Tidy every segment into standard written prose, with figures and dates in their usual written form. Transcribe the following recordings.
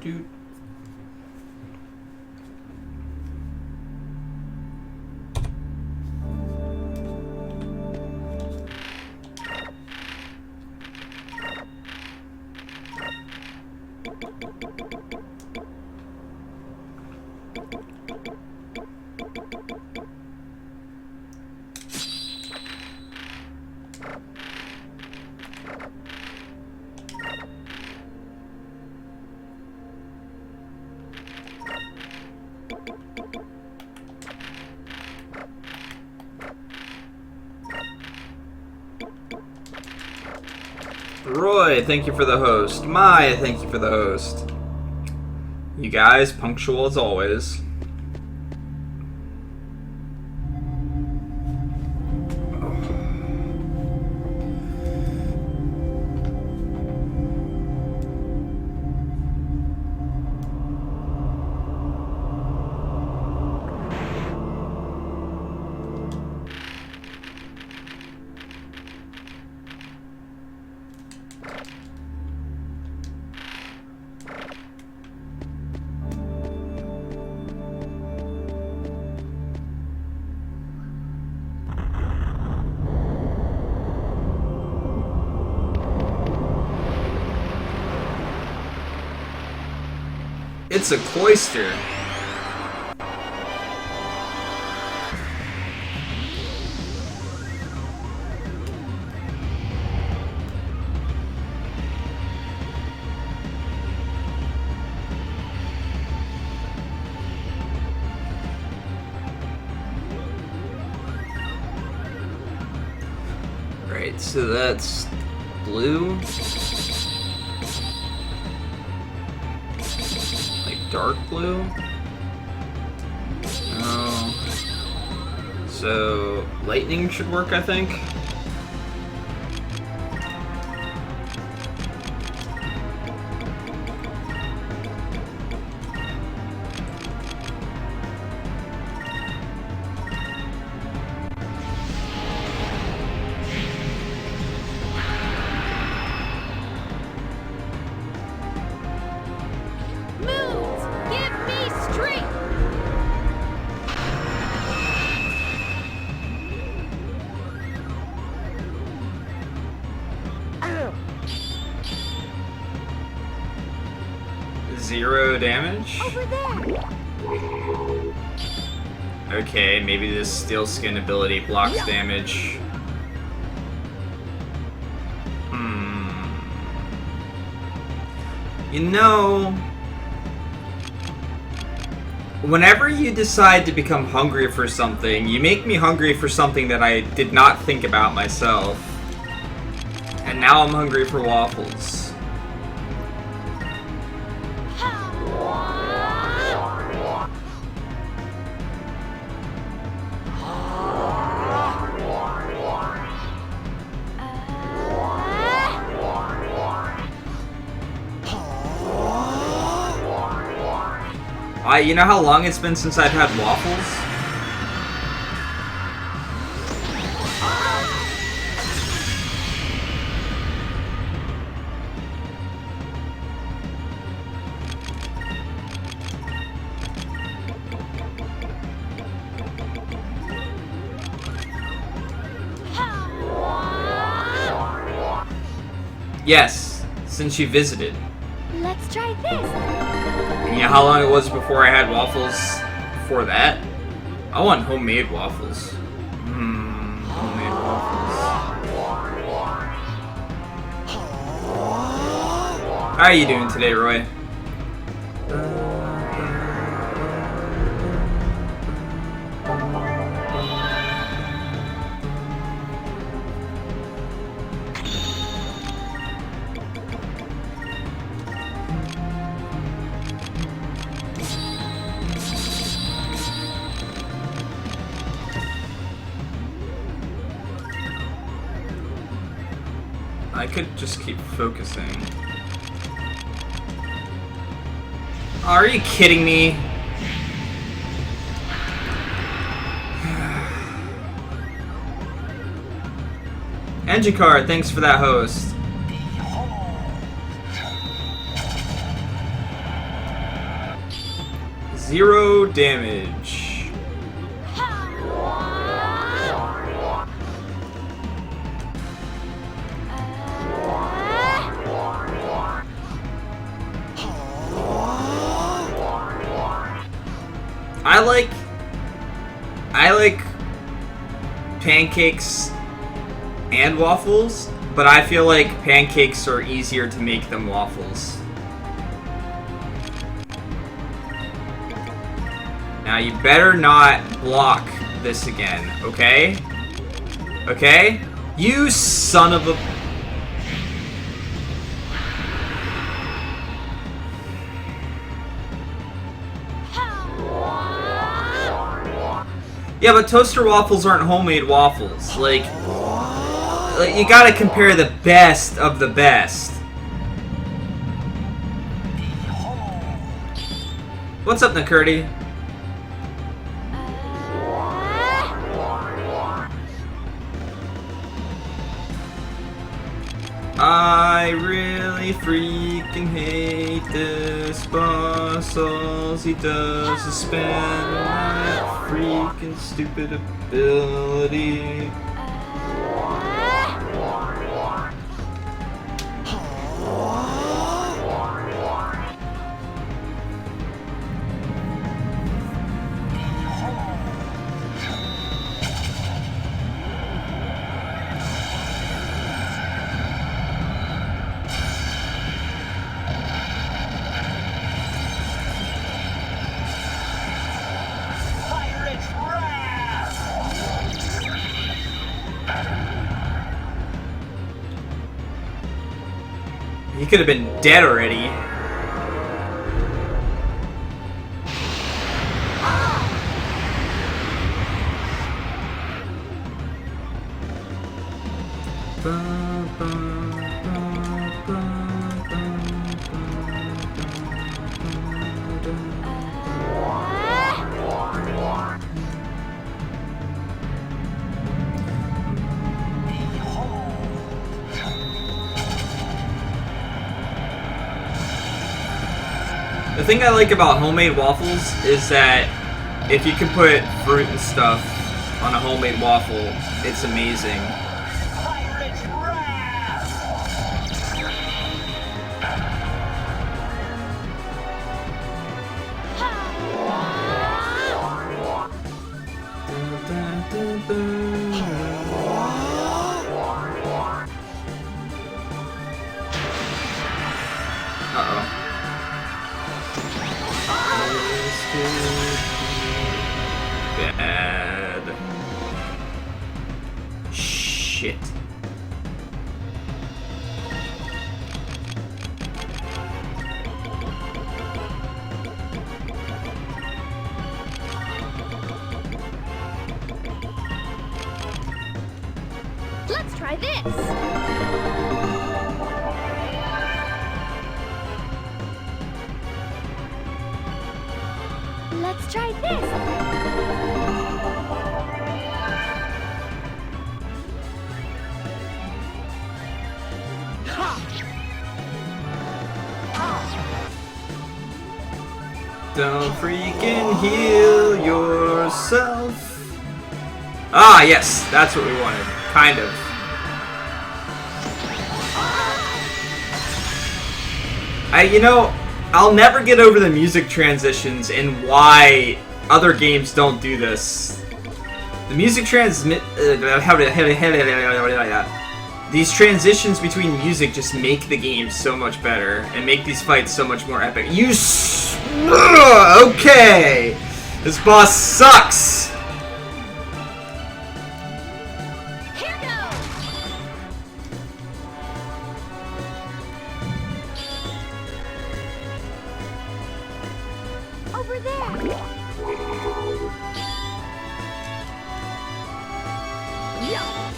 Dude. Roy, thank you for the host. Maya, thank you for the host. You guys, punctual as always. It's a cloister. Right, so that's blue. Dark blue? Oh. So, lightning should work, I think. Zero damage? Over there. Okay, maybe this steel skin ability blocks damage. You know, whenever you decide to become hungry for something, you make me hungry for something that I did not think about myself. And now I'm hungry for waffles. You know how long it's been since I've had waffles? Yes, since you visited. Let's try this. You know how long it was before I had waffles before that? I want homemade waffles. Homemade waffles. How are you doing today, Roy? I could just keep focusing. Are you kidding me? Engicard, thanks for that host. 0 damage. I like pancakes and waffles, but I feel like pancakes are easier to make than waffles. Now you better not block this again, okay? Okay? You son of a... Yeah, but toaster waffles aren't homemade waffles. Like you gotta compare the best of the best. What's up, Nakurti? I really freaking hate this boss. All he does is spam that freaking stupid ability. He could have been dead already. The thing I like about homemade waffles is that if you can put fruit and stuff on a homemade waffle, it's amazing. Uh-oh. Bad. Shit. Let's try this. Let's try this. Don't freaking heal yourself. Ah, yes, that's what we wanted. Kind of. I'll never get over the music transitions and why other games don't do this. The music these transitions between music just make the game so much better and make these fights so much more epic. Okay! This boss sucks! Here goes. Over there. Yeah.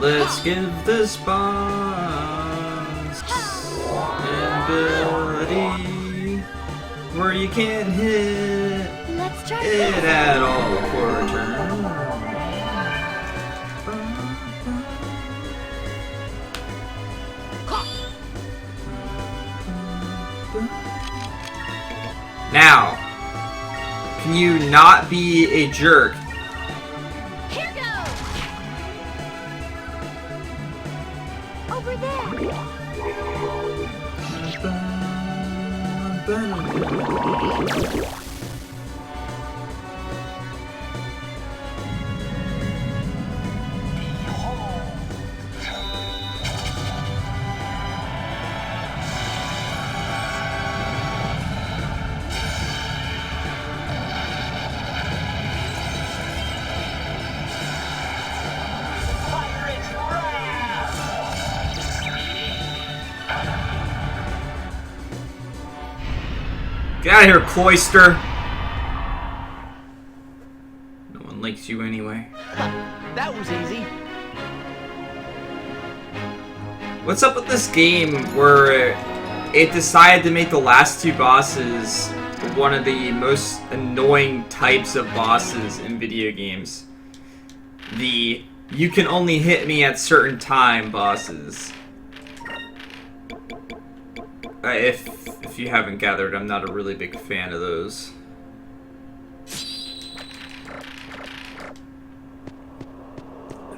Let's give this boss an ability where you can't hit Let's try it this. at all for a turn. Now, can you not be a jerk? Here goes. Over there. Get out of here, Cloister! No one likes you anyway. That was easy. What's up with this game where it decided to make the last two bosses one of the most annoying types of bosses in video games? The you can only hit me at certain time bosses. If you haven't gathered, I'm not a really big fan of those.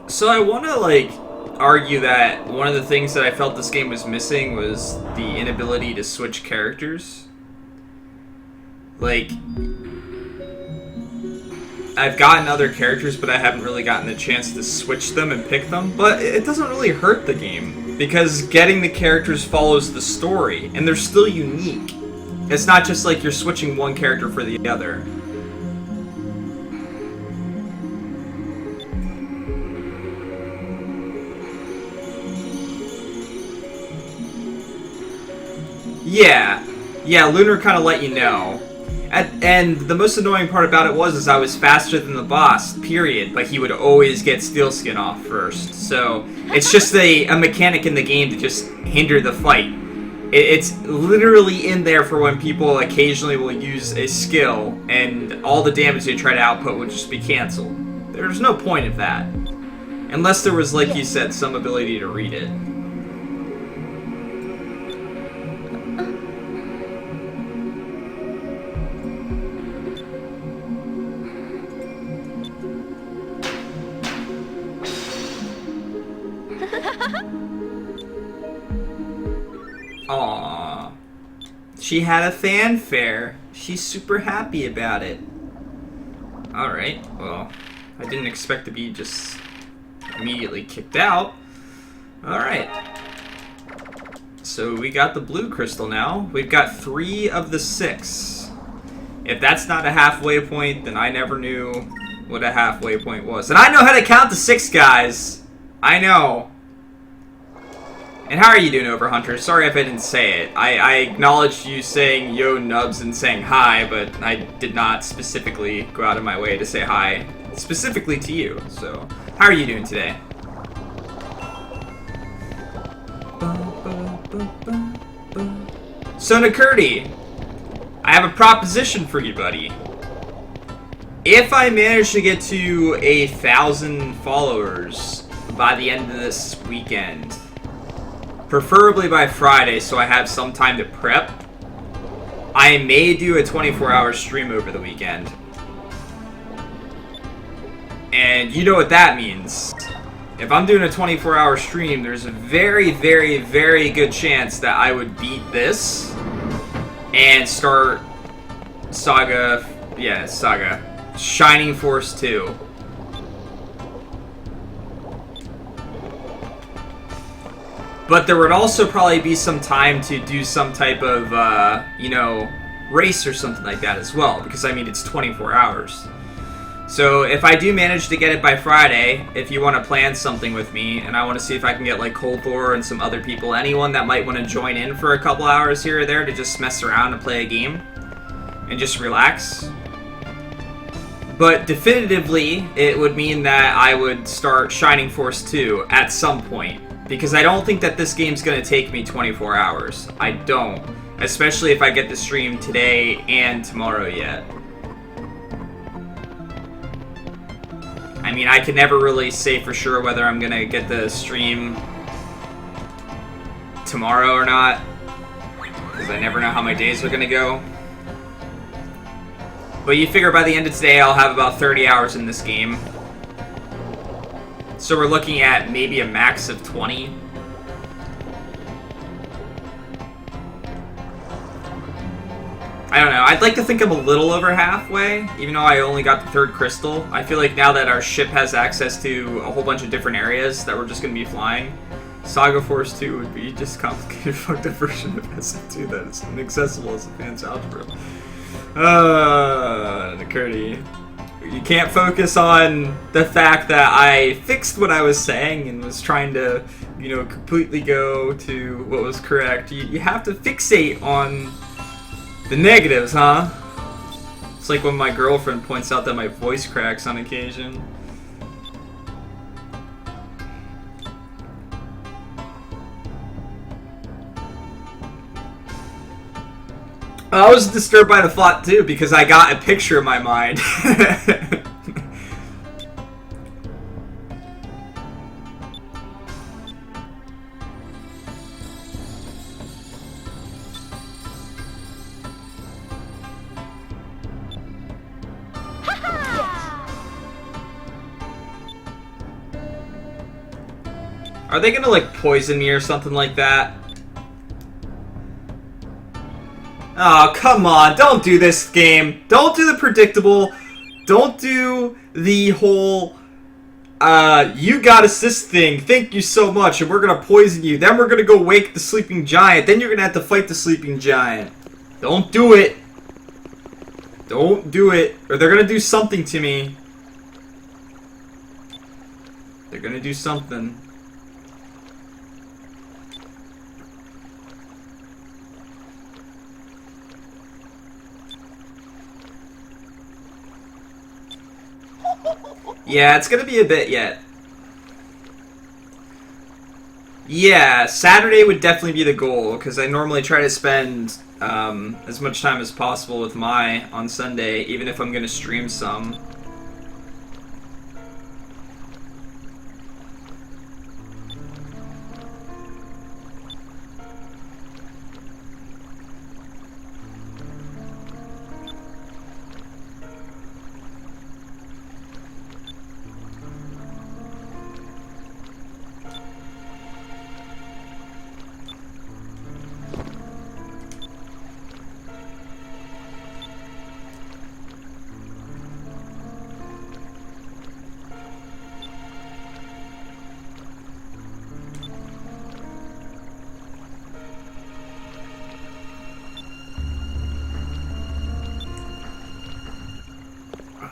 So I want to, like, argue that one of the things that I felt this game was missing was the inability to switch characters. Like, I've gotten other characters, but I haven't really gotten the chance to switch them and pick them. But it doesn't really hurt the game, because getting the characters follows the story, and they're still unique. It's not just like you're switching one character for the other. Yeah, Lunar kind of let you know. And the most annoying part about it was I was faster than the boss, period, but he would always get Steel Skin off first. So it's just a mechanic in the game to just hinder the fight. It's literally in there for when people occasionally will use a skill and all the damage they try to output would just be canceled. There's no point of that. Unless there was, like you said, some ability to read it. Aww. She had a fanfare. She's super happy about it. Alright, well, I didn't expect to be just immediately kicked out. Alright. So we got the blue crystal now. We've got 3 of the 6. If that's not a halfway point, then I never knew what a halfway point was. And I know how to count to 6, guys! I know. And how are you doing, Overhunter? Sorry if I didn't say it. I acknowledged you saying yo nubs and saying hi, but I did not specifically go out of my way to say hi specifically to you. So, how are you doing today? So, Nakurti, I have a proposition for you, buddy. If I manage to get to 1,000 followers by the end of this weekend, preferably by Friday so I have some time to prep, I may do a 24-hour stream over the weekend. And you know what that means. If I'm doing a 24-hour stream, there's a very, very, very good chance that I would beat this and start Saga Shining Force 2. But there would also probably be some time to do some type of, race or something like that as well. Because, I mean, it's 24 hours. So, if I do manage to get it by Friday, if you want to plan something with me, and I want to see if I can get, like, Cold Thor and some other people, anyone that might want to join in for a couple hours here or there to just mess around and play a game, and just relax. But definitively, it would mean that I would start Shining Force 2 at some point. Because I don't think that this game's going to take me 24 hours. I don't. Especially if I get the stream today and tomorrow yet. I mean, I can never really say for sure whether I'm going to get the stream tomorrow or not. Because I never know how my days are going to go. But you figure by the end of today, I'll have about 30 hours in this game. So we're looking at maybe a max of 20. I don't know. I'd like to think I'm a little over halfway, even though I only got the 3rd crystal. I feel like now that our ship has access to a whole bunch of different areas that we're just going to be flying, Saga Force 2 would be just a complicated, fucked up version of SF2 that is inaccessible as a fan's algebra. Curdy. You can't focus on the fact that I fixed what I was saying and was trying to, you know, completely go to what was correct. You have to fixate on the negatives, huh? It's like when my girlfriend points out that my voice cracks on occasion. I was disturbed by the thought too because I got a picture in my mind. Are they gonna like poison me or something like that? Oh, come on. Don't do this game. Don't do the predictable. Don't do the whole, you got assist thing. Thank you so much, and we're gonna poison you. Then we're gonna go wake the sleeping giant. Then you're gonna have to fight the sleeping giant. Don't do it. Don't do it. Or they're gonna do something to me. They're gonna do something. Yeah, it's gonna be a bit yet. Yeah, Saturday would definitely be the goal, because I normally try to spend as much time as possible with Mai on Sunday, even if I'm gonna stream some.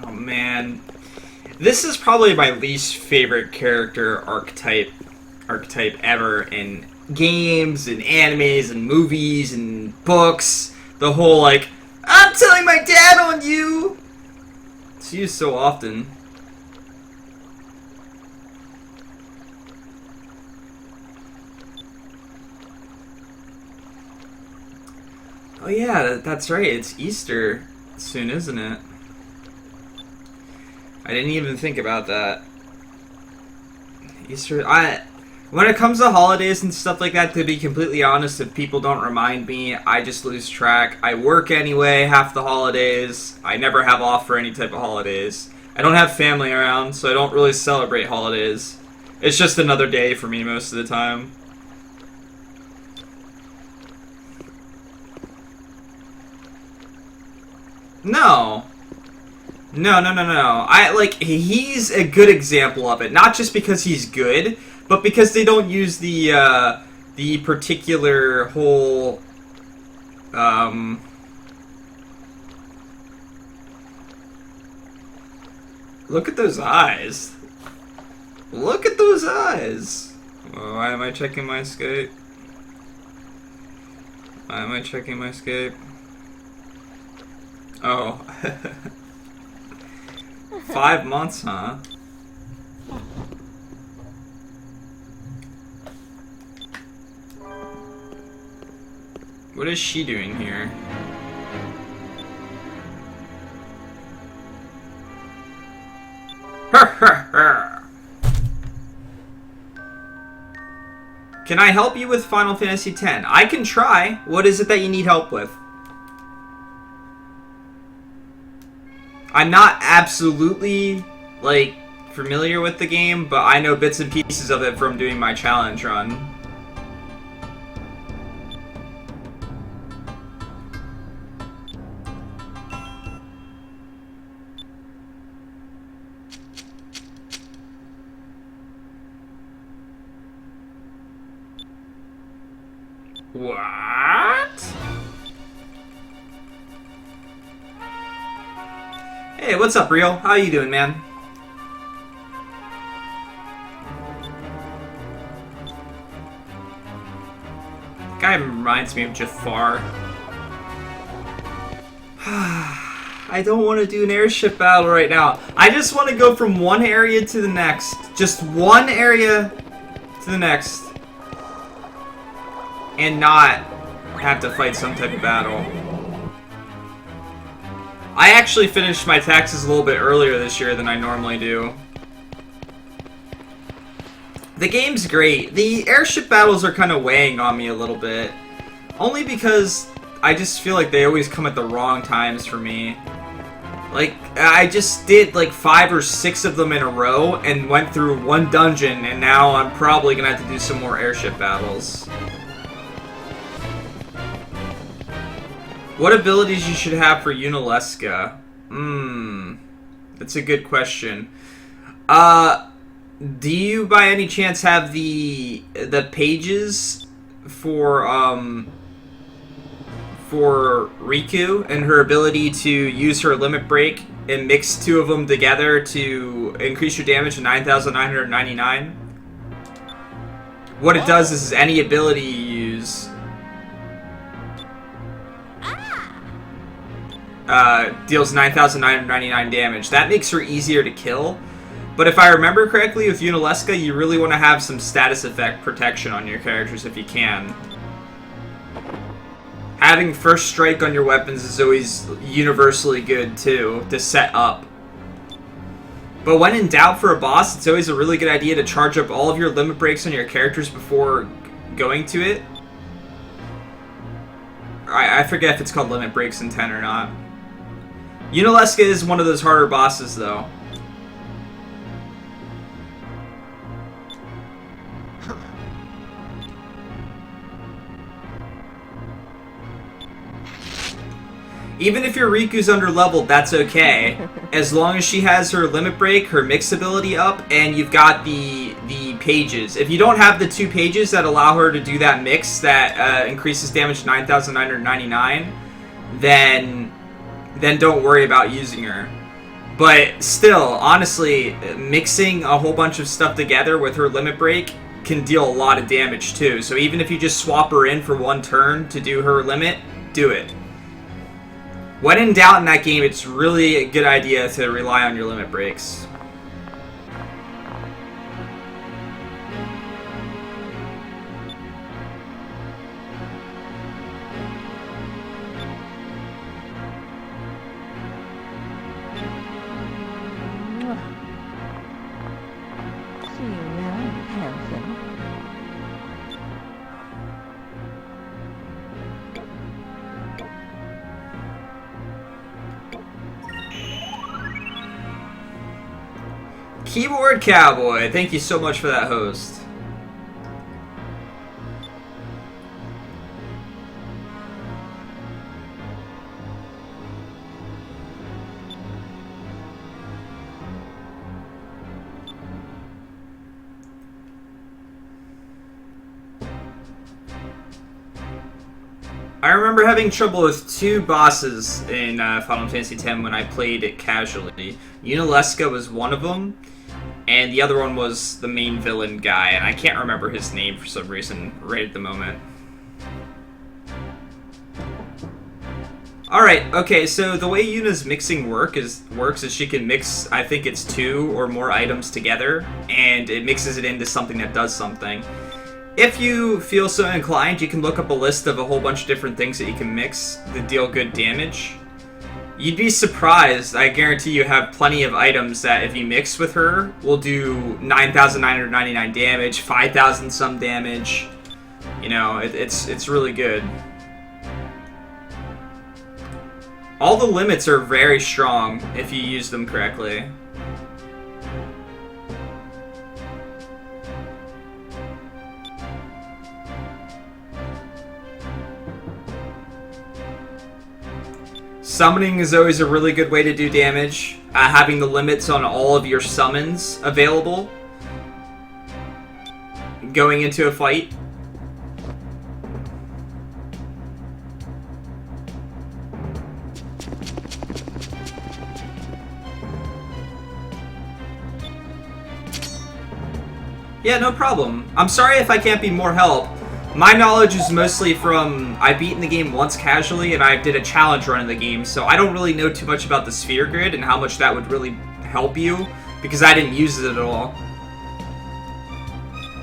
Oh man, this is probably my least favorite character archetype ever in games and animes and movies and books. The whole like, I'm telling my dad on you. It's used so often. Oh yeah, that's right. It's Easter soon, isn't it? I didn't even think about that. Easter, when it comes to holidays and stuff like that, to be completely honest, if people don't remind me, I just lose track. I work anyway, half the holidays. I never have off for any type of holidays. I don't have family around, so I don't really celebrate holidays. It's just another day for me most of the time. No. No. He's a good example of it. Not just because he's good, but because they don't use the particular whole, look at those eyes. Look at those eyes. Oh, why am I checking my Skype? Why am I checking my Skype? Oh. 5 months, huh? What is she doing here? Can I help you with Final Fantasy X? I can try. What is it that you need help with? I'm not absolutely, like, familiar with the game, but I know bits and pieces of it from doing my challenge run. What? Hey, what's up, Real? How you doing, man? Guy reminds me of Jafar. I don't want to do an airship battle right now. I just want to go from one area to the next. Just one area to the next. And not have to fight some type of battle. I actually finished my taxes a little bit earlier this year than I normally do. The game's great. The airship battles are kind of weighing on me a little bit. Only because I just feel like they always come at the wrong times for me. Like, I just did like 5 or 6 of them in a row and went through one dungeon, and now I'm probably gonna have to do some more airship battles. What abilities you should have for Unalesca? That's a good question. Do you by any chance have the pages for Riku and her ability to use her limit break and mix 2 of them together to increase your damage to 9,999? What it does is any ability you use deals 9,999 damage. That makes her easier to kill. But if I remember correctly, with Unalesca, you really want to have some status effect protection on your characters if you can. Having first strike on your weapons is always universally good, too, to set up. But when in doubt for a boss, it's always a really good idea to charge up all of your limit breaks on your characters before going to it. I forget if it's called limit breaks in 10 or not. Unalesca is one of those harder bosses, though. Even if your Riku's under-leveled, that's okay. As long as she has her limit break, her mix ability up, and you've got the pages. If you don't have the 2 pages that allow her to do that mix that increases damage to 9,999, then don't worry about using her. But still, honestly, mixing a whole bunch of stuff together with her limit break can deal a lot of damage too. So even if you just swap her in for one turn to do her limit, do it. When in doubt in that game, it's really a good idea to rely on your limit breaks. See you around, handsome. Keyboard Cowboy, thank you so much for that host. I remember having trouble with 2 bosses in Final Fantasy X when I played it casually. Unalesca was one of them, and the other one was the main villain guy, and I can't remember his name for some reason right at the moment. Alright, okay, so the way Yuna's mixing works is she can mix, I think it's 2 or more items together, and it mixes it into something that does something. If you feel so inclined, you can look up a list of a whole bunch of different things that you can mix that deal good damage. You'd be surprised, I guarantee you have plenty of items that if you mix with her, will do 9,999 damage, 5,000 some damage. You know, it's really good. All the limits are very strong if you use them correctly. Summoning is always a really good way to do damage. Having the limits on all of your summons available going into a fight. Yeah, no problem. I'm sorry if I can't be more help. My knowledge is mostly from, I've beaten the game once casually, and I did a challenge run in the game, so I don't really know too much about the sphere grid and how much that would really help you, because I didn't use it at all.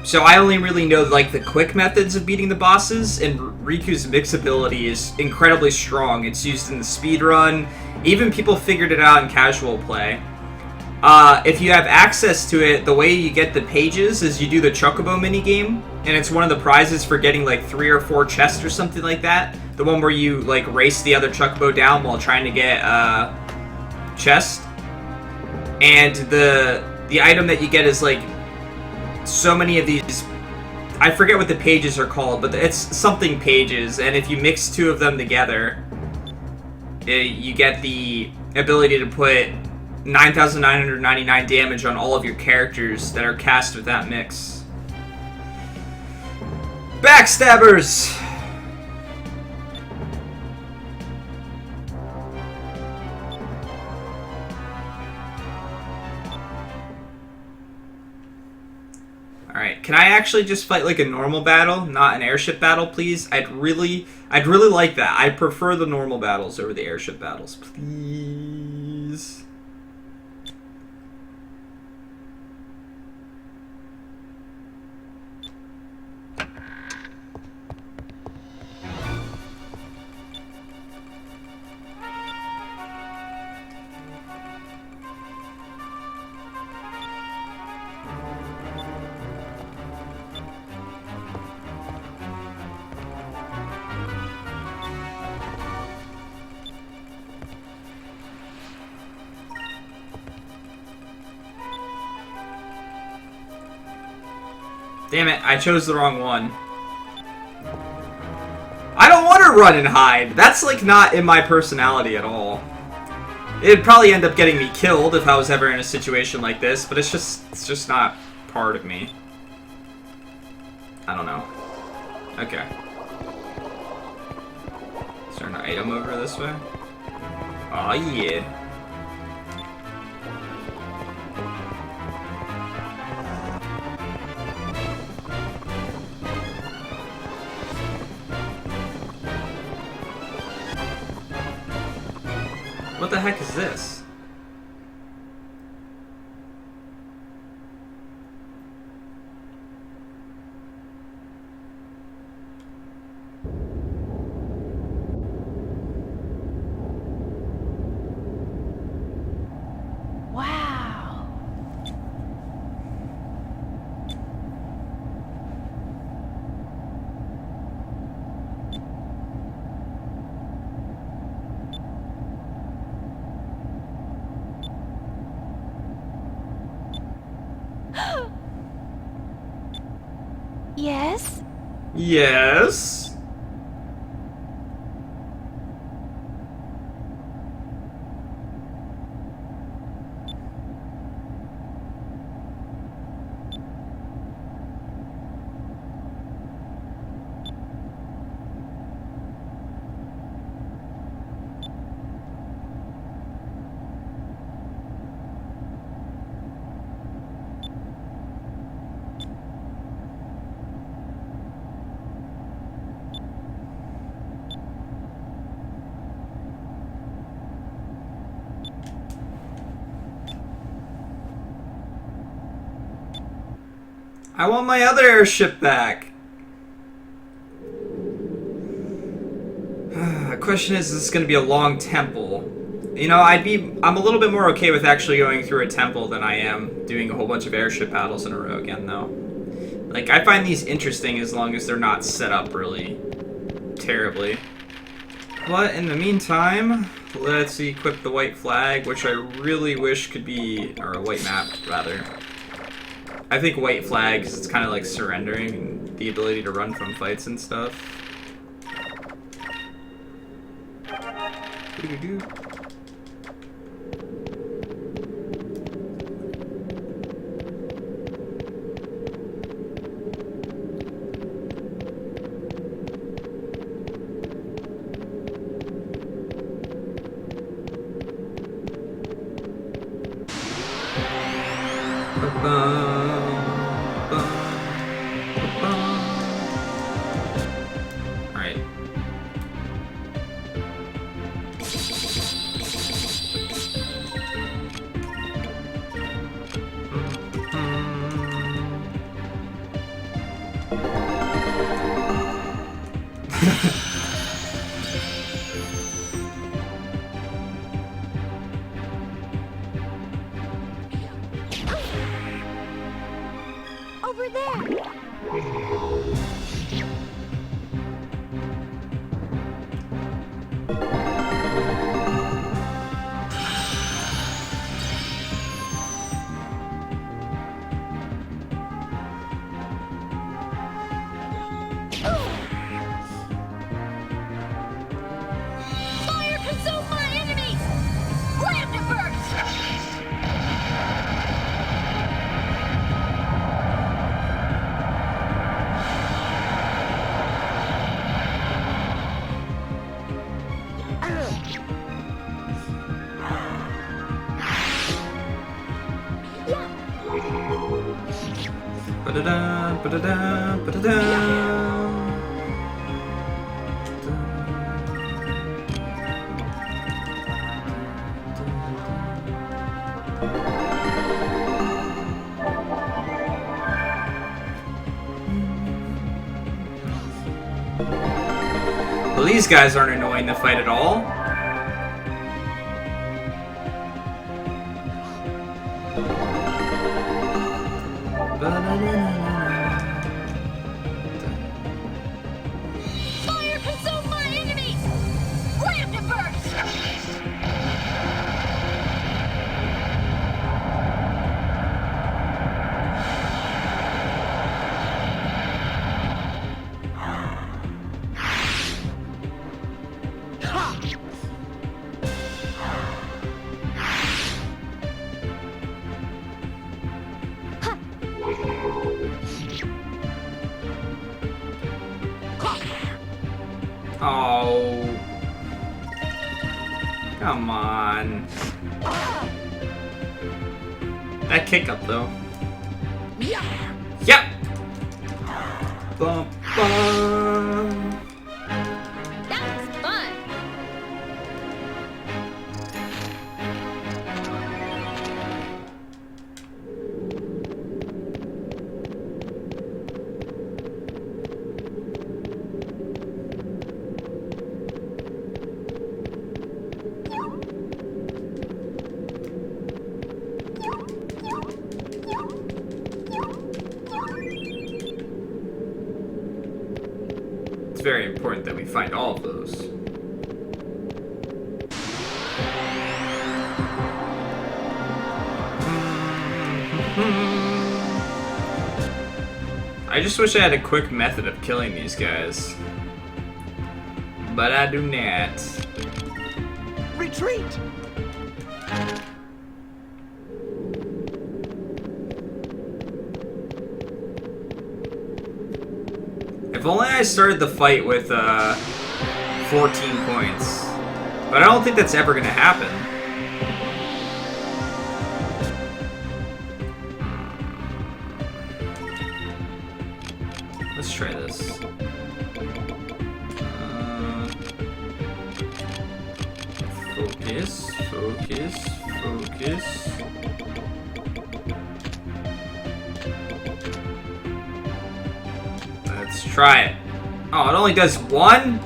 So I only really know, like, the quick methods of beating the bosses, and Riku's mix ability is incredibly strong. It's used in the speed run. Even people figured it out in casual play. If you have access to it, the way you get the pages is you do the Chocobo minigame, and it's one of the prizes for getting like 3 or 4 chests or something like that. The one where you like race the other Chocobo down while trying to get a chest. And the item that you get is like so many of these, I forget what the pages are called, but it's something pages, and if you mix 2 of them together, you get the ability to put 9,999 damage on all of your characters that are cast with that mix. Backstabbers! Alright, can I actually just fight like a normal battle, not an airship battle, please? I'd really like that. I prefer the normal battles over the airship battles, please. Damn it, I chose the wrong one. I don't want to run and hide. That's like not in my personality at all. It'd probably end up getting me killed if I was ever in a situation like this, but it's just not part of me. I don't know. Okay. Is there an item over this way? Aw, yeah. What the heck is this? Wow. Yes? Yes? I want my other airship back. The question is this going to be a long temple? You know, I'm a little bit more okay with actually going through a temple than I am doing a whole bunch of airship battles in a row again, though. Like, I find these interesting as long as they're not set up really terribly. But in the meantime, let's equip the white flag, which I really wish could be, or a white map, rather. I think white flag, because it's kind of like surrendering and the ability to run from fights and stuff. Doo-doo-doo. Alright. Over there. Fire consume my enemies! Slam it first! Ba-da-da, ba-da-da, ba-da-da. Well, these guys aren't annoying to fight at all. Fire consume my enemies! Slam it first! Oh. Come on. That kick up though. Yep. Bum, bum. That was fun! It's very important that we find all of those. I just wish I had a quick method of killing these guys. But I do not. Retreat! If only I started the fight with 14 points. But I don't think that's ever gonna happen. Let's try this. Focus, focus, focus. Try it. Oh, it only does one?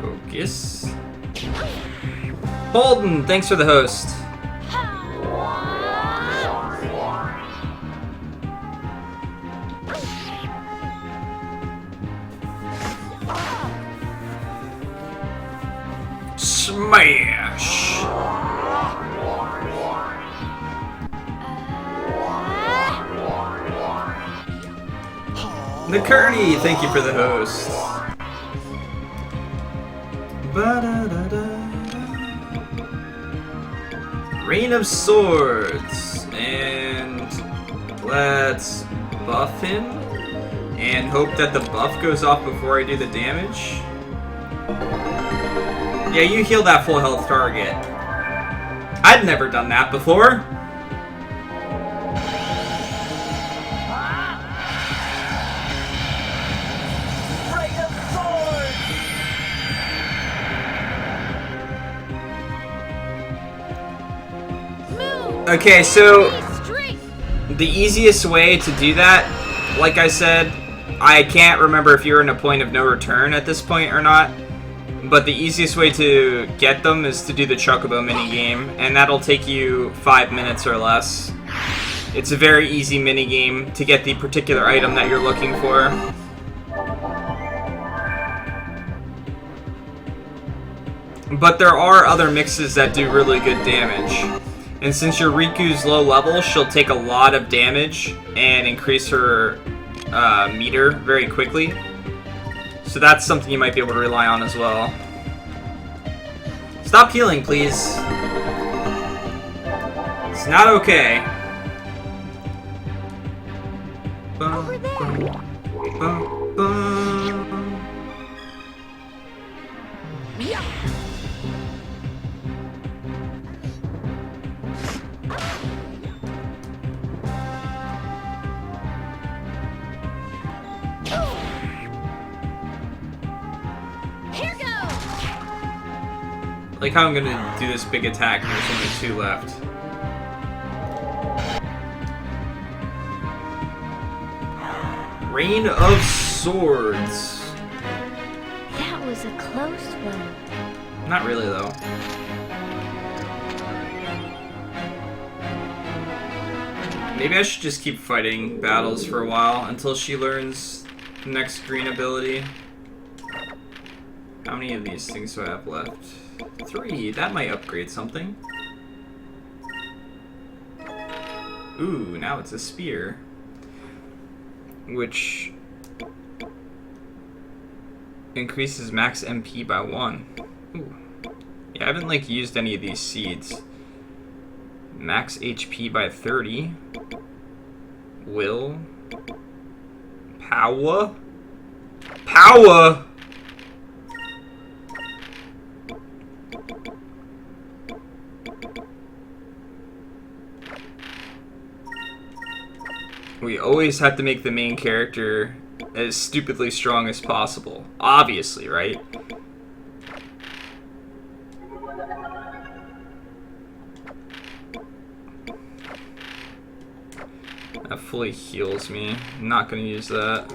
Focus. Holden, thanks for the host. Smash! McCurdy, thank you for the host. Rain of Swords. And let's buff him. And hope that the buff goes off before I do the damage. Yeah, you heal that full health target. I'd never done that before. Okay, so the easiest way to do that, like I said, I can't remember if you're in a point of no return at this point or not, but the easiest way to get them is to do the Chocobo minigame, and that'll take you 5 minutes or less. It's a very easy minigame to get the particular item that you're looking for. But there are other mixes that do really good damage. And since your Riku's low level, she'll take a lot of damage and increase her meter very quickly. So that's something you might be able to rely on as well. Stop healing, please. It's not okay. Over there. Like how I'm gonna do this big attack and there's only 2 left. Rain of Swords. That was a close one. Not really though. Maybe I should just keep fighting battles for a while until she learns the next green ability. How many of these things do I have left? 3. That might upgrade something. Ooh, now it's a spear. Which increases max MP by 1. Ooh. Yeah, I haven't like used any of these seeds. Max HP by 30. Will. Power. Power! We always have to make the main character as stupidly strong as possible. Obviously, right? That fully heals me. I'm not gonna use that.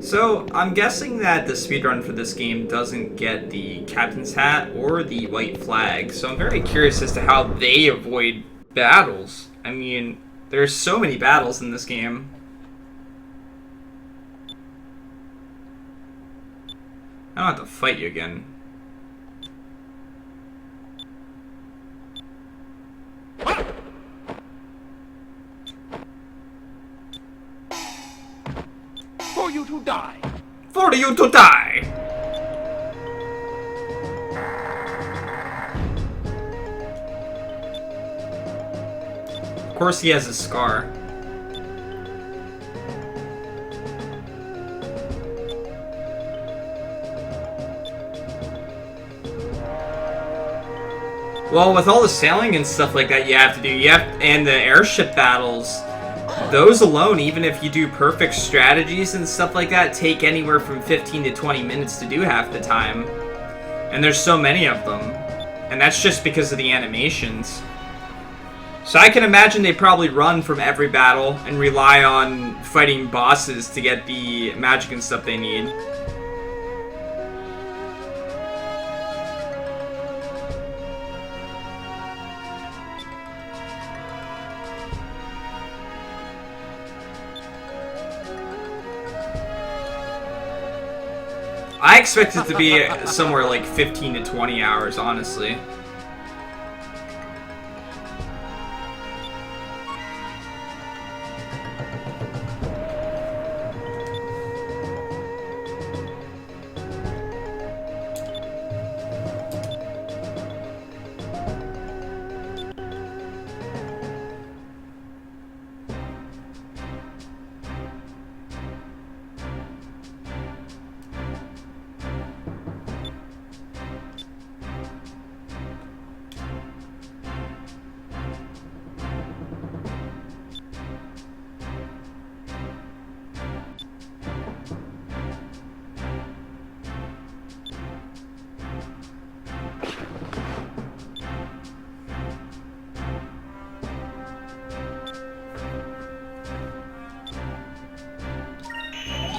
So, I'm guessing that the speedrun for this game doesn't get the captain's hat or the white flag, so I'm very curious as to how they avoid battles. I mean, there's so many battles in this game. I don't have to fight you again. For you to die. For you to die! Of course he has a scar. Well, with all the sailing and stuff like that and the airship battles, those alone, even if you do perfect strategies and stuff like that, take anywhere from 15 to 20 minutes to do half the time. And there's so many of them. And that's just because of the animations. So I can imagine they probably run from every battle and rely on fighting bosses to get the magic and stuff they need. I expect it to be somewhere like 15 to 20 hours, honestly.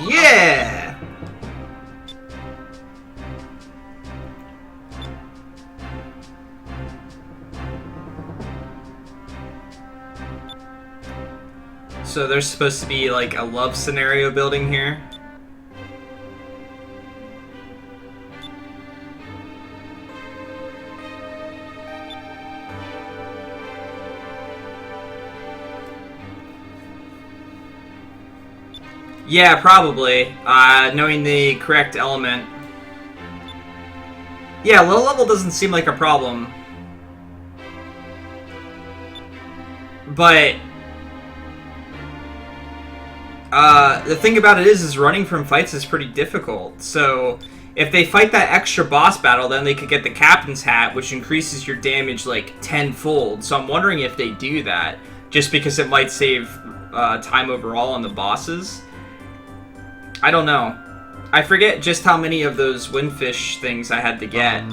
Yeah! So there's supposed to be like a love scenario building here. Yeah, probably. Knowing the correct element. Yeah, low level doesn't seem like a problem. But the thing about it is running from fights is pretty difficult. So if they fight that extra boss battle, then they could get the captain's hat, which increases your damage like tenfold. So I'm wondering if they do that, just because it might save time overall on the bosses. I don't know. I forget just how many of those windfish things I had to get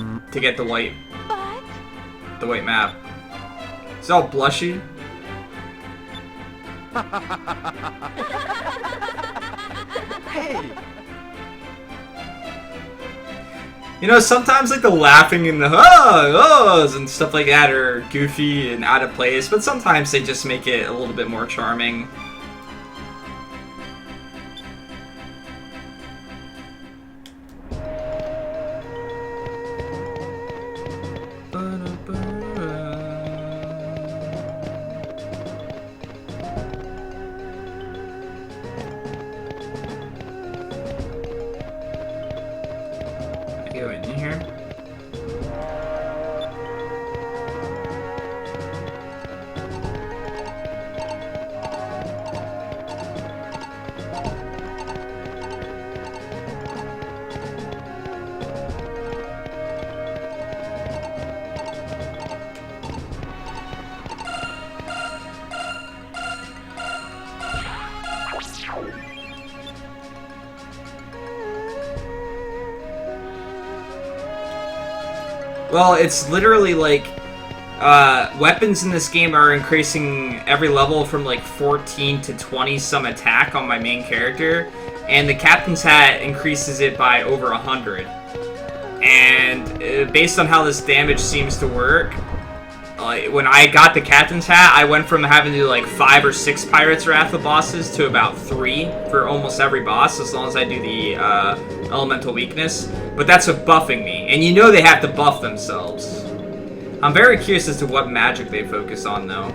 the white map. It's all blushy. Hey! You know, sometimes like the laughing and the ohs and stuff like that are goofy and out of place, but sometimes they just make it a little bit more charming. Go in here. Well, it's literally like weapons in this game are increasing every level from like 14 to 20 some attack on my main character, and the captain's hat increases it by over 100. And based on how this damage seems to work, when I got the captain's hat, I went from having to do like 5 or 6 Pirate's Wrath of bosses to about 3 for almost every boss, as long as I do the elemental weakness. But that's with buffing me, and you know they have to buff themselves. I'm very curious as to what magic they focus on, though.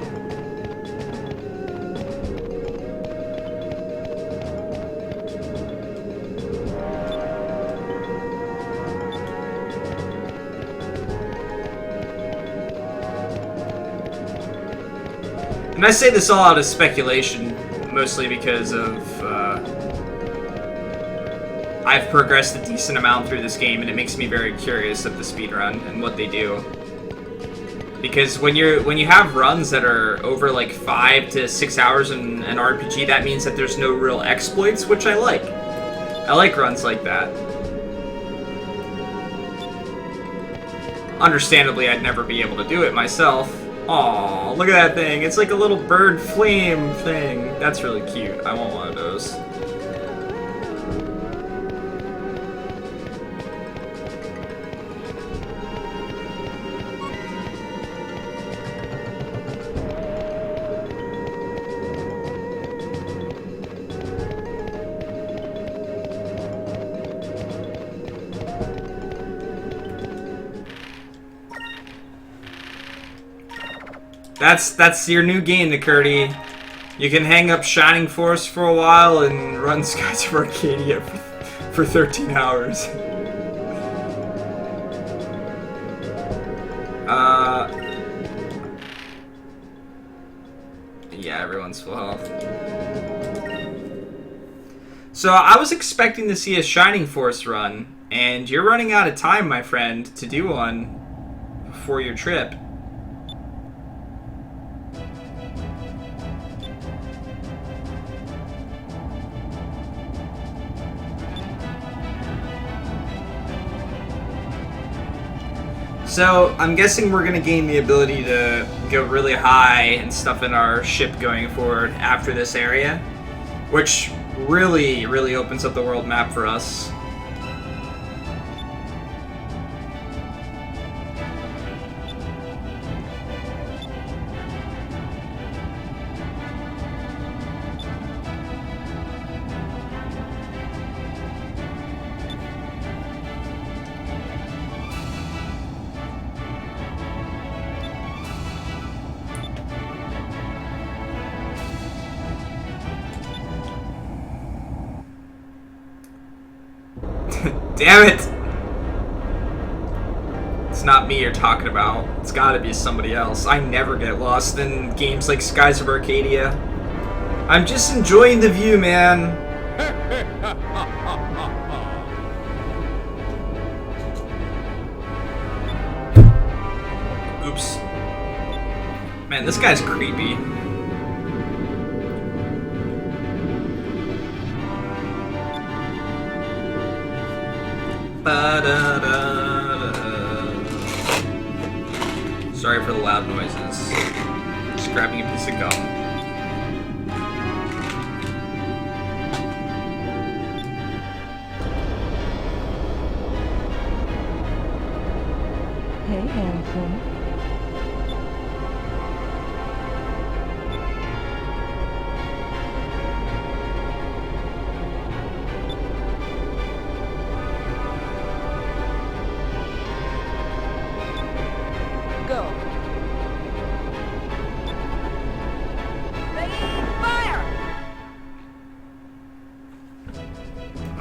And I say this all out of speculation, mostly because of, I've progressed a decent amount through this game, and it makes me very curious of the speedrun and what they do. Because when you have runs that are over like 5 to 6 hours in an RPG, that means that there's no real exploits, which I like. I like runs like that. Understandably, I'd never be able to do it myself. Aw, look at that thing. It's like a little bird flame thing. That's really cute. I want one of those. That's your new game, Nicurdy. You can hang up Shining Force for a while and run Skies of Arcadia for 13 hours. Yeah, everyone's full health. So I was expecting to see a Shining Force run, and you're running out of time, my friend, to do one before your trip. So, I'm guessing we're going to gain the ability to go really high and stuff in our ship going forward after this area, which really, really opens up the world map for us. Damn it! It's not me you're talking about. It's gotta be somebody else. I never get lost in games like Skies of Arcadia. I'm just enjoying the view, man. Oops. Man, this guy's creepy. Sorry for the loud noises. Just grabbing a piece of gum. Hey, handsome. Go. Ready, fire!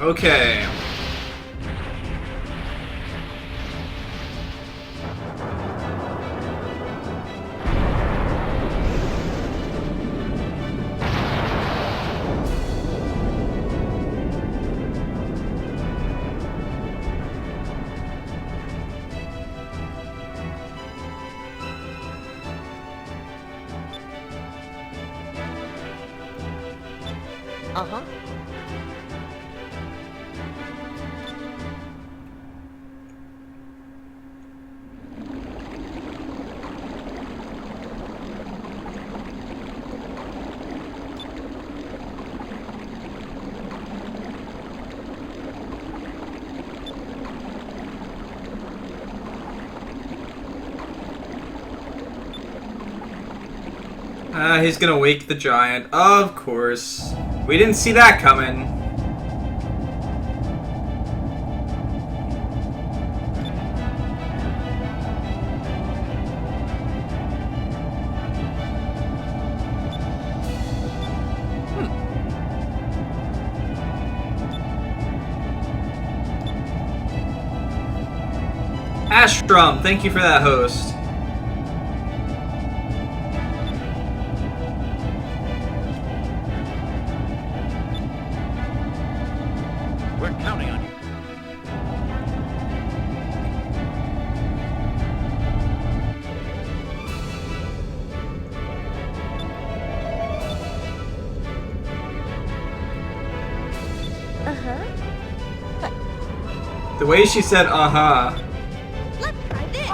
Okay. Uh-huh. He's gonna wake the giant. Of course. We didn't see that coming. Astrum, thank you for that, host. We're counting on you. The way she said uh-huh. Let's try this.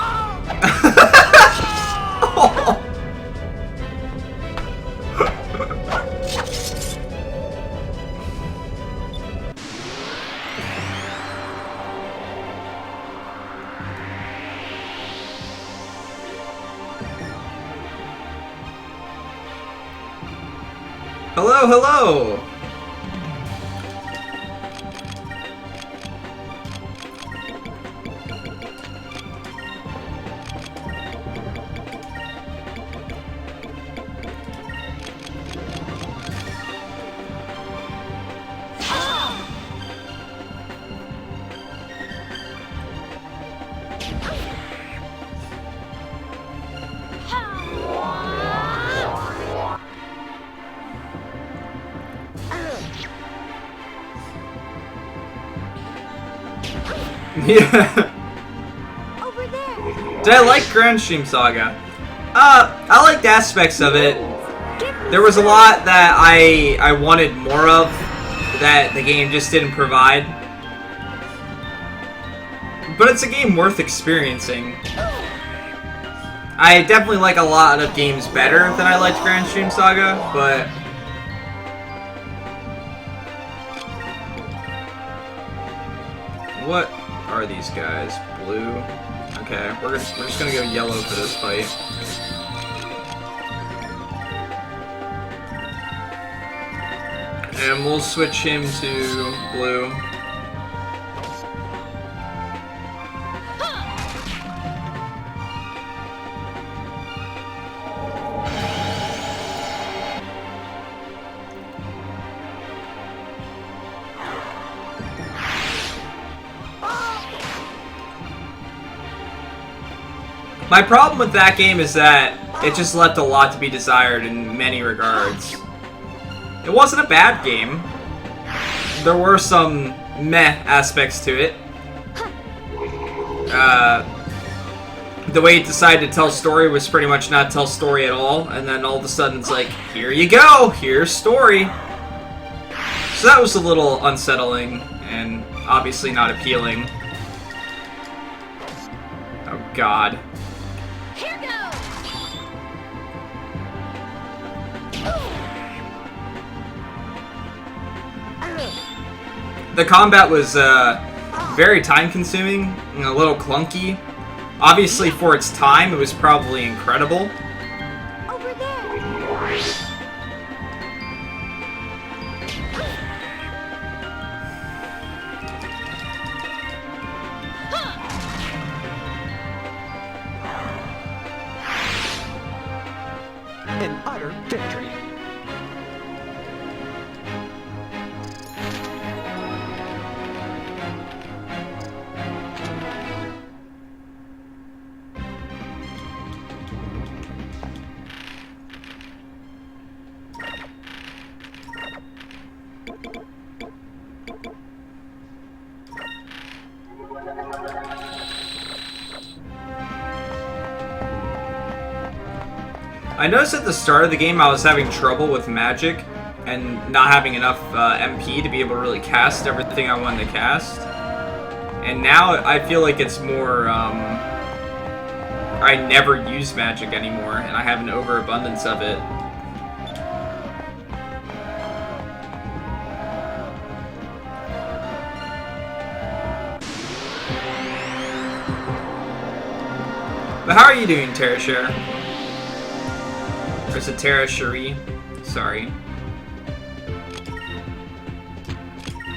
Hello, hello! Yeah. Over there. Did I like Grand Stream Saga? I liked aspects of it. There was a lot that I wanted more of that the game just didn't provide. But it's a game worth experiencing. I definitely like a lot of games better than I liked Grand Stream Saga, but what are these guys? Blue? Okay, we're just gonna go yellow for this fight. And we'll switch him to blue. My problem with that game is that it just left a lot to be desired in many regards. It wasn't a bad game. There were some meh aspects to it. The way it decided to tell story was pretty much not tell story at all, and then all of a sudden it's like, here you go, here's story. So that was a little unsettling, and obviously not appealing. Oh god. Here goes. The combat was very time-consuming and a little clunky. Obviously, for its time, it was probably incredible. Over there. An utter victory. I noticed at the start of the game I was having trouble with magic and not having enough MP to be able to really cast everything I wanted to cast. And now I feel like it's more, I never use magic anymore and I have an overabundance of it. But how are you doing, Terra Share? Or is it Terra Cherie? Sorry.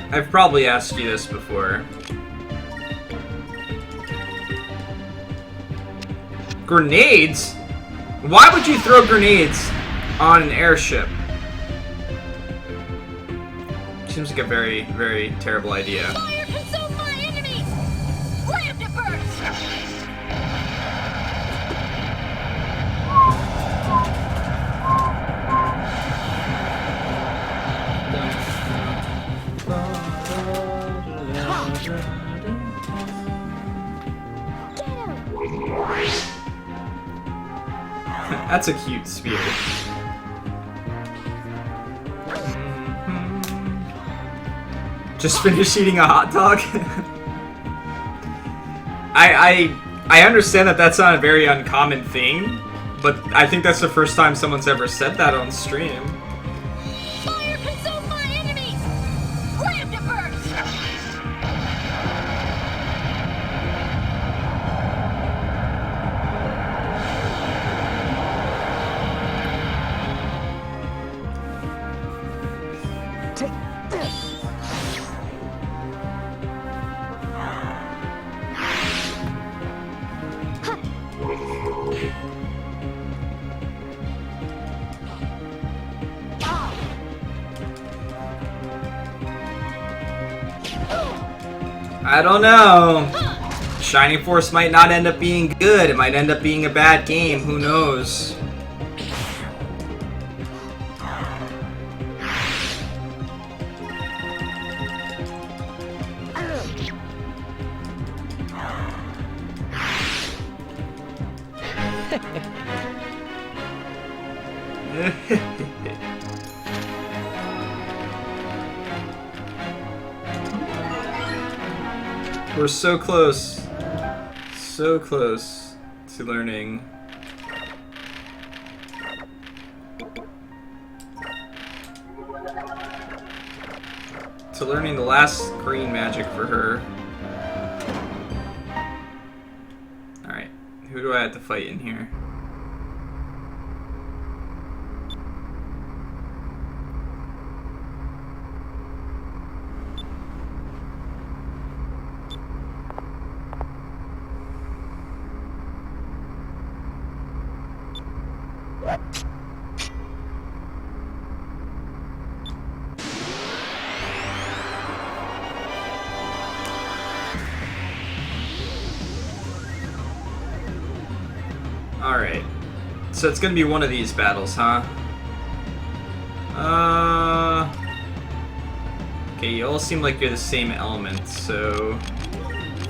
I've probably asked you this before. Grenades? Why would you throw grenades on an airship? Seems like a very, very terrible idea. Fire consume my enemies. Land to burst. That's a cute spear. Just finish eating a hot dog? I understand that that's not a very uncommon thing, but I think that's the first time someone's ever said that on stream. Fire consume my enemies! Ram to burst! Take this. I don't know. Shining Force might not end up being good. It might end up being a bad game. Who knows? We're so close to learning. To learning the last green magic for her. Alright, who do I have to fight in here? Alright. So it's gonna be one of these battles, huh? Okay, you all seem like you're the same element, so...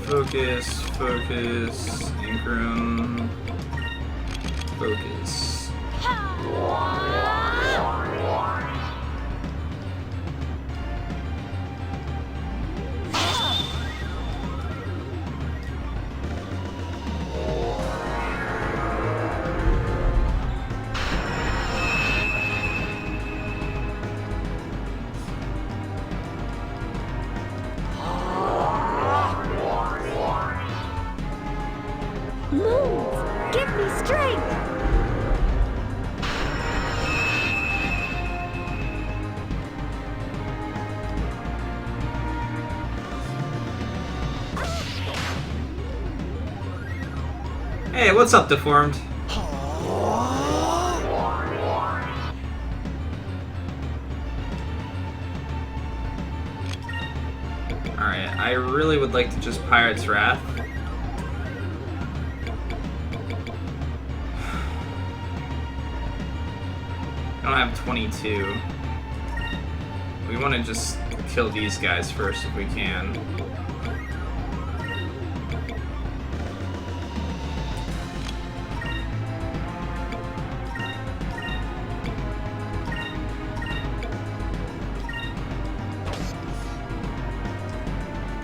Focus, focus, Ingram... Focus. Move! Give me strength! Hey, what's up, Deformed? Alright, I really would like to just Pirate's Wrath. I don't have 22. We want to just kill these guys first if we can.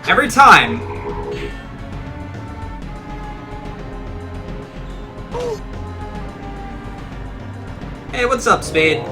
Every time! Hey, what's up, Spade?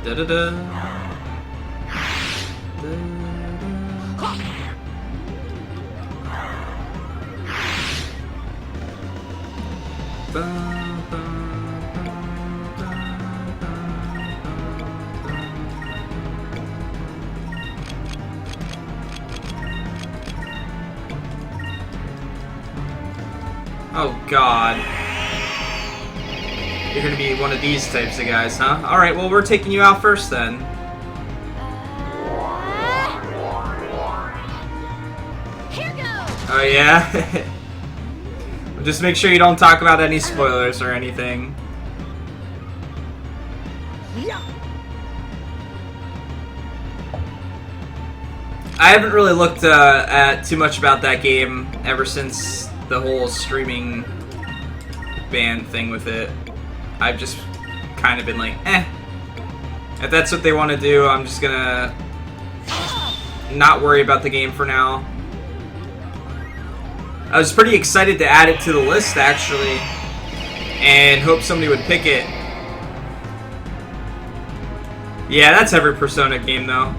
Da-da-da. Oh God. You're gonna be one of these types of guys, huh? Alright, well, we're taking you out first then. Oh yeah? Just make sure you don't talk about any spoilers or anything. I haven't really looked at too much about that game ever since the whole streaming ban thing with it. I've just kind of been like, eh. If that's what they want to do, I'm just gonna not worry about the game for now. I was pretty excited to add it to the list, actually, and hope somebody would pick it. Yeah, that's every Persona game, though.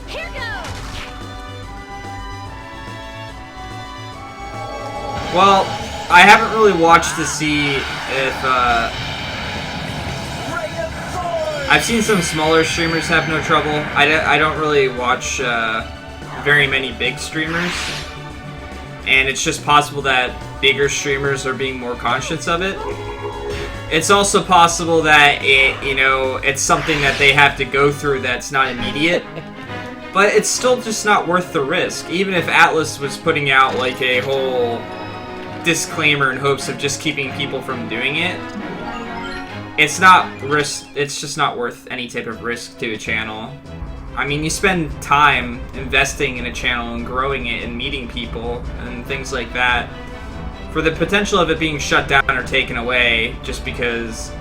Here goes! Well, I haven't really watched to see if, I've seen some smaller streamers have no trouble. I don't really watch very many big streamers. And it's just possible that bigger streamers are being more conscious of it. It's also possible that it's something that they have to go through that's not immediate. But it's still just not worth the risk. Even if Atlas was putting out like a whole disclaimer in hopes of just keeping people from doing it, it's not risk. It's just not worth any type of risk to a channel. I mean, you spend time investing in a channel and growing it and meeting people and things like that. For the potential of it being shut down or taken away just because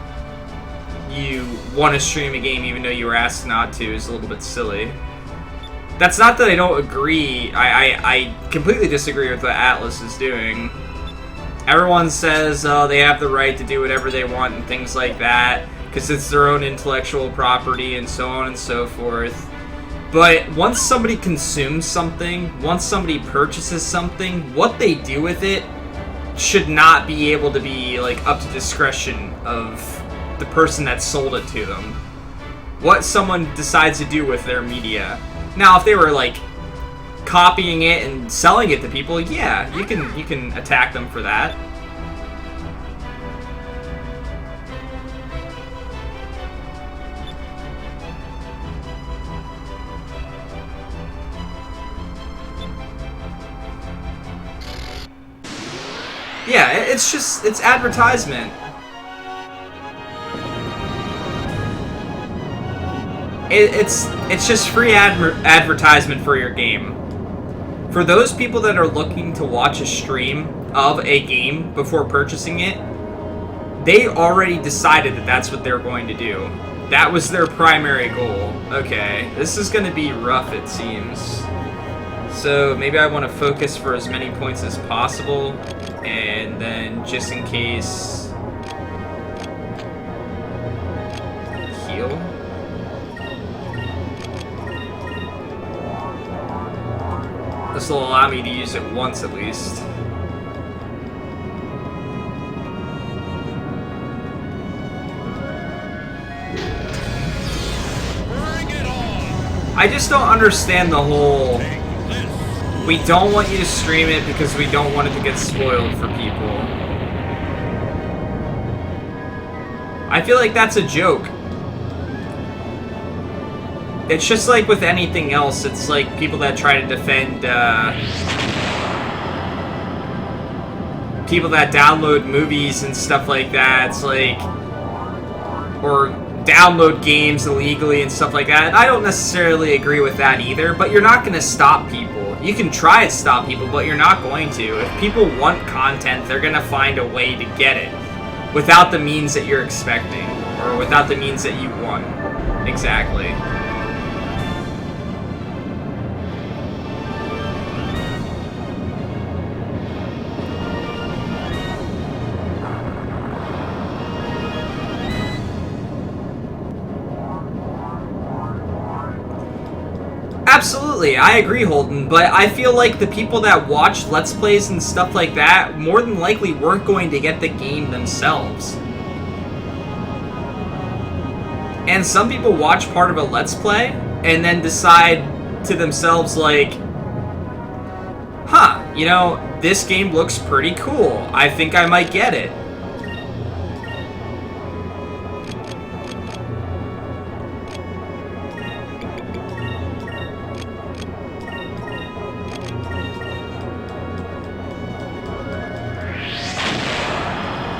you want to stream a game even though you were asked not to is a little bit silly. That's not that I don't agree. I completely disagree with what Atlas is doing. Everyone says they have the right to do whatever they want and things like that because it's their own intellectual property and so on and so forth. But once somebody consumes something, once somebody purchases something, what they do with it should not be able to be like up to discretion of the person that sold it to them. What someone decides to do with their media. Now, if they were like copying it and selling it to people, yeah, you can attack them for that. Yeah, it's advertisement. It's just free advertisement for your game. For those people that are looking to watch a stream of a game before purchasing it, they already decided that that's what they're going to do. That was their primary goal. Okay, this is going to be rough, it seems. So maybe I want to focus for as many points as possible, and then just in case, heal. This will allow me to use it once at least. Bring it on! I just don't understand the whole, we don't want you to stream it because we don't want it to get spoiled for people. I feel like that's a joke. It's just like with anything else, it's like people that try to defend, people that download movies and stuff like that, it's like, or download games illegally and stuff like that. I don't necessarily agree with that either, but you're not going to stop people. You can try to stop people, but you're not going to. If people want content, they're going to find a way to get it without the means that you're expecting, or without the means that you want. Exactly. Absolutely. absolutely. I agree, Holden. But I feel like the people that watch Let's Plays and stuff like that more than likely weren't going to get the game themselves. And some people watch part of a Let's Play and then decide to themselves like, huh, you know, this game looks pretty cool. I think I might get it.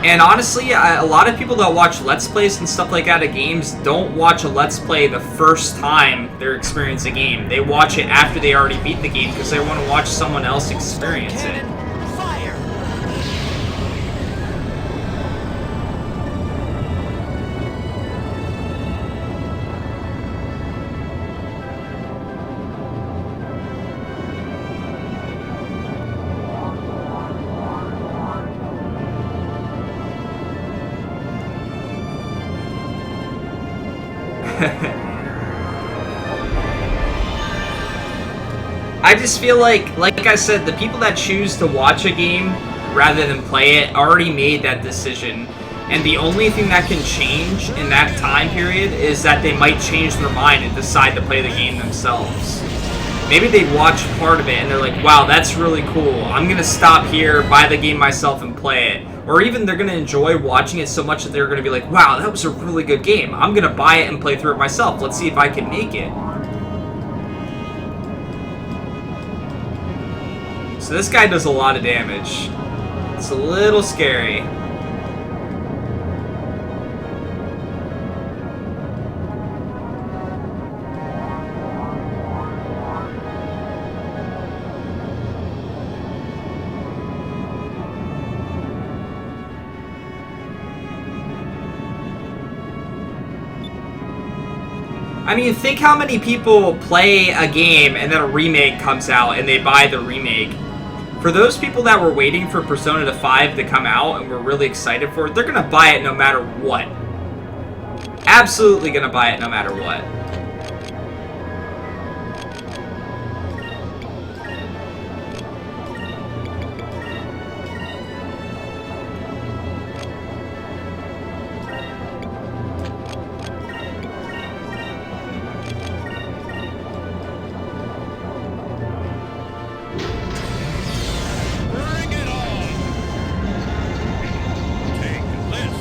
And honestly, a lot of people that watch Let's Plays and stuff like that of games don't watch a Let's Play the first time they're experiencing a game. They watch it after they already beat the game because they want to watch someone else experience it. Fire! I just feel like I said, the people that choose to watch a game rather than play it already made that decision. And the only thing that can change in that time period is that they might change their mind and decide to play the game themselves. Maybe they watch part of it and they're like, wow, that's really cool. I'm going to stop here, buy the game myself, and play it. Or even they're going to enjoy watching it so much that they're going to be like, wow, that was a really good game. I'm going to buy it and play through it myself. Let's see if I can make it. So this guy does a lot of damage. It's a little scary. I mean, think how many people play a game and then a remake comes out and they buy the remake. For those people that were waiting for Persona 5 to come out and were really excited for it, they're going to buy it no matter what. Absolutely going to buy it no matter what. Bring it on! Take this!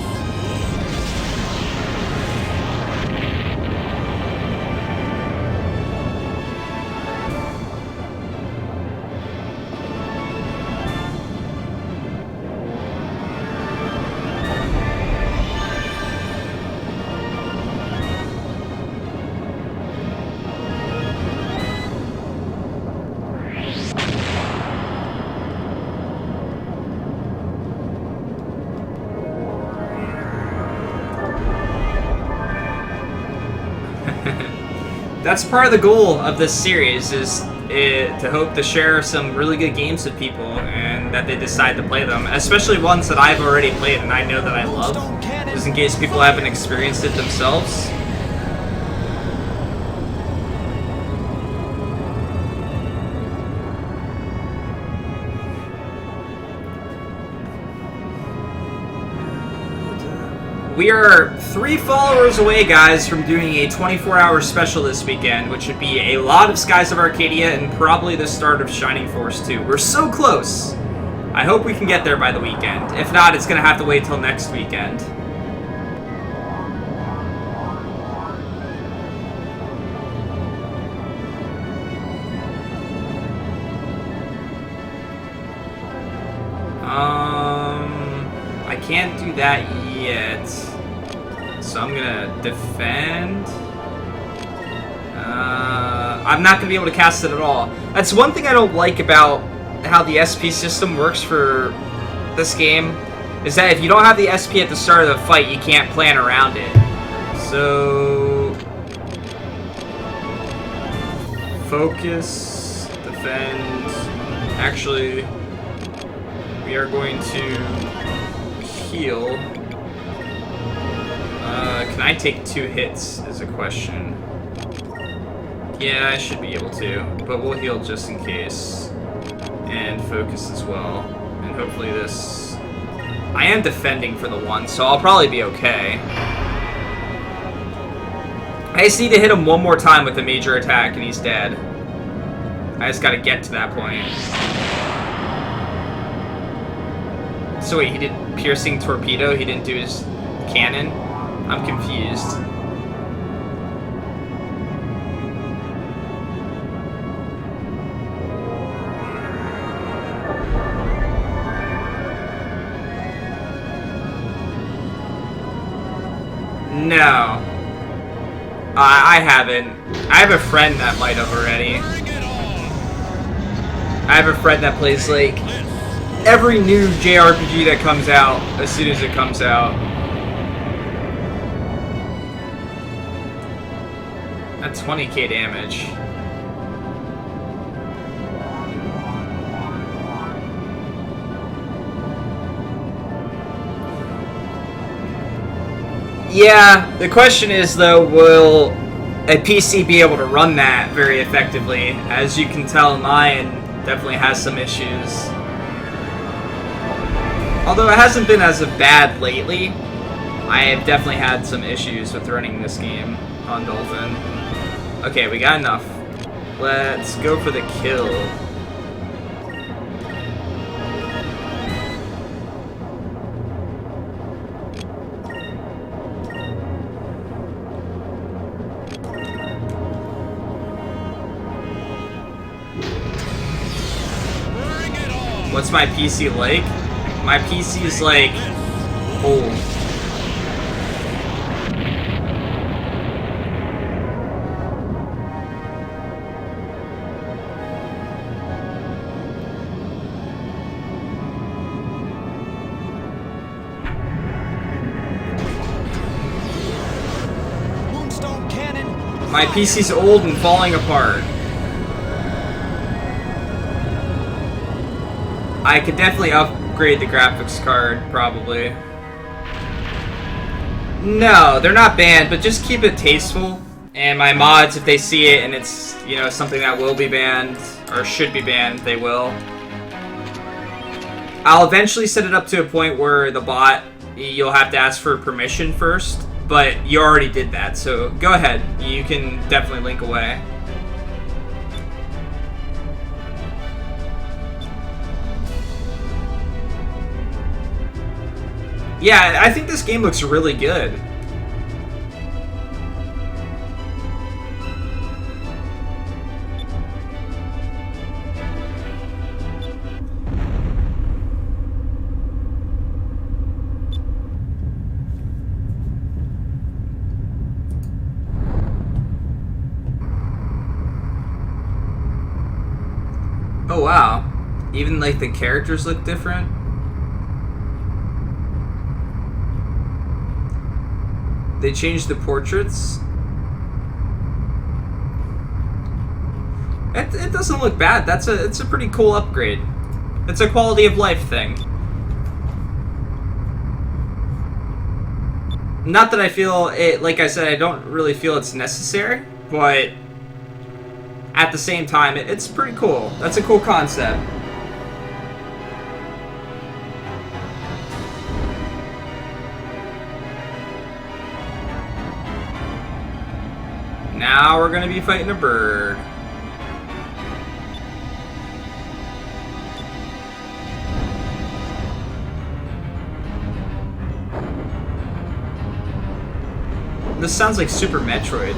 That's part of the goal of this series, is to hope to share some really good games with people and that they decide to play them, especially ones that I've already played and I know that I love, just in case people haven't experienced it themselves. We are 3 followers away, guys, from doing a 24-hour special this weekend, which would be a lot of Skies of Arcadia and probably the start of Shining Force 2. We're so close! I hope we can get there by the weekend. If not, it's going to have to wait till next weekend. I can't do that yet. So I'm gonna defend. I'm not gonna be able to cast it at all. That's one thing I don't like about how the SP system works for this game, is that if you don't have the SP at the start of the fight, you can't plan around it. So focus, defend. Actually, we are going to heal. Can I take 2 hits is a question. Yeah, I should be able to, but we'll heal just in case. And focus as well. And hopefully this... I am defending for the 1, so I'll probably be okay. I just need to hit him one more time with a major attack and he's dead. I just gotta get to that point. So wait, he did piercing torpedo? He didn't do his cannon? I'm confused. No. I haven't. I have a friend that might have already. I have a friend that plays, like, every new JRPG that comes out as soon as it comes out. That's 20k damage. Yeah, the question is, though, will a PC be able to run that very effectively? As you can tell, mine definitely has some issues. Although it hasn't been as bad lately, I have definitely had some issues with running this game on Dolphin. Okay, we got enough. Let's go for the kill. What's my PC like? My PC is like old. Moonstone cannon. My PC's old and falling apart. I could definitely upgrade the graphics card, probably. No, they're not banned, but just keep it tasteful. And my mods, if they see it and it's, you know, something that will be banned, or should be banned, they will. I'll eventually set it up to a point where the bot, you'll have to ask for permission first, but you already did that, so go ahead. You can definitely link away. Yeah, I think this game looks really good. Oh wow, even like the characters look different. They changed the portraits. It doesn't look bad. It's a pretty cool upgrade. It's a quality of life thing. Not that I feel it, like I said, I don't really feel it's necessary, but at the same time, it's pretty cool. That's a cool concept. Now we're gonna be fighting a bird. This sounds like Super Metroid.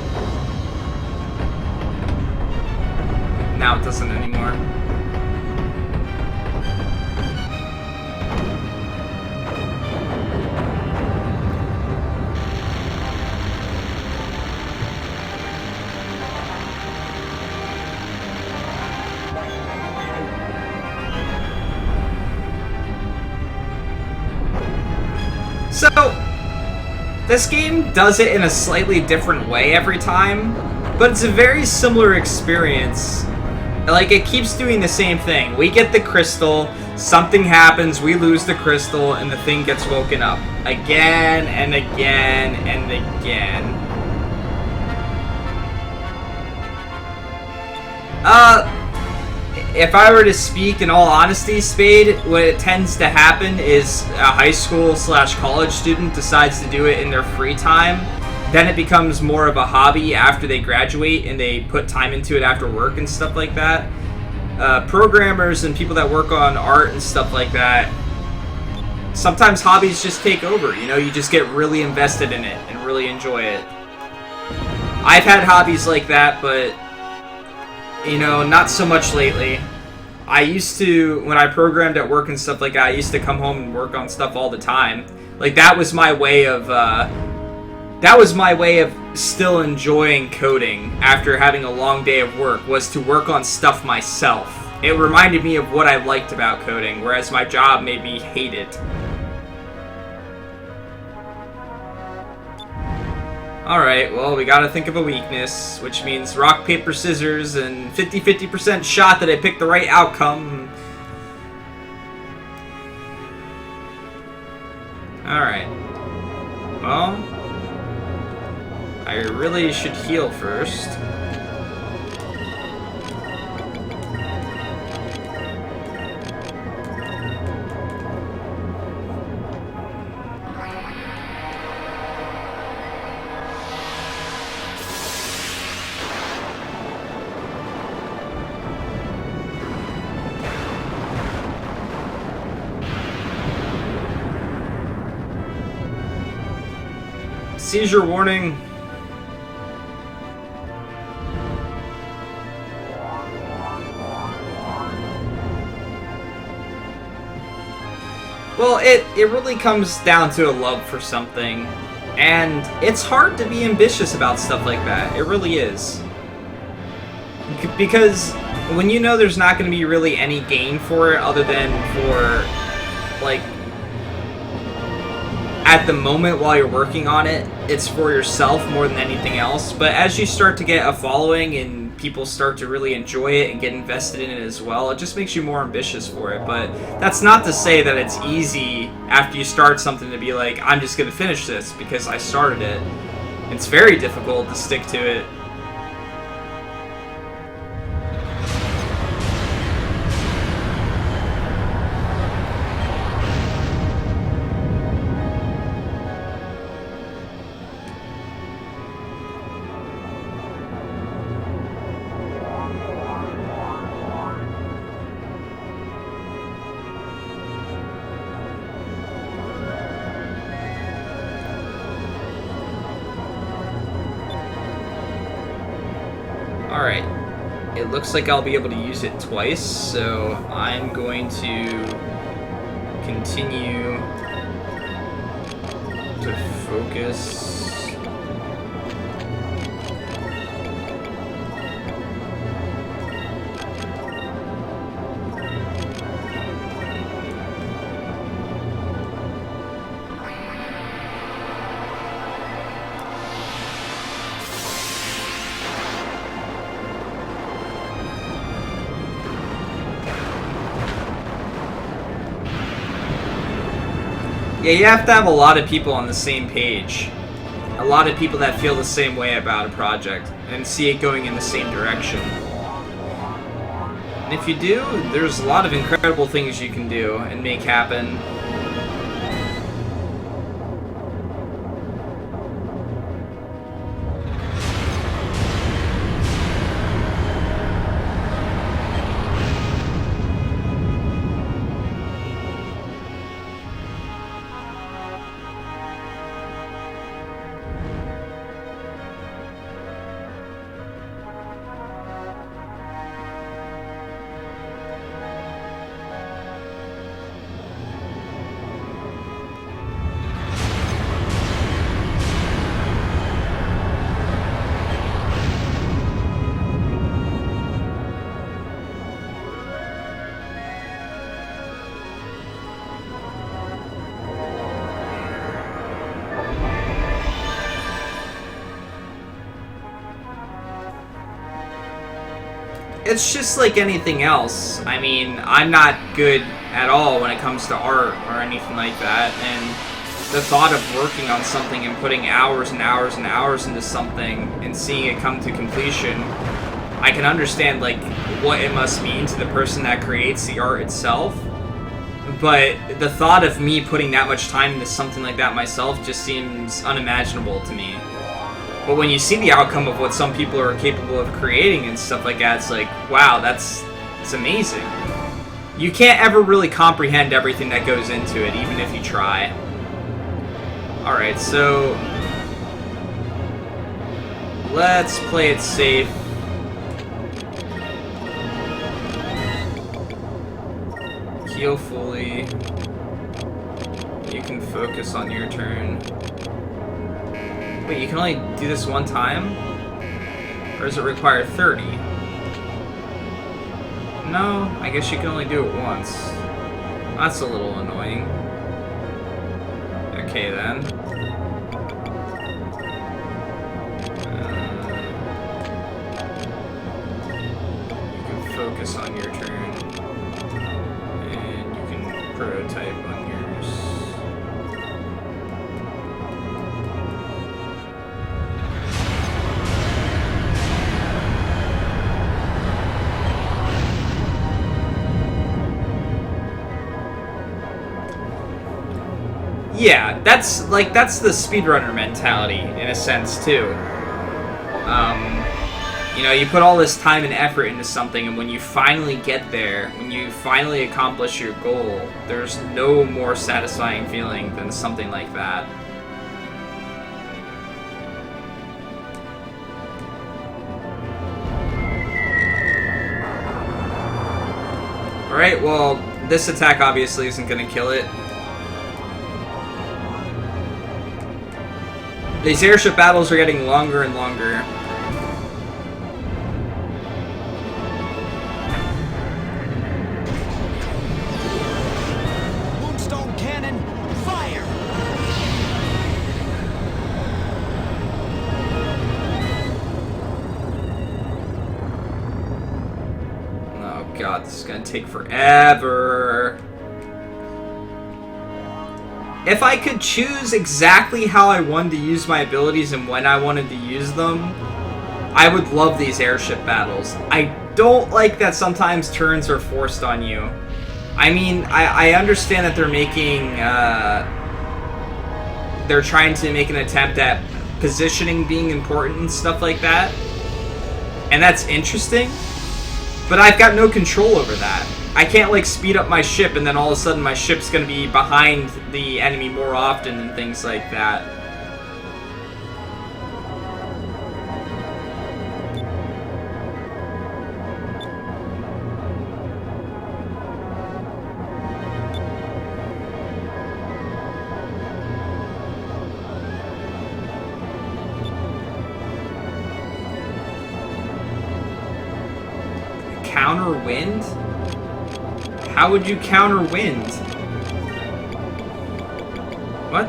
Now it doesn't anymore. So, this game does it in a slightly different way every time, but it's a very similar experience. Like, it keeps doing the same thing. We get the crystal, something happens, we lose the crystal, and the thing gets woken up. Again, and again, and again. If I were to speak in all honesty, Spade, what tends to happen is a high school / college student decides to do it in their free time. Then it becomes more of a hobby after they graduate and they put time into it after work and stuff like that. Programmers and people that work on art and stuff like that, sometimes hobbies just take over. You know, you just get really invested in it and really enjoy it. I've had hobbies like that, but you know, not so much lately. I used to, when I programmed at work and stuff like that, I used to come home and work on stuff all the time. Like, that was my way of still enjoying coding after having a long day of work, was to work on stuff myself. It reminded me of what I liked about coding, whereas my job made me hate it. Alright, well, we gotta think of a weakness, which means rock, paper, scissors, and 50-50% shot that I picked the right outcome. Alright. Well, I really should heal first. Seizure warning. Well, it really comes down to a love for something, and it's hard to be ambitious about stuff like that. It really is. Because when you know there's not going to be really any gain for it other than for, like, at the moment while you're working on it, it's for yourself more than anything else. But as you start to get a following and people start to really enjoy it and get invested in it as well, it just makes you more ambitious for it. But that's not to say that it's easy after you start something to be like, I'm just going to finish this because I started it. It's very difficult to stick to it. Alright, it looks like I'll be able to use it twice, so I'm going to continue to focus. Yeah, you have to have a lot of people on the same page. A lot of people that feel the same way about a project and see it going in the same direction. And if you do, there's a lot of incredible things you can do and make happen. It's just like anything else. I mean, I'm not good at all when it comes to art or anything like that, and the thought of working on something and putting hours and hours and hours into something and seeing it come to completion I can understand, like, what it must mean to the person that creates the art itself. But the thought of me putting that much time into something like that myself just seems unimaginable to me. But when you see the outcome of what some people are capable of creating and stuff like that, it's like, wow, it's amazing. You can't ever really comprehend everything that goes into it, even if you try. Alright, so let's play it safe. Heal fully. You can focus on your turn. Wait, you can only do this one time? Or does it require 30? No, I guess you can only do it once. That's a little annoying. Okay then. You can focus on your turn. And you can prototype on yours. Yeah, that's the speedrunner mentality in a sense too. You know, you put all this time and effort into something, and when you finally get there, when you finally accomplish your goal, there's no more satisfying feeling than something like that. Alright, well, this attack obviously isn't gonna kill it. These airship battles are getting longer and longer. Moonstone cannon, fire! Oh god, this is gonna take forever. If I could choose exactly how I wanted to use my abilities and when I wanted to use them, I would love these airship battles. I don't like that sometimes turns are forced on you. I mean, I understand that they're making, they're trying to make an attempt at positioning being important and stuff like that. And that's interesting. But I've got no control over that. I can't, like, speed up my ship and then all of a sudden my ship's gonna be behind the enemy more often and things like that. Counter wind? How would you counter wind? What?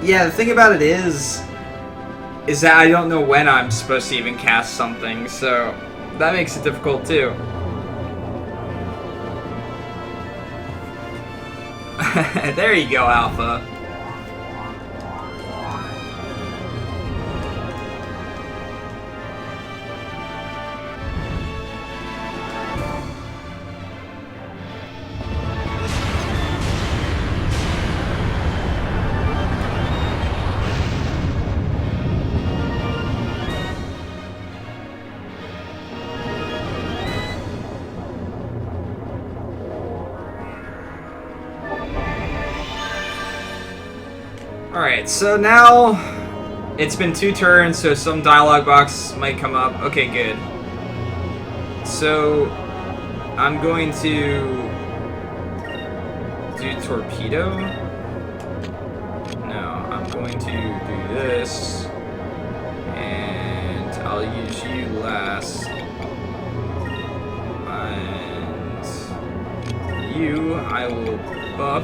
Yeah, the thing about it is that I don't know when I'm supposed to even cast something, so that makes it difficult too. There you go, Alpha. Alright, so now it's been 2 turns, so some dialogue box might come up. Okay, good. So I'm going to do torpedo. No, I'm going to do this. And I'll use you last. And you, I will buff.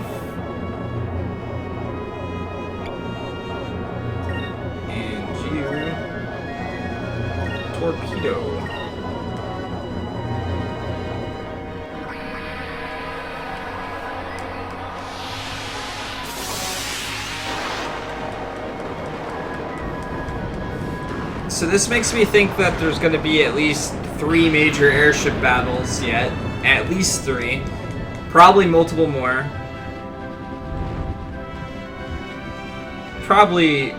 Torpedo. So this makes me think that there's going to be at least 3 major airship battles yet. At least 3. Probably multiple more. Probably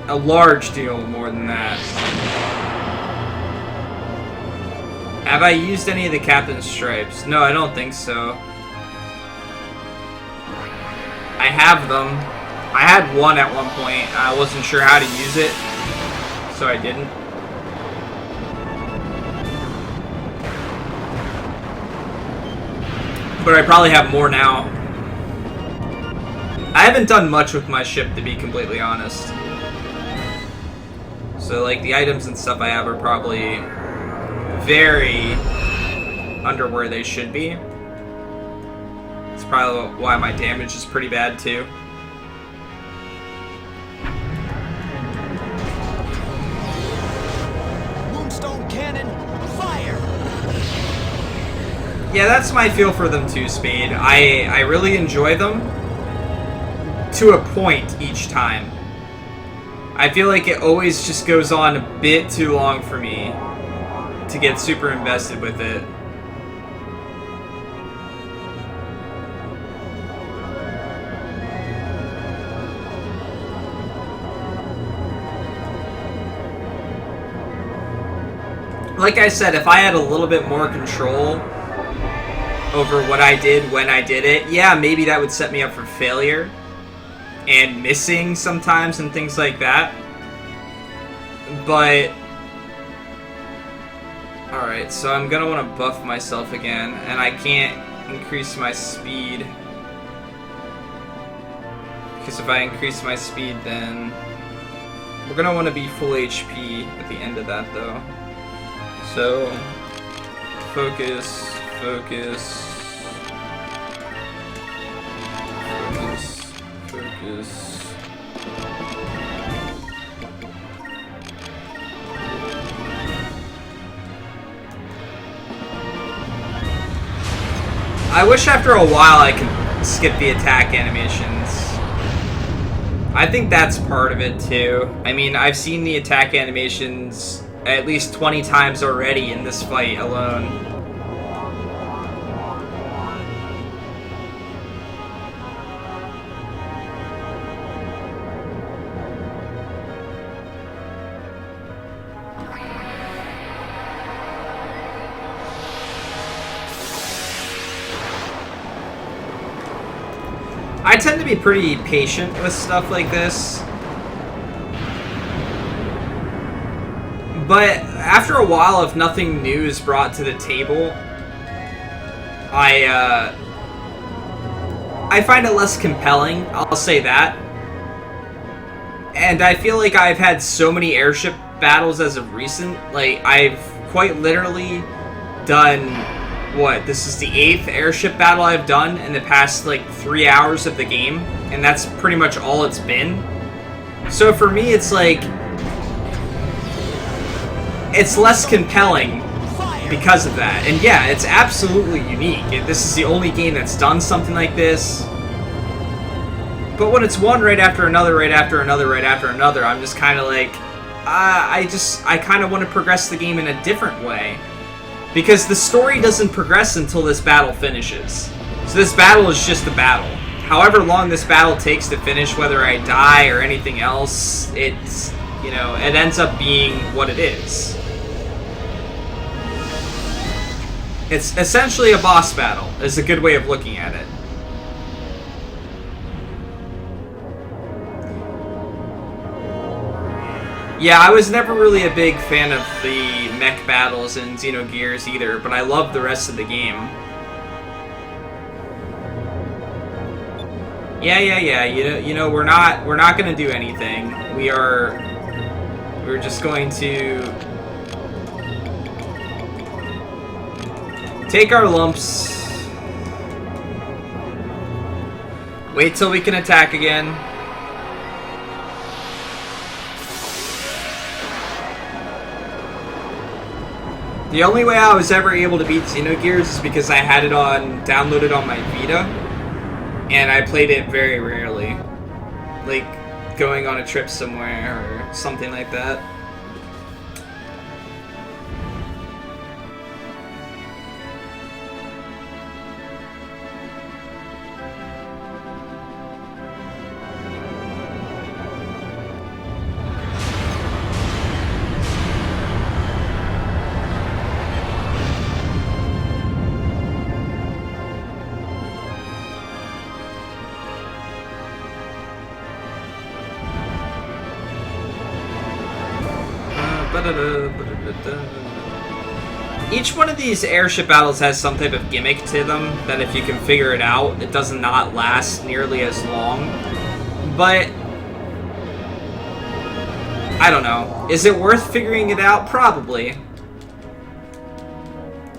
a large deal more than that. Have I used any of the Captain's Stripes? No, I don't think so. I have them. I had one at one point. I wasn't sure how to use it, so I didn't. But I probably have more now. I haven't done much with my ship, to be completely honest. So, like, the items and stuff I have are probably very under where they should be. It's probably why my damage is pretty bad, too. Moonstone cannon, fire! Yeah, that's my feel for them too, Speed. I really enjoy them to a point each time. I feel like it always just goes on a bit too long for me to get super invested with it. Like I said, if I had a little bit more control over what I did when I did it, yeah, maybe that would set me up for failure and missing sometimes and things like that. But alright, so I'm gonna want to buff myself again, and I can't increase my speed, because if I increase my speed, then we're gonna want to be full HP at the end of that, though. So focus, focus, focus, focus. I wish after a while I could skip the attack animations. I think that's part of it too. I mean, I've seen the attack animations at least 20 times already in this fight alone. I tend to be pretty patient with stuff like this. But after a while, if nothing new is brought to the table, I find it less compelling, I'll say that. And I feel like I've had so many airship battles as of recent. Like, I've quite literally done what, this is the 8th airship battle I've done in the past, like, 3 hours of the game, and that's pretty much all it's been. So for me, it's like, it's less compelling because of that. And yeah, it's absolutely unique. This is the only game that's done something like this. But when it's one right after another, right after another, right after another, I'm just kind of like, I kind of want to progress the game in a different way. Because the story doesn't progress until this battle finishes. So this battle is just a battle. However long this battle takes to finish, whether I die or anything else, it's, you know, it ends up being what it is. It's essentially a boss battle, is a good way of looking at it. Yeah, I was never really a big fan of the mech battles in Xenogears either, but I love the rest of the game. Yeah. You know, we're not gonna do anything. We're just going to take our lumps. Wait till we can attack again. The only way I was ever able to beat Xenogears is because I had it downloaded on my Vita, and I played it very rarely. Like, going on a trip somewhere or something like that. Each one of these airship battles has some type of gimmick to them that if you can figure it out, it does not last nearly as long. But I don't know. Is it worth figuring it out? Probably.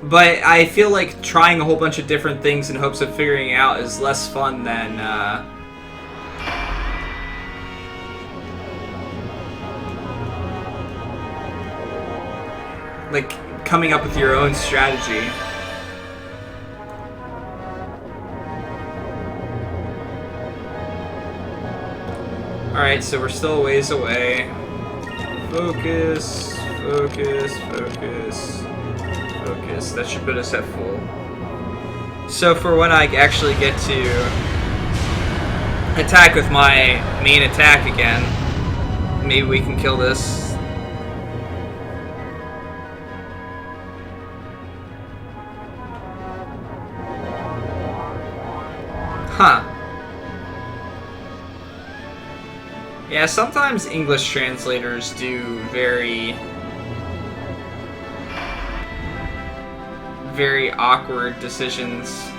But I feel like trying a whole bunch of different things in hopes of figuring it out is less fun than like coming up with your own strategy. Alright, so we're still a ways away. Focus, focus, focus, focus. That should put us at full. So for when I actually get to attack with my main attack again, maybe we can kill this. Huh. Yeah, sometimes English translators do very awkward decisions.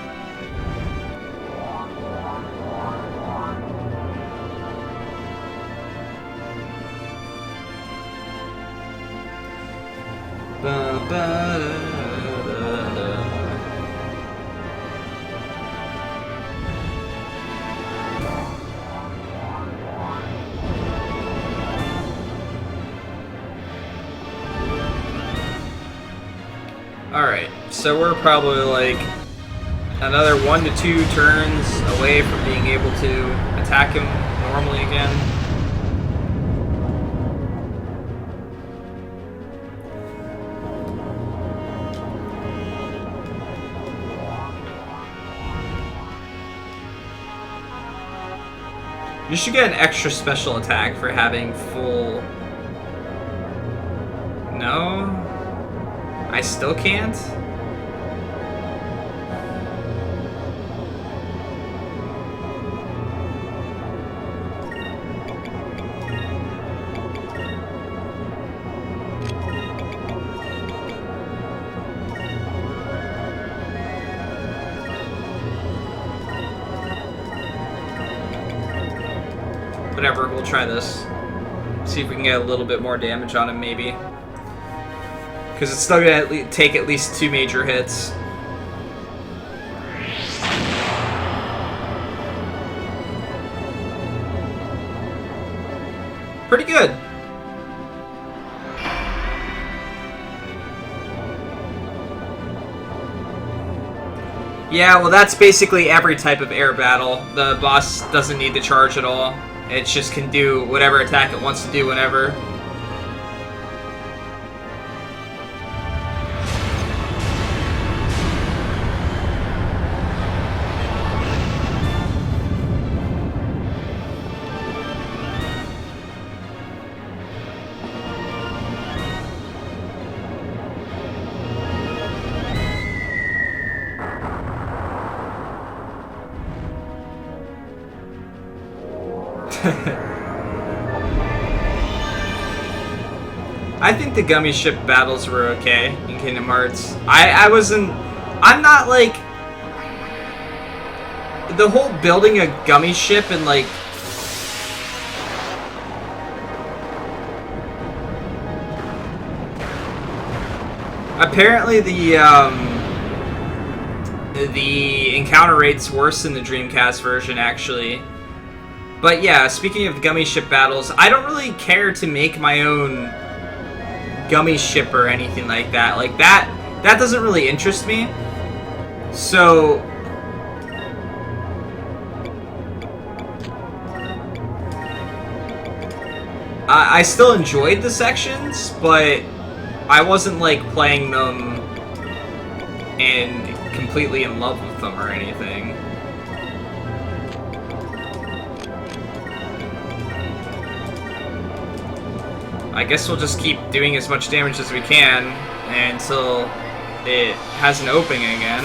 Alright, so we're probably like another 1 to 2 turns away from being able to attack him normally again. You should get an extra special attack for having full... No? I still can't? Whatever, we'll try this. See if we can get a little bit more damage on him, maybe. Because it's still going to take at least 2 major hits. pretty good. Yeah, well that's basically every type of air battle. The boss doesn't need to charge at all. It just can do whatever attack it wants to do whenever. I think the gummy ship battles were okay in Kingdom Hearts. I'm not like the whole building a gummy ship and like apparently the encounter rate's worse in the Dreamcast version actually. But yeah, speaking of gummy ship battles, I don't really care to make my own gummy ship or anything like that. Like that doesn't really interest me. So I still enjoyed the sections, but I wasn't like playing them and completely in love with them or anything. I guess we'll just keep doing as much damage as we can until it has an opening again.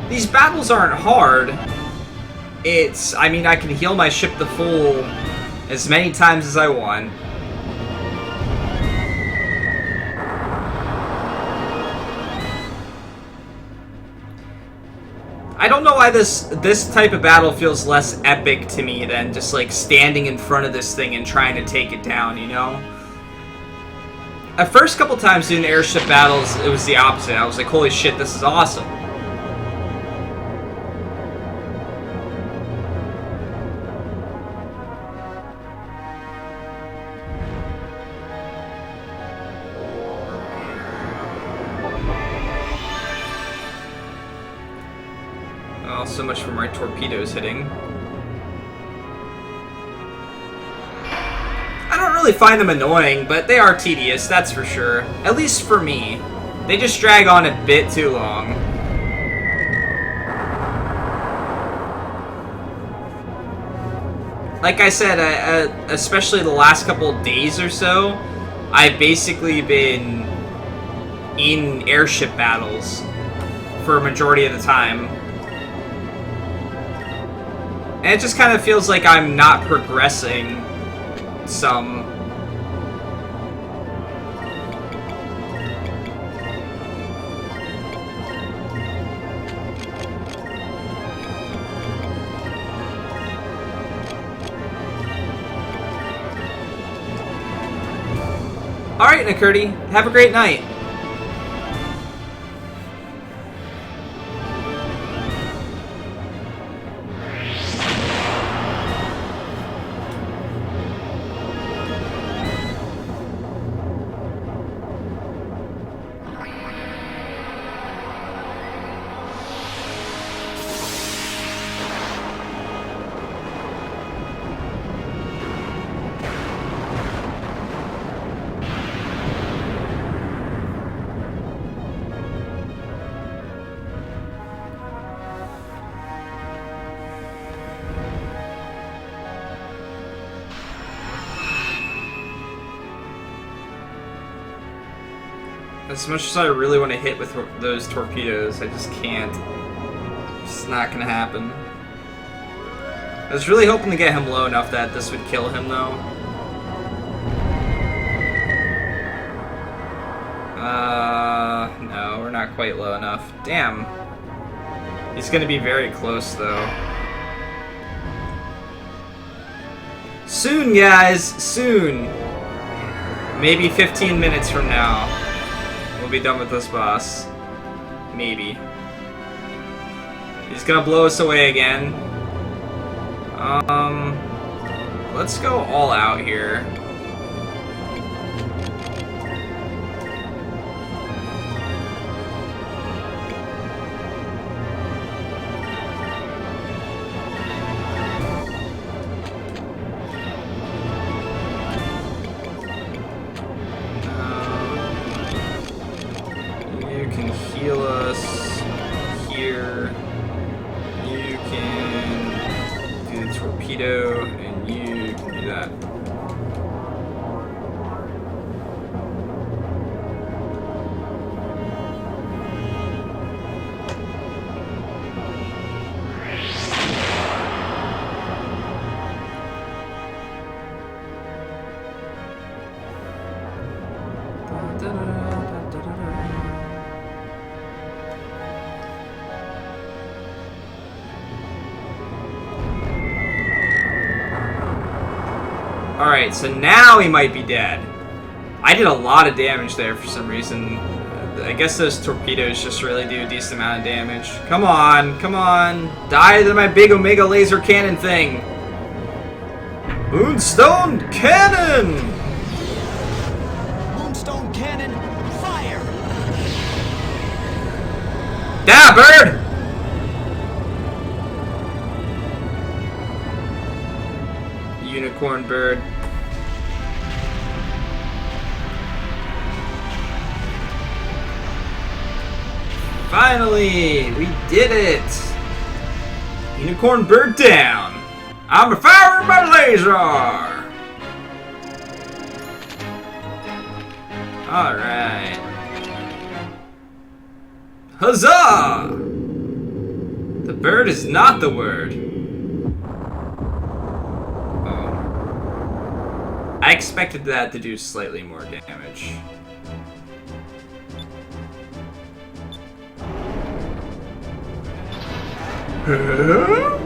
These battles aren't hard. I mean, I can heal my ship to full as many times as I want. I don't know why this type of battle feels less epic to me than just like standing in front of this thing and trying to take it down, you know? At first couple times doing airship battles, it was the opposite. I was like, holy shit, this is awesome. So much for my torpedoes hitting. I don't really find them annoying, but they are tedious, that's for sure. At least for me. They just drag on a bit too long. Like I said, especially the last couple of days or so, I've basically been in airship battles for a majority of the time. And it just kind of feels like I'm not progressing some. Alright, Nakurti, have a great night. As much as I really want to hit with those torpedoes, I just can't. It's just not gonna happen. I was really hoping to get him low enough that this would kill him, though. No, we're not quite low enough. Damn. He's gonna be very close, though. Soon, guys! Soon! Maybe 15 minutes from now. we'll be done with this boss. Maybe. He's gonna blow us away again. Let's go all out here. You can heal us here. You can do the torpedo, and you can do that. Alright, so now he might be dead. I did a lot of damage there for some reason. I guess those torpedoes just really do a decent amount of damage. Come on, come on. Die to my big Omega laser cannon thing. Moonstone Cannon! Moonstone cannon, fire! Yeah, bird! Unicorn bird. Finally! We did it! Unicorn bird down! I'm firing my laser! Alright. Huzzah! The bird is not the word. Oh. I expected that to do slightly more damage. Huh?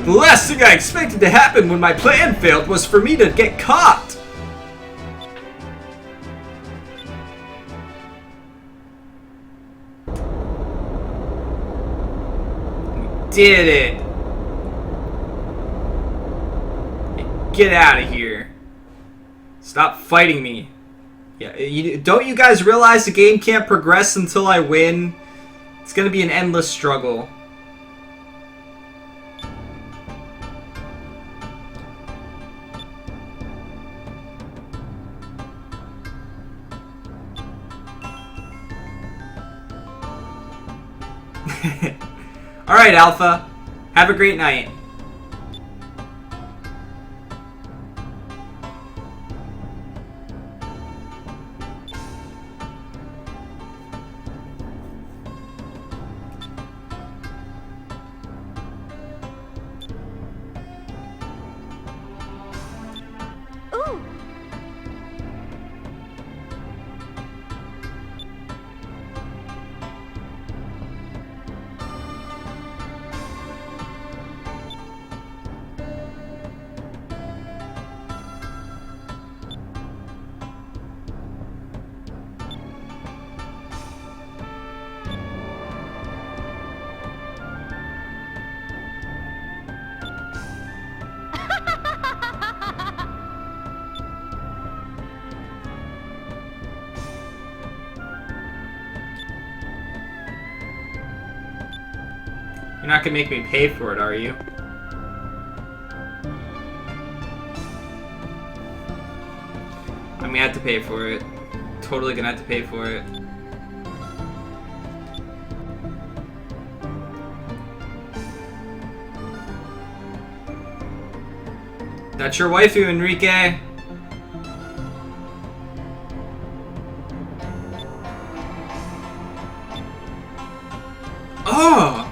The last thing I expected to happen when my plan failed was for me to get caught! We did it! Get out of here. Stop fighting me. Yeah, don't you guys realize the game can't progress until I win? It's gonna be an endless struggle. Alright, Alpha. Have a great night. Ooh. You're not gonna make me pay for it, are you? I'm gonna have to pay for it. Totally gonna have to pay for it. That's your waifu, Enrique. Oh!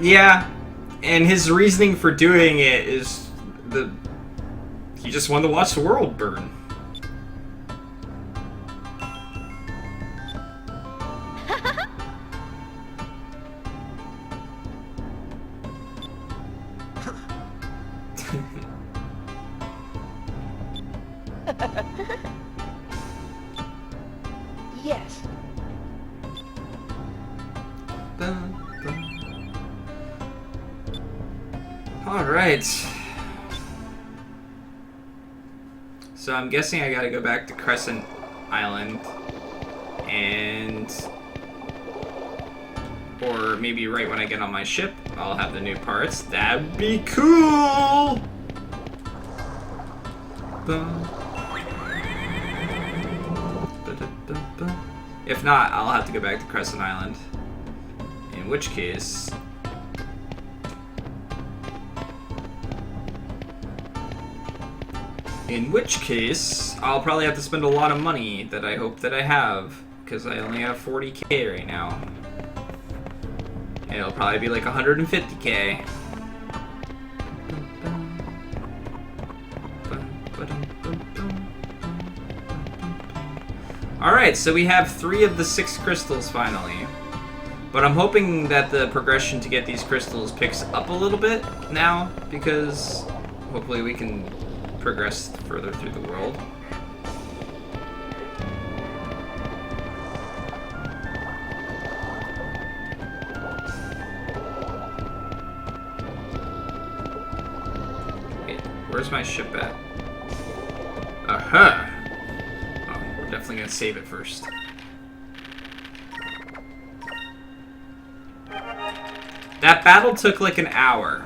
Yeah, and his reasoning for doing it is he just wanted to watch the world burn. Yes. Alright. So I'm guessing I gotta go back to Crescent Island and... or maybe right when I get on my ship, I'll have the new parts. That'd be cool! If not, I'll have to go back to Crescent Island. In which case... I'll probably have to spend a lot of money that I hope that I have, because I only have 40k right now. And it'll probably be like 150k. Alright, so we have 3 of the 6 crystals finally. But I'm hoping that the progression to get these crystals picks up a little bit now, because hopefully we can progress further through the world. Wait, where's my ship at? Aha! Oh, we're definitely gonna save it first. That battle took like an hour.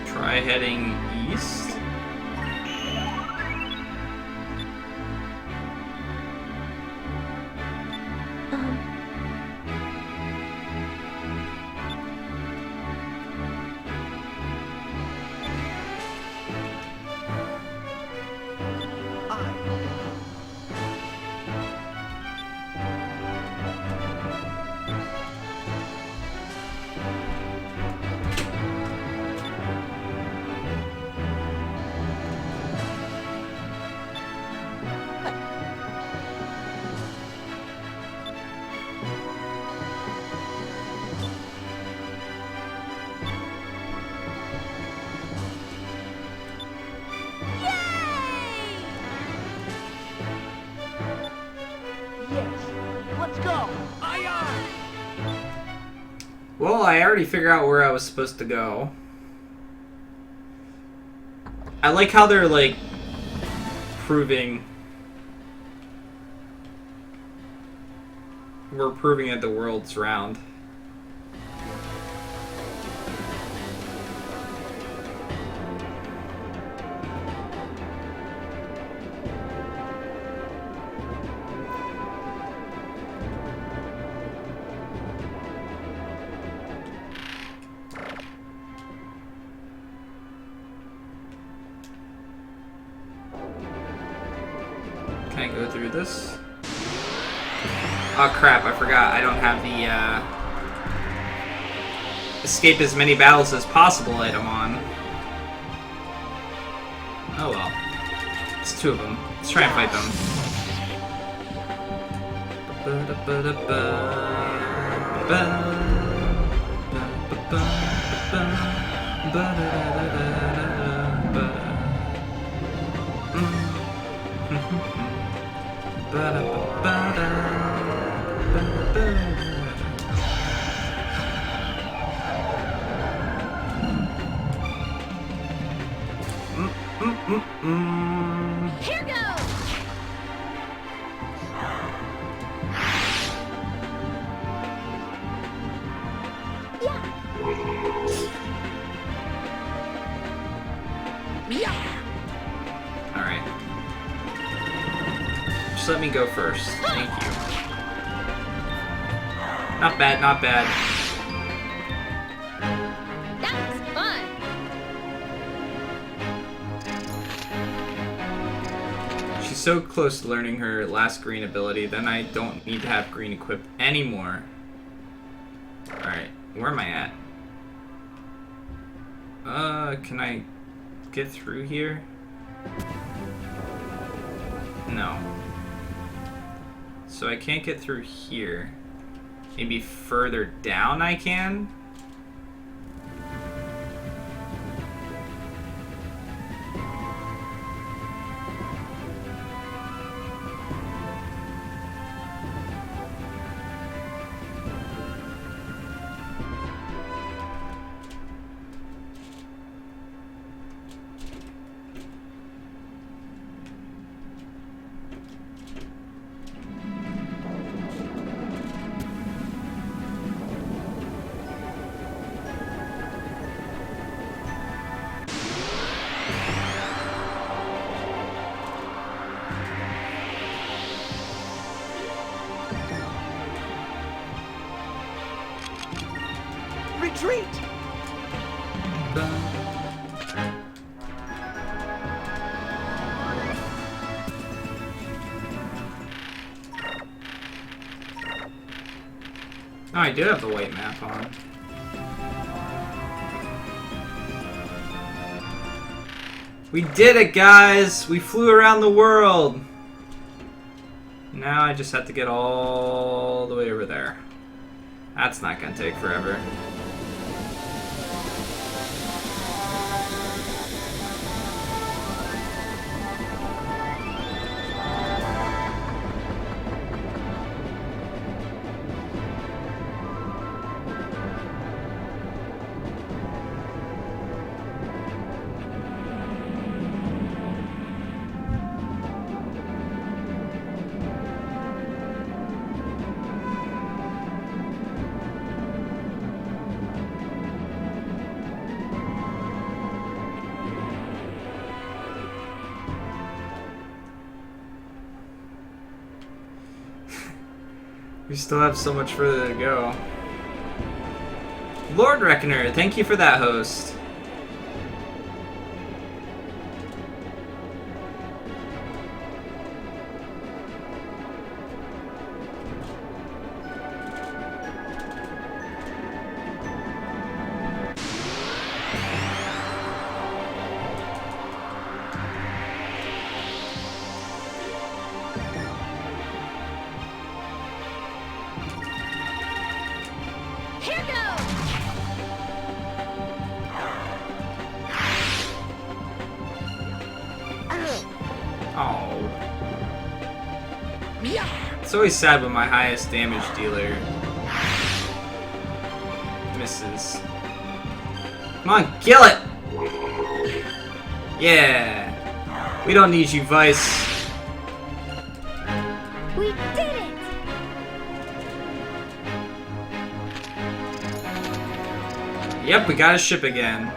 Try heading east. Let's go. Well, I already figured out where I was supposed to go. I like how they're, like, proving... We're proving that the world's round. Can I go through this? Oh crap, I forgot. I don't have the escape as many battles as possible item on. Oh well. It's 2 of them. Let's try and fight Here goes! Yeah. Alright. Just let me go first. Thank you. Not bad, not bad. That was fun. She's so close to learning her last green ability, then I don't need to have green equipped anymore. Alright, where am I at? Can I get through here? No. So I can't get through here. Maybe further down I can? Retreat! Oh, I do have the white map on. We did it, guys! We flew around the world! Now I just have to get all the way over there. That's not gonna take forever. We still have so much further to go. Lord Reckoner, thank you for that, host. Here goes. Oh. It's always sad when my highest damage dealer misses. Come on, kill it! Yeah. We don't need you, Vice. We did it. Yep, we got a ship again.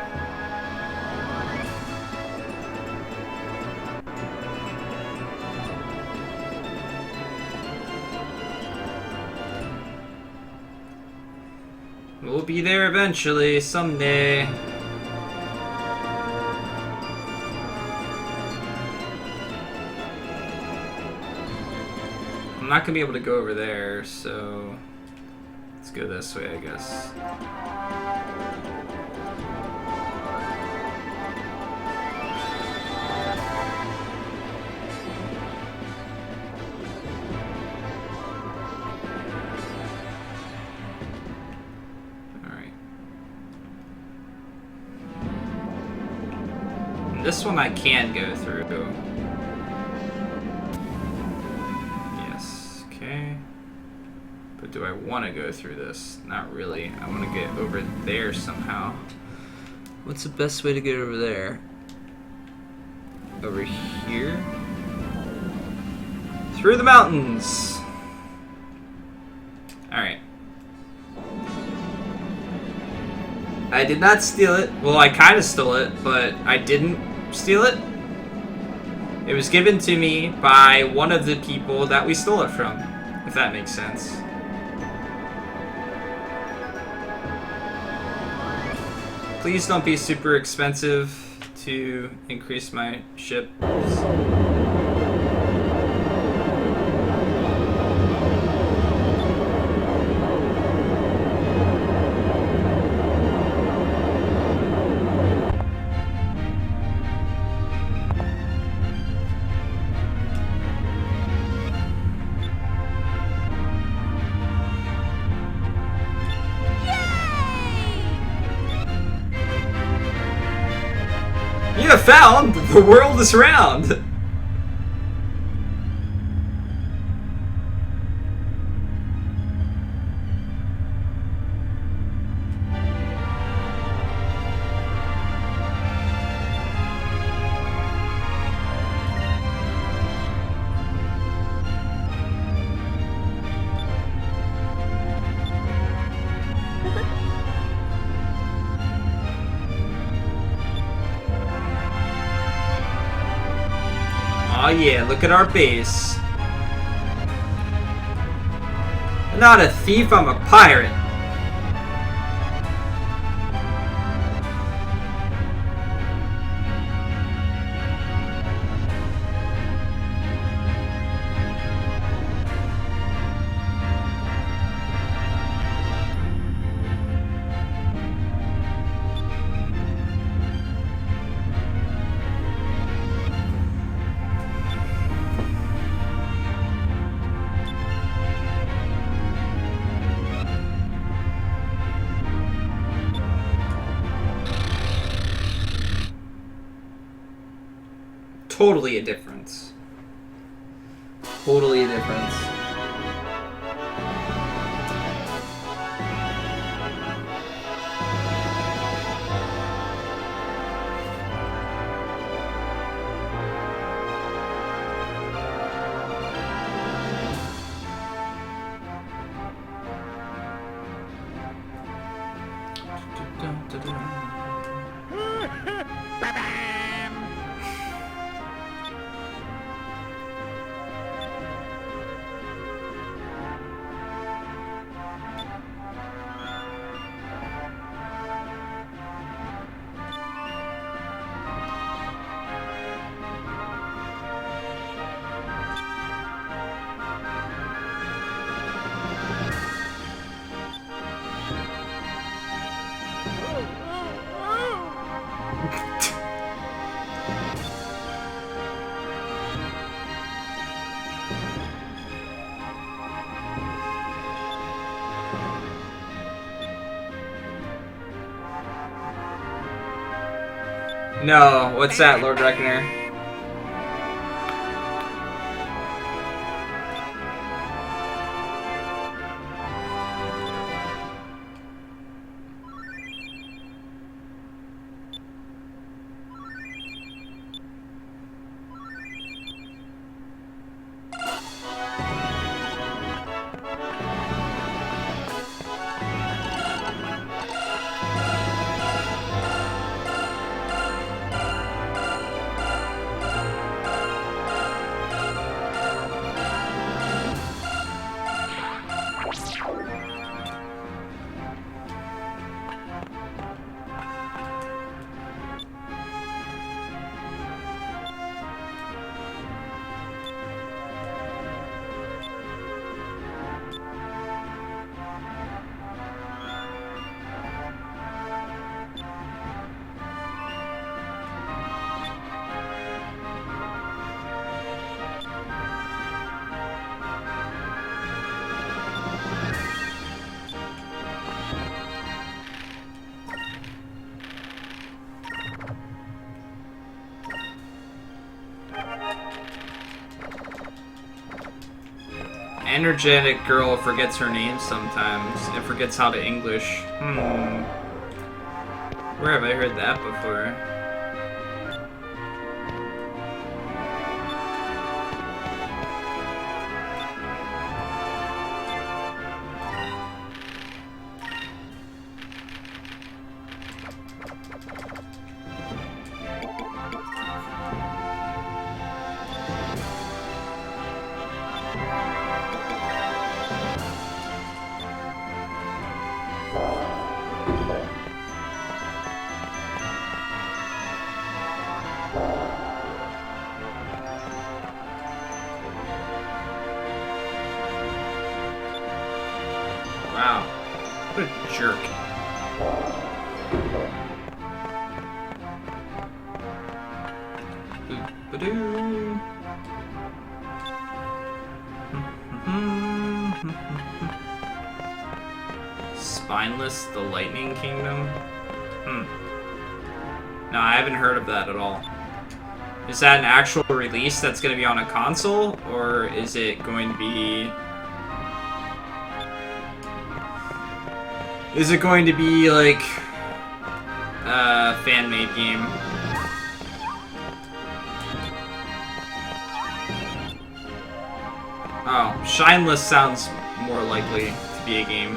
We'll be there eventually, someday. I'm not gonna be able to go over there, so let's go this way, I guess. This one I can go through. Yes, okay. But do I want to go through this? Not really. I want to get over there somehow. What's the best way to get over there? Over here? Through the mountains! Alright. I did not steal it. Well, I kind of stole it, but I didn't steal it? It was given to me by one of the people that we stole it from, if that makes sense. Please don't be super expensive to increase my ship. You have found the world is round. Oh yeah, look at our base. I'm not a thief, I'm a pirate. Totally a difference. Totally a difference. No, what's that, Lord Reckoner? Energetic girl forgets her name sometimes and forgets how to English. Where have I heard that before? What a jerk. Boop-ba-doo. Spineless, the Lightning Kingdom? No, I haven't heard of that at all. Is that an actual release that's going to be on a console? Or is it going to be... Is it going to be, like, a fan-made game? Oh, Shineless sounds more likely to be a game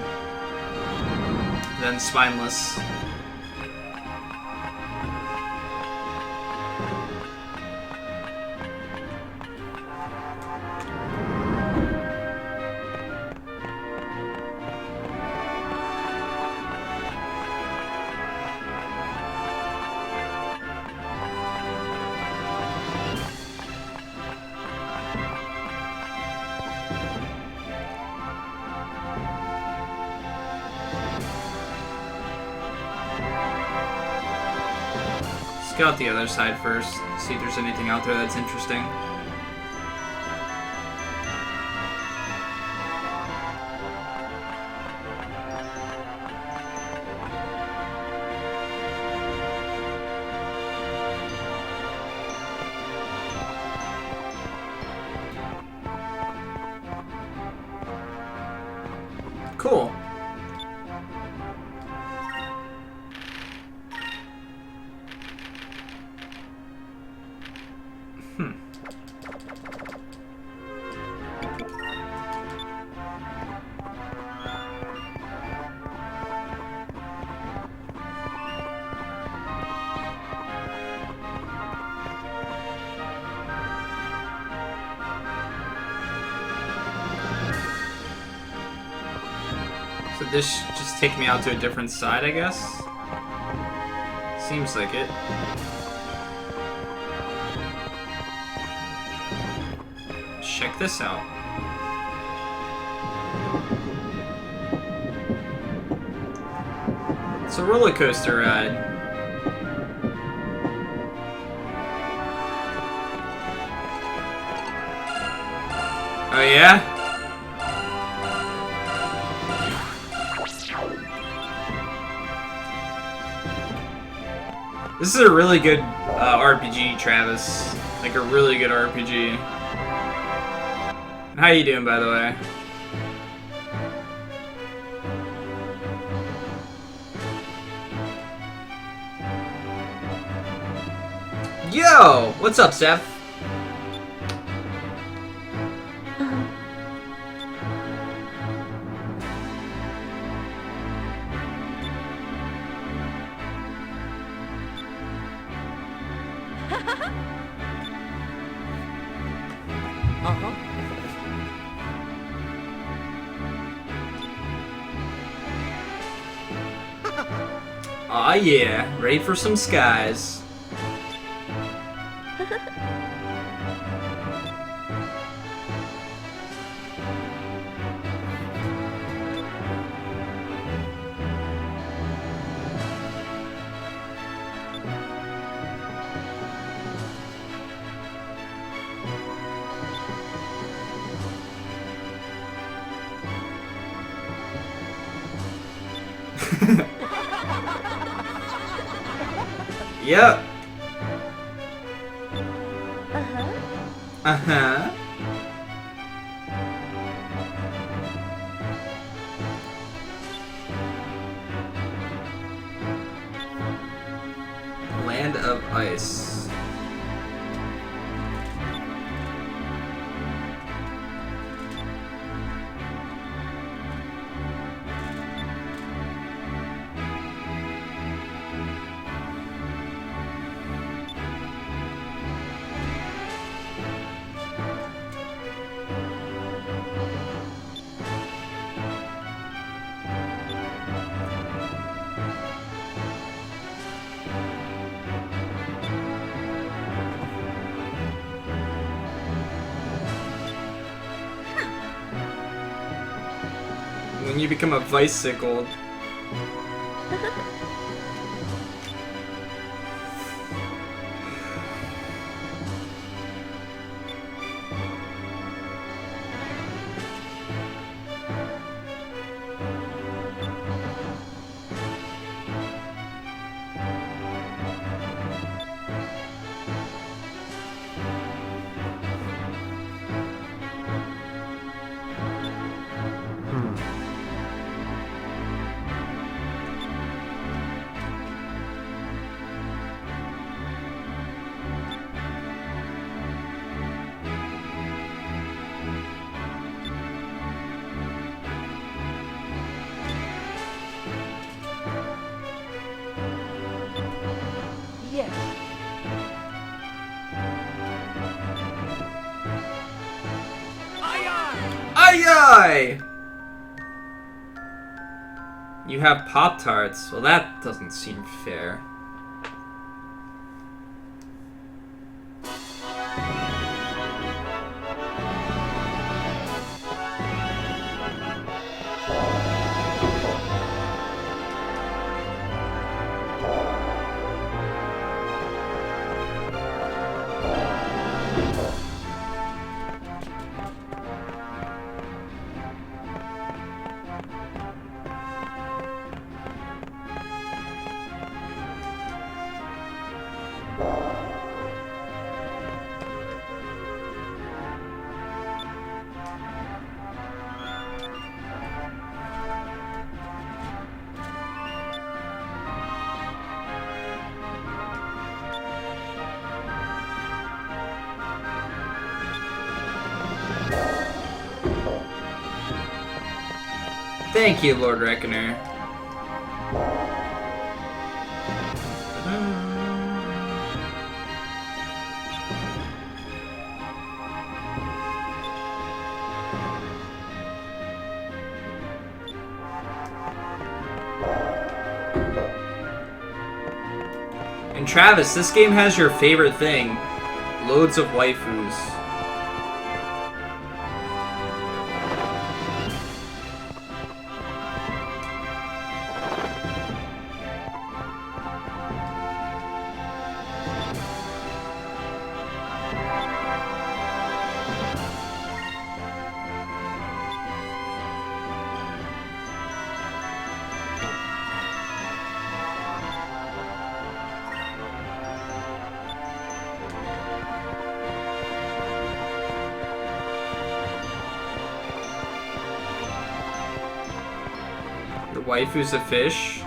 than Spineless. Scout the other side first, see if there's anything out there that's interesting. Cool. So this just take me out to a different side, I guess? Seems like it. Check this out. It's a roller coaster ride. Oh yeah? This is a really good RPG, Travis. Like a really good RPG. How you doing, by the way? Yo! What's up, Seth? Aw yeah, ready for some skies. Yep. Uh-huh. Land of Ice. When you become a bicycle, Yes. Aye aye! You have Pop-Tarts. Well, that doesn't seem fair. Thank you, Lord Reckoner. And Travis, this game has your favorite thing. Loads of waifus. The waifu's a fish.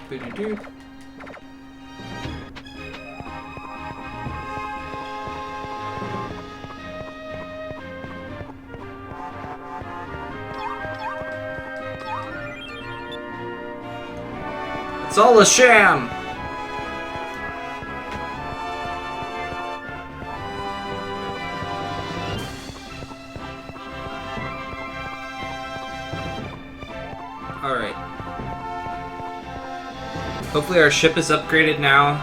Boo-doo-doo. It's all a sham! Alright. Hopefully our ship is upgraded now.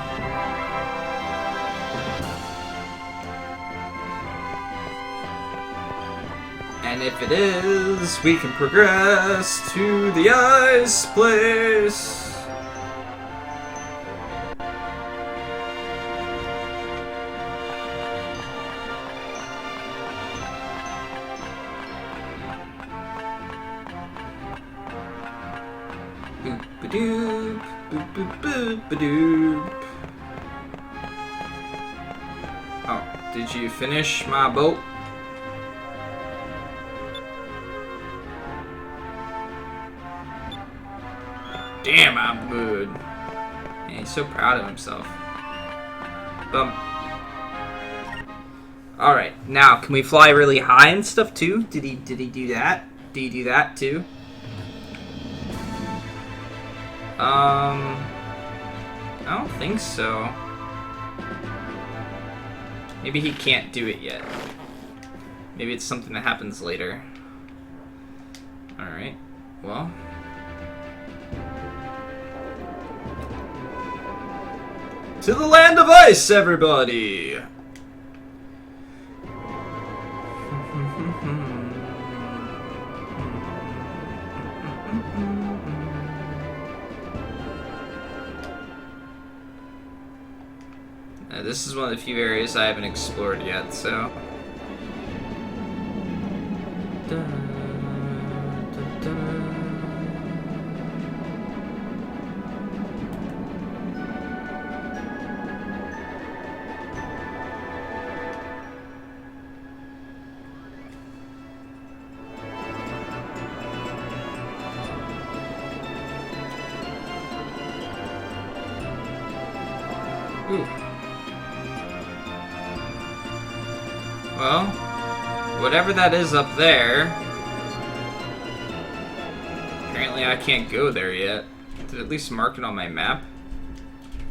And if it is, we can progress to the ice place. Boop-a-doop, boop-boop-boop-a-doop. Oh, did you finish my boat? Damn, I'm good. And he's so proud of himself. Bum. Alright, now, can we fly really high and stuff too? Did he do that? Did he do that too? I don't think so. Maybe he can't do it yet. Maybe it's something that happens later. Alright, well. To the land of ice, everybody! This is one of the few areas I haven't explored yet, so... Ooh. Well, whatever that is up there, apparently I can't go there yet. Did it at least mark it on my map?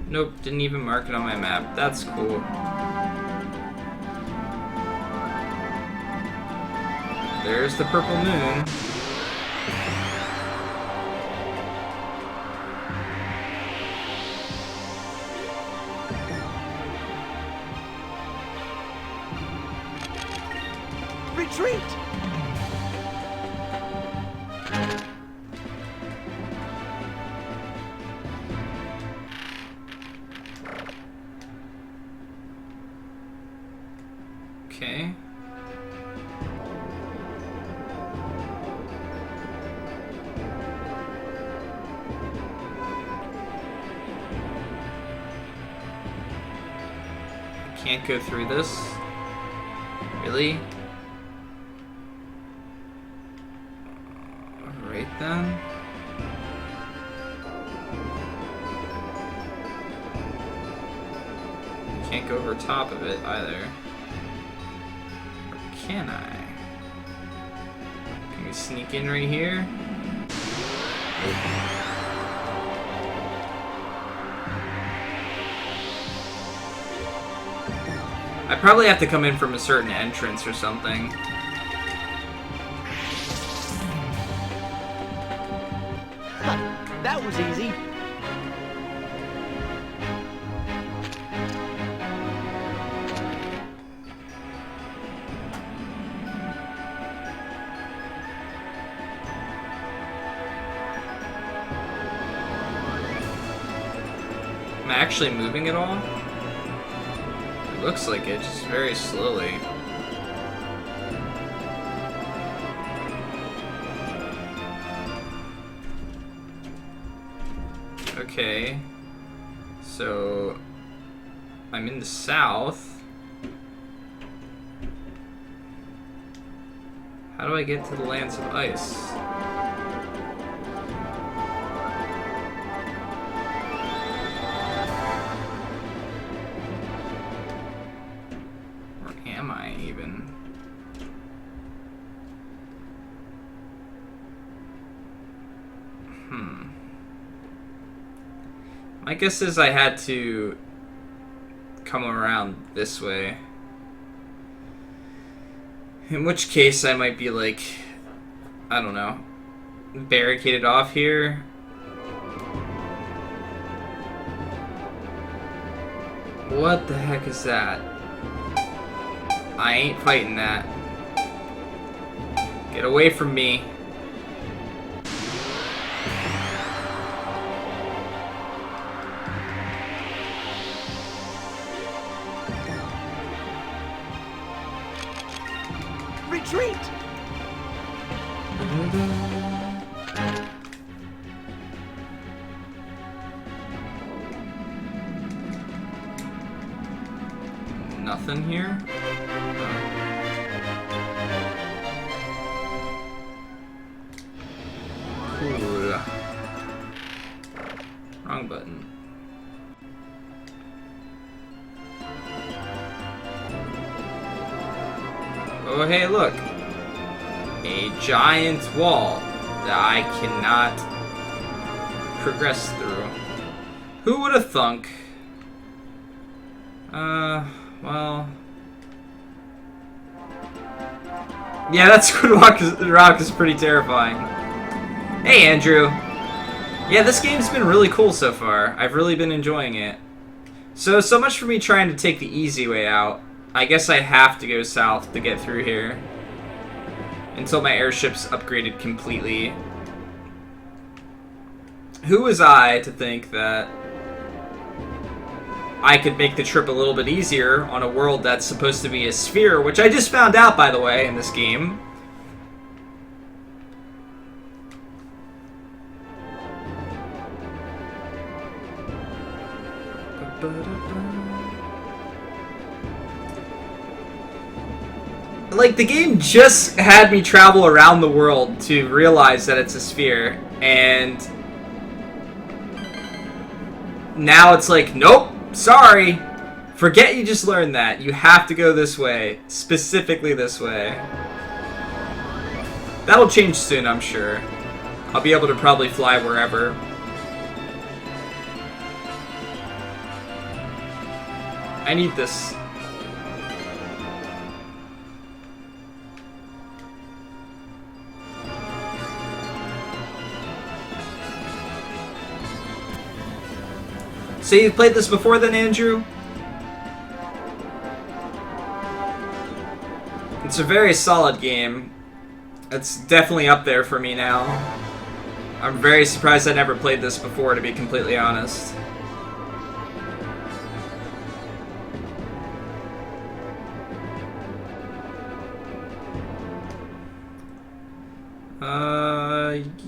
Nope, didn't even mark it on my map. That's cool. There's the purple moon. Retreat! Okay. I can't go through this. Really? Alright then. Can't go over top of it either. Or can I? Can we sneak in right here? I probably have to come in from a certain entrance or something. That was easy. Am I actually moving at all? It looks like it, just very slowly. Okay. So I'm in the south. How do I get to the lands of ice? Am I even? My guess is I had to come around this way. In which case I might be like, I don't know, barricaded off here. What the heck is that? I ain't fighting that. Get away from me. Retreat! Nothing here? Cool. Wrong button. Oh, hey, look. A giant wall that I cannot progress through. Who would have thunk? Well... Yeah, that squid rock is pretty terrifying. Hey, Andrew. Yeah, this game's been really cool so far. I've really been enjoying it. So much for me trying to take the easy way out. I guess I have to go south to get through here. Until my airship's upgraded completely. Who was I to think that I could make the trip a little bit easier on a world that's supposed to be a sphere, which I just found out, by the way, in this game. Like, the game just had me travel around the world to realize that it's a sphere, and now it's like, nope, sorry. Forget you just learned that. You have to go this way. Specifically this way. That'll change soon, I'm sure. I'll be able to probably fly wherever. I need this. So you've played this before then, Andrew? It's a very solid game. It's definitely up there for me now. I'm very surprised I never played this before, to be completely honest.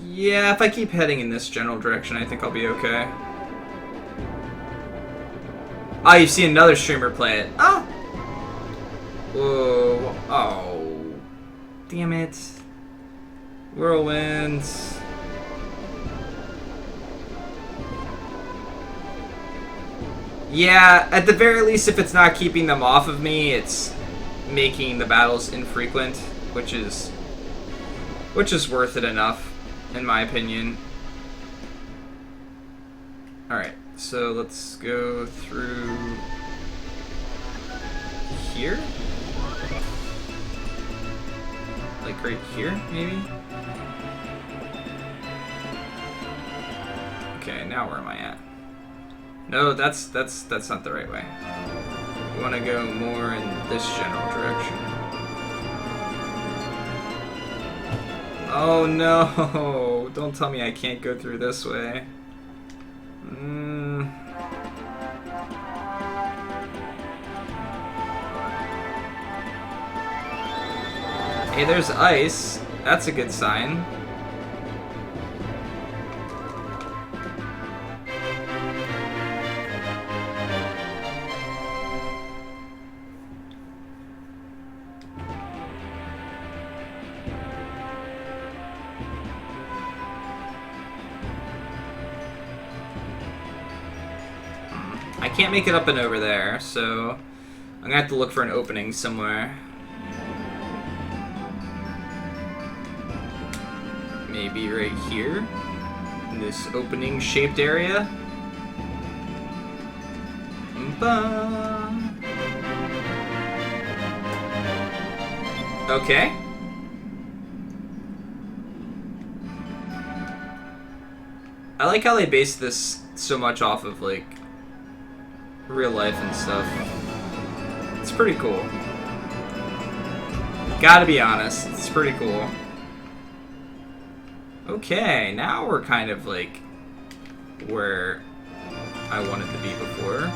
Yeah, if I keep heading in this general direction, I think I'll be okay. Oh, you've seen another streamer play it. Oh! Whoa. Oh. Damn it. Whirlwinds. Yeah, at the very least, if it's not keeping them off of me, it's making the battles infrequent, which is worth it enough, in my opinion. Alright, so let's go through here? Like right here, maybe? Okay, now where am I at? No, that's not the right way. You want to go more in this general direction. Oh no! Don't tell me I can't go through this way. Hey, there's ice. That's a good sign. I can't make it up and over there, so I'm gonna have to look for an opening somewhere. Maybe right here, in this opening shaped area. Okay. I like how they base this so much off of, like, real life and stuff. It's pretty cool. Gotta be honest, it's pretty cool. Okay, now we're kind of like where I wanted to be before.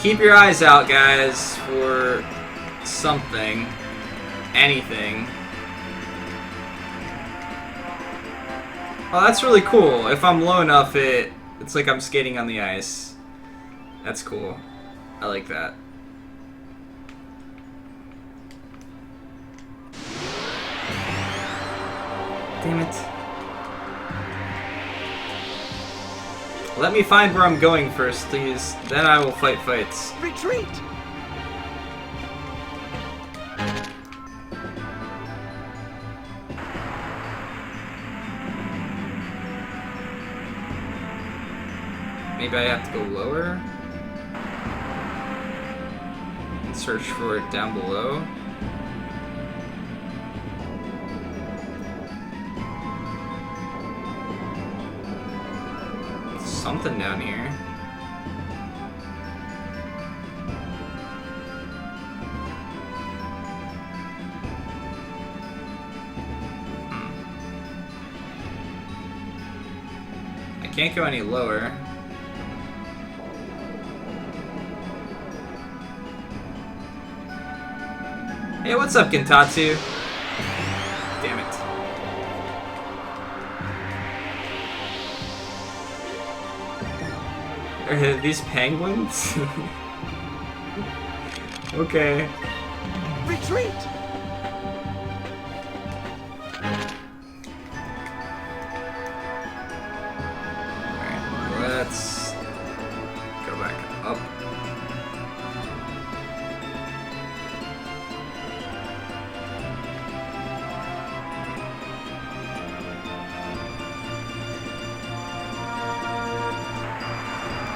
Keep your eyes out, guys, for something. Anything. Oh, that's really cool. If I'm low enough, it's like I'm skating on the ice. That's cool. I like that. Damn it. Let me find where I'm going first, please. Then I will fight fights. Retreat! Maybe I have to go lower and search for it down below. something down here. I can't go any lower. Hey, what's up, Gintatsu? Damn it. Are these penguins? Okay. Retreat! Alright, let's go back up.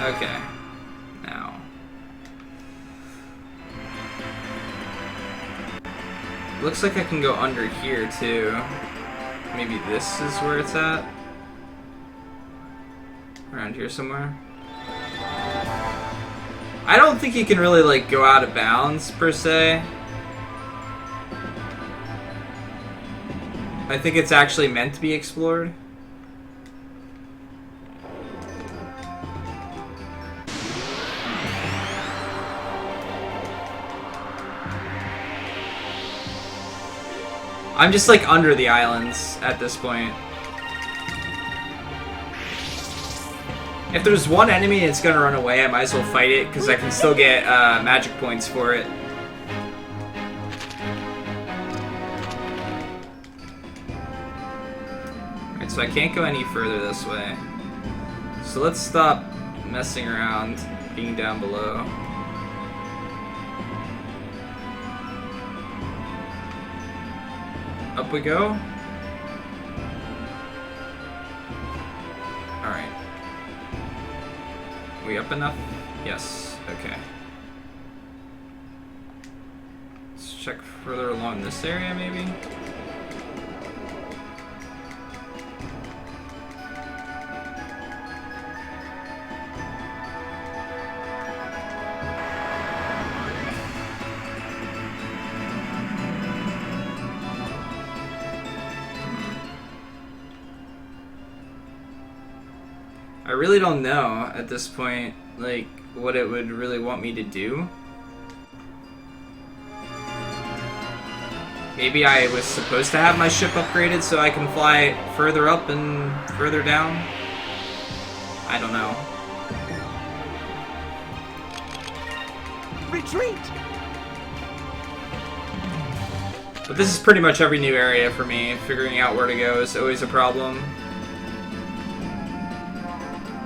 Okay. Now. Looks like I can go under here too. Maybe this is where it's at? Around here somewhere? I don't think you can really like go out of bounds per se. I think it's actually meant to be explored. I'm just like under the islands at this point. If there's one enemy and it's gonna run away, I might as well fight it because I can still get magic points for it. Alright, so I can't go any further this way. So let's stop messing around being down below. Up we go. Alright. We up enough? Yes. Okay. Let's check further along this area, maybe? I really don't know at this point, like, what it would really want me to do. Maybe I was supposed to have my ship upgraded so I can fly further up and further down? I don't know. Retreat! But this is pretty much every new area for me. Figuring out where to go is always a problem.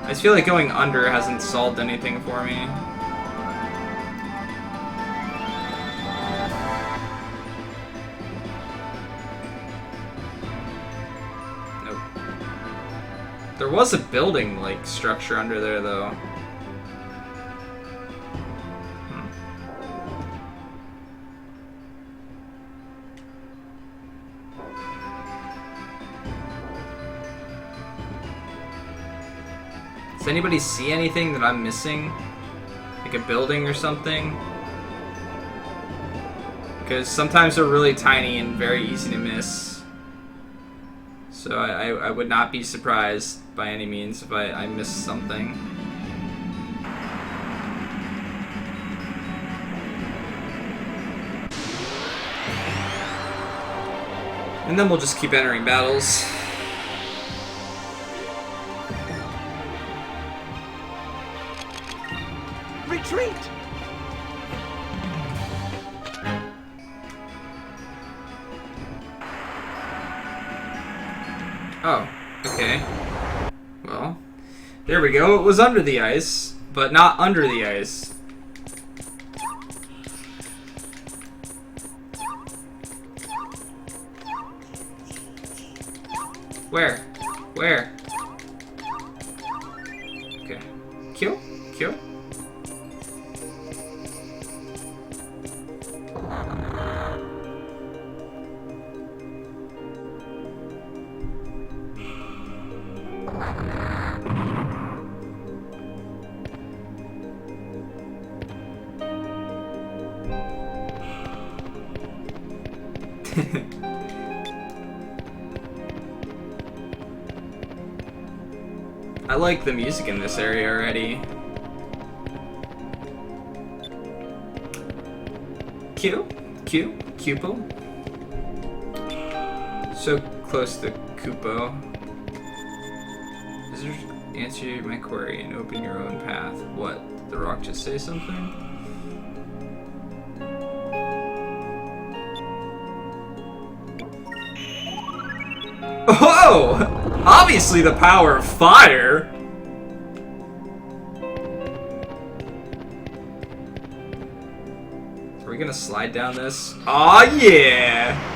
I just feel like going under hasn't solved anything for me. Nope. There was a building, like, structure under there, though. Does anybody see anything that I'm missing? Like a building or something? Because sometimes they're really tiny and very easy to miss. So I would not be surprised by any means if I missed something. And then we'll just keep entering battles. Retreat! Oh, okay. Well, there we go. It was under the ice, but not under the ice. Where? Where? Okay. Kill? Kill? I like the music in this area already. Cupo. So close to Kupo. Visitors answer my query and open your own path. What? Did the rock just say something? Oh! Obviously the power of fire! Are we gonna slide down this? Aw, yeah!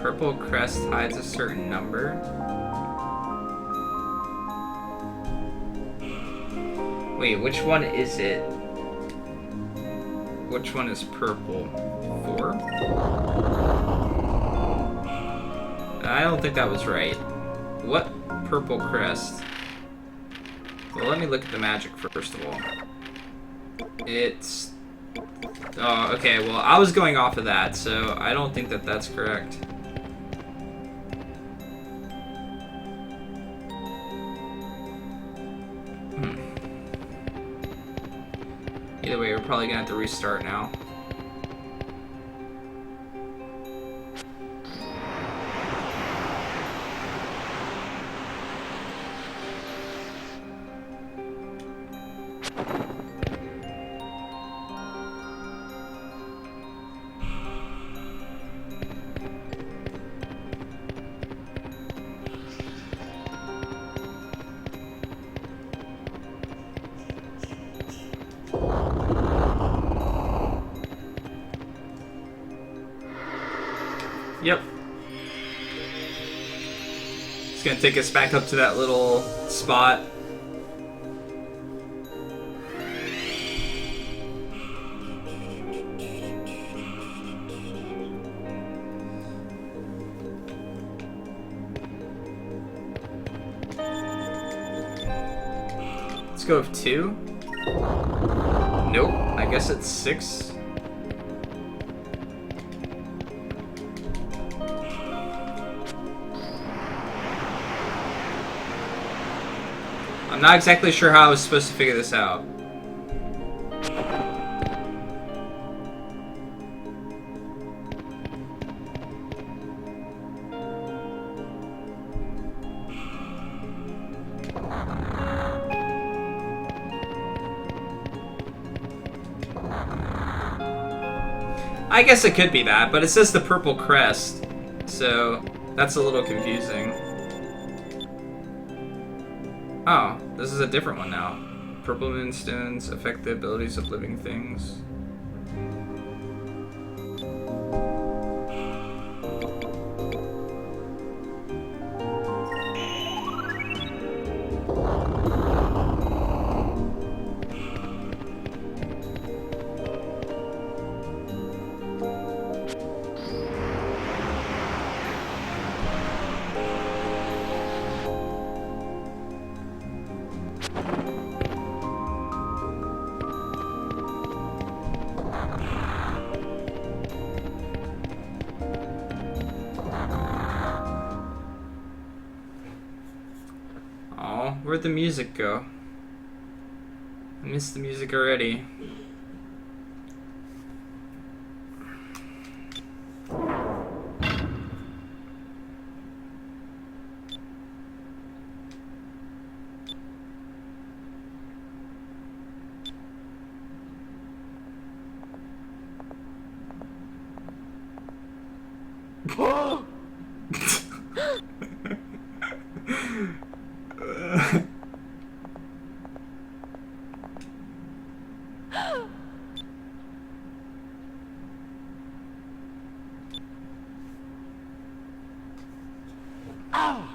Purple crest hides a certain number. Wait, which one is it? Which one is purple? 4? I don't think that was right. What purple crest? Well, let me look at the magic first of all. It's... Oh, okay, well, I was going off of that, so I don't think that that's correct. Either way, we're probably gonna have to restart now. Yep. It's gonna take us back up to that little spot. Let's go with 2. Nope, I guess it's 6. I'm not exactly sure how I was supposed to figure this out. I guess it could be that, but it says the purple crest, so that's a little confusing. Oh, this is a different one now. Purple moonstones affect the abilities of living things. Where'd the music go? I missed the music already. Oh.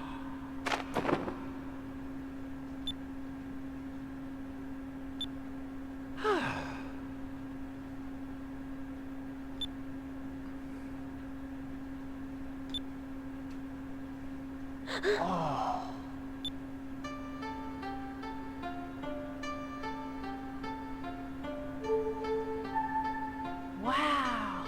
Oh. Wow.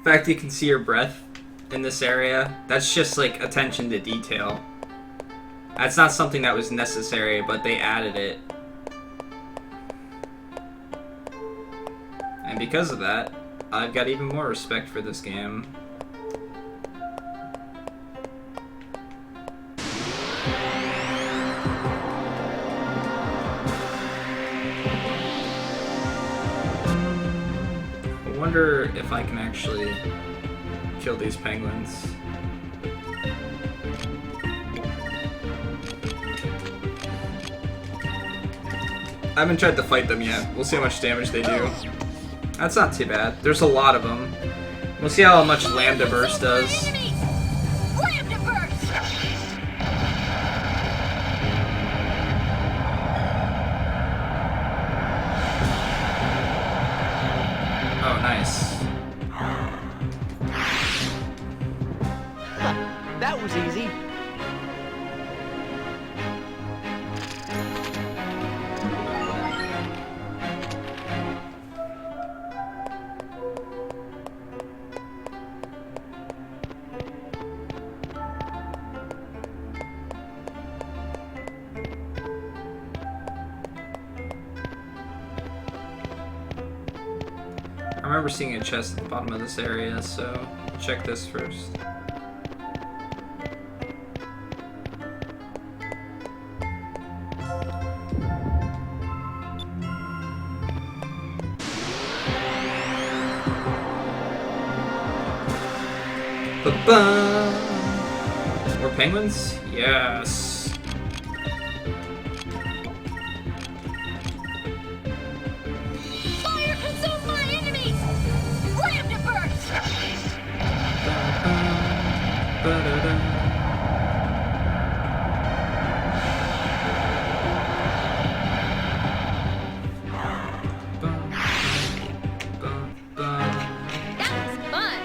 The fact you can see your breath in this area, that's just like attention to detail. That's not something that was necessary, but they added it. And because of that, I've got even more respect for this game. I wonder if I can actually kill these penguins. I haven't tried to fight them yet. We'll see how much damage they do. That's not too bad. There's a lot of them. We'll see how much Lambda Burst does. Lambda burst! Oh, nice. That was easy. I remember seeing a chest at the bottom of this area, so check this first. Ba-ba! More penguins? Yes. Fire consume my enemies! Lambda burst! Ba-da-da. That was fun!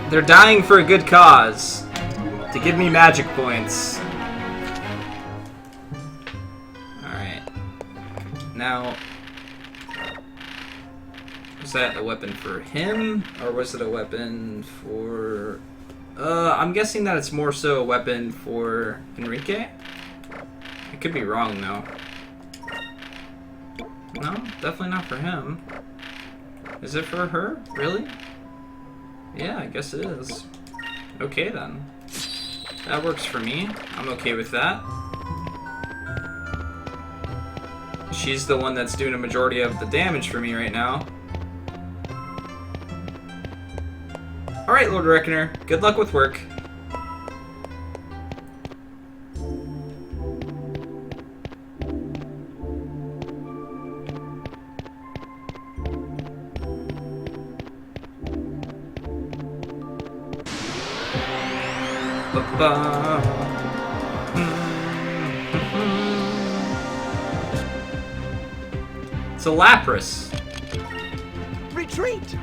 They're dying for a good cause. To give me magic points. Alright. Now, was that a weapon for him? Or was it a weapon for... I'm guessing that it's more so a weapon for Enrique? I could be wrong, though. No, definitely not for him. Is it for her? Really? Yeah, I guess it is. Okay, then. That works for me. I'm okay with that. she's the one that's doing a majority of the damage for me right now. Alright, Lord Reckoner. Good luck with work. It's a Lapras. Retreat!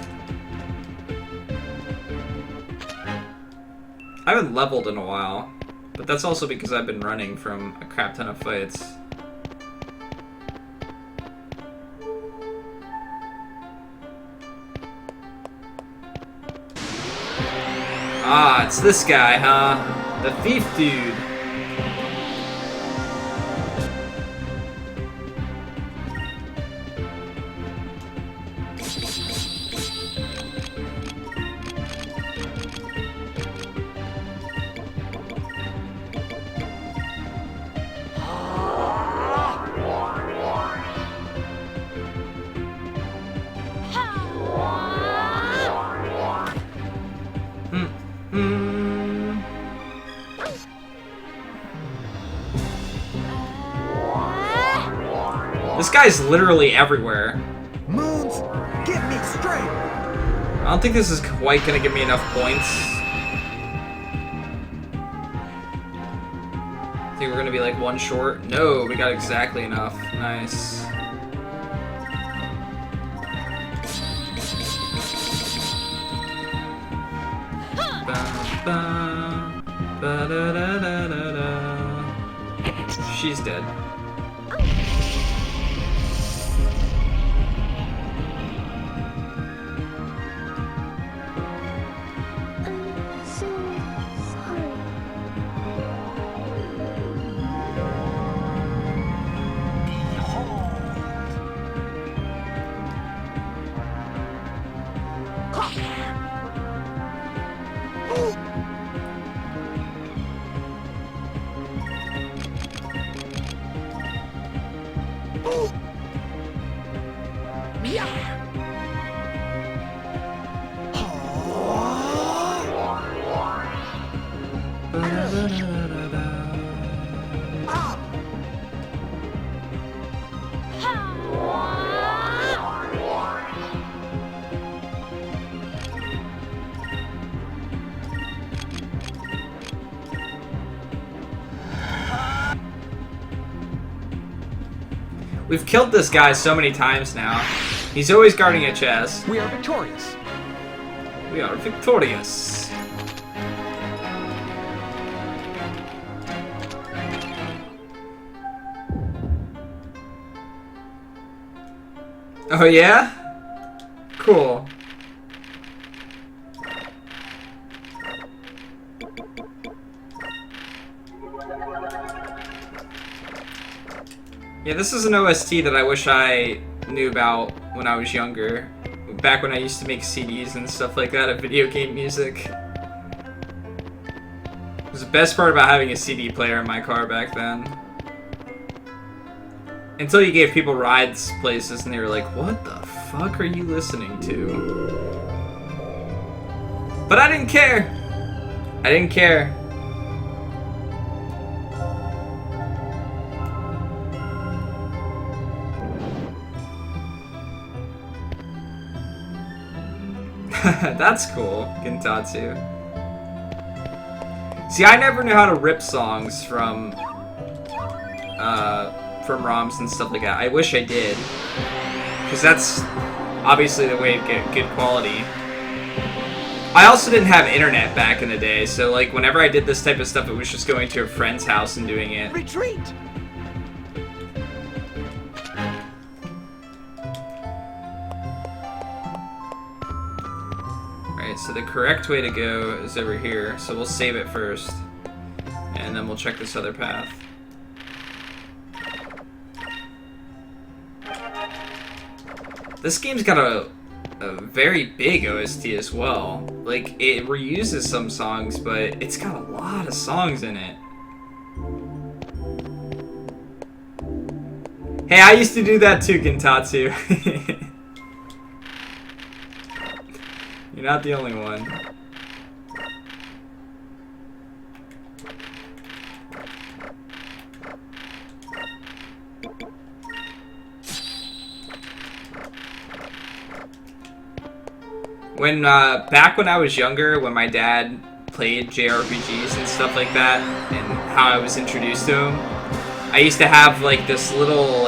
I haven't leveled in a while, but that's also because I've been running from a crap ton of fights. Ah, it's this guy, huh? The thief dude. This guy's literally everywhere. Moons, get me straight! I don't think this is quite gonna give me enough points. I think we're gonna be like one short. No, we got exactly enough. Nice. She's dead. We've killed this guy so many times now. He's always guarding a chest. We are victorious. We are victorious. Oh yeah? Cool. Yeah, this is an OST that I wish I knew about when I was younger. Back when I used to make CDs and stuff like that of video game music. It was the best part about having a CD player in my car back then. Until you gave people rides places and they were like, what the fuck are you listening to? But I didn't care. I didn't care. That's cool, Gintatsu. See, I never knew how to rip songs from ROMs and stuff like that. I wish I did. Because that's obviously the way to get good quality. I also didn't have internet back in the day, so like whenever I did this type of stuff, it was just going to a friend's house and doing it. Retreat! Alright, so the correct way to go is over here, so we'll save it first. And then we'll check this other path. This game's got a very big OST as well. Like, it reuses some songs, but it's got a lot of songs in it. Hey, I used to do that too, Gintatsu. You're not the only one. When, back when I was younger, when my dad played JRPGs and stuff like that, and how I was introduced to him, I used to have, like, this little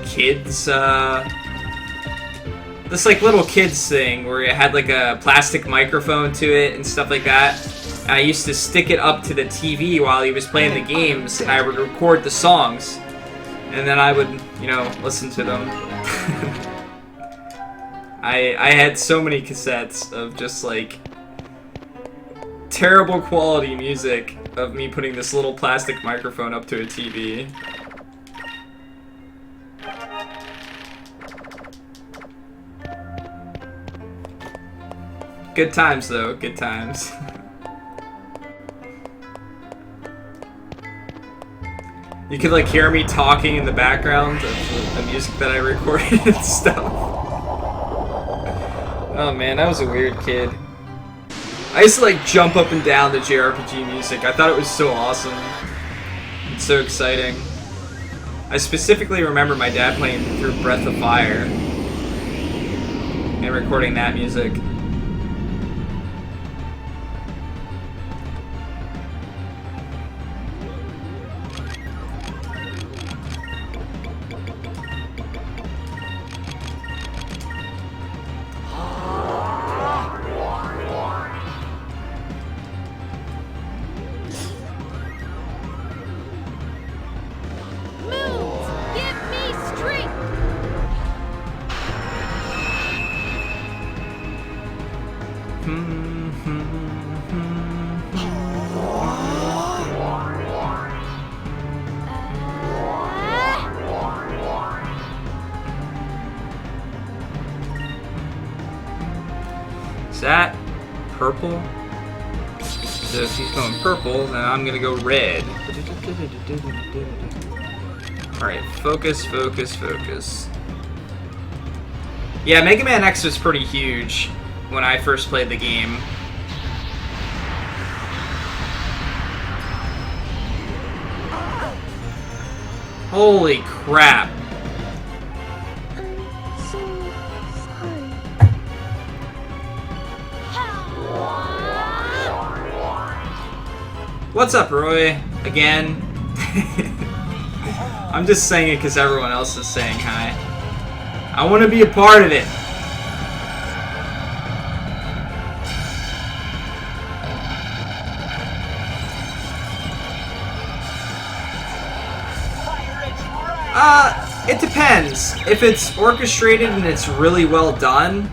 kids, little kids thing where it had, like, a plastic microphone to it and stuff like that. And I used to stick it up to the TV while he was playing the games, and I would record the songs. And then I would, you know, listen to them. I had so many cassettes of just, like, terrible quality music of me putting this little plastic microphone up to a TV. Good times, though. Good times. You could, like, hear me talking in the background of the music that I recorded and stuff. Oh man, that was a weird kid. I used to like jump up and down to JRPG music. I thought it was so awesome. It's so exciting. I specifically remember my dad playing through Breath of Fire and recording that music. Is that purple? So if he's going purple, then I'm gonna go red. Alright, focus, focus, focus. Yeah, Mega Man X was pretty huge when I first played the game. Holy crap. What's up, Roy? Again? I'm just saying it because everyone else is saying hi. I want to be a part of it. It depends. If it's orchestrated and it's really well done,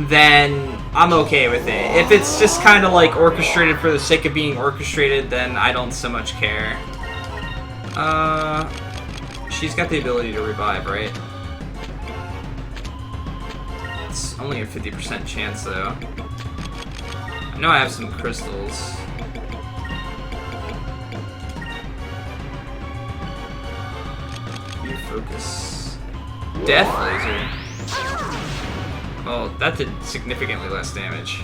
then I'm okay with it. If it's just kind of like orchestrated for the sake of being orchestrated, then I don't so much care. She's got the ability to revive, right? It's only a 50% chance, though. I know I have some crystals. You focus. Death laser. Oh, that did significantly less damage.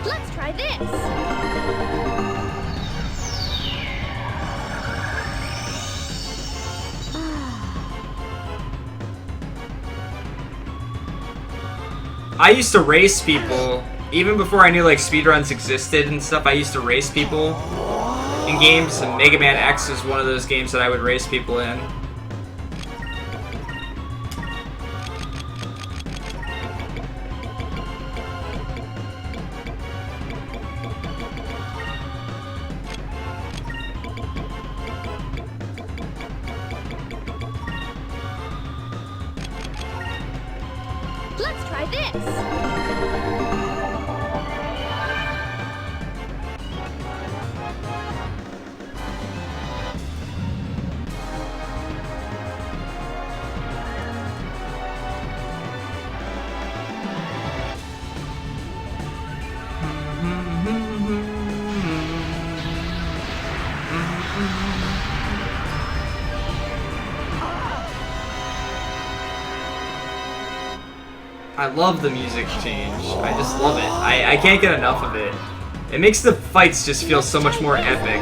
Let's try this. I used to race people, even before I knew like speedruns existed and stuff. I used to race people in games, and Mega Man X is one of those games that I would race people in. Let's try this. I love the music change. I just love it. I can't get enough of it. It makes the fights just feel so much more epic.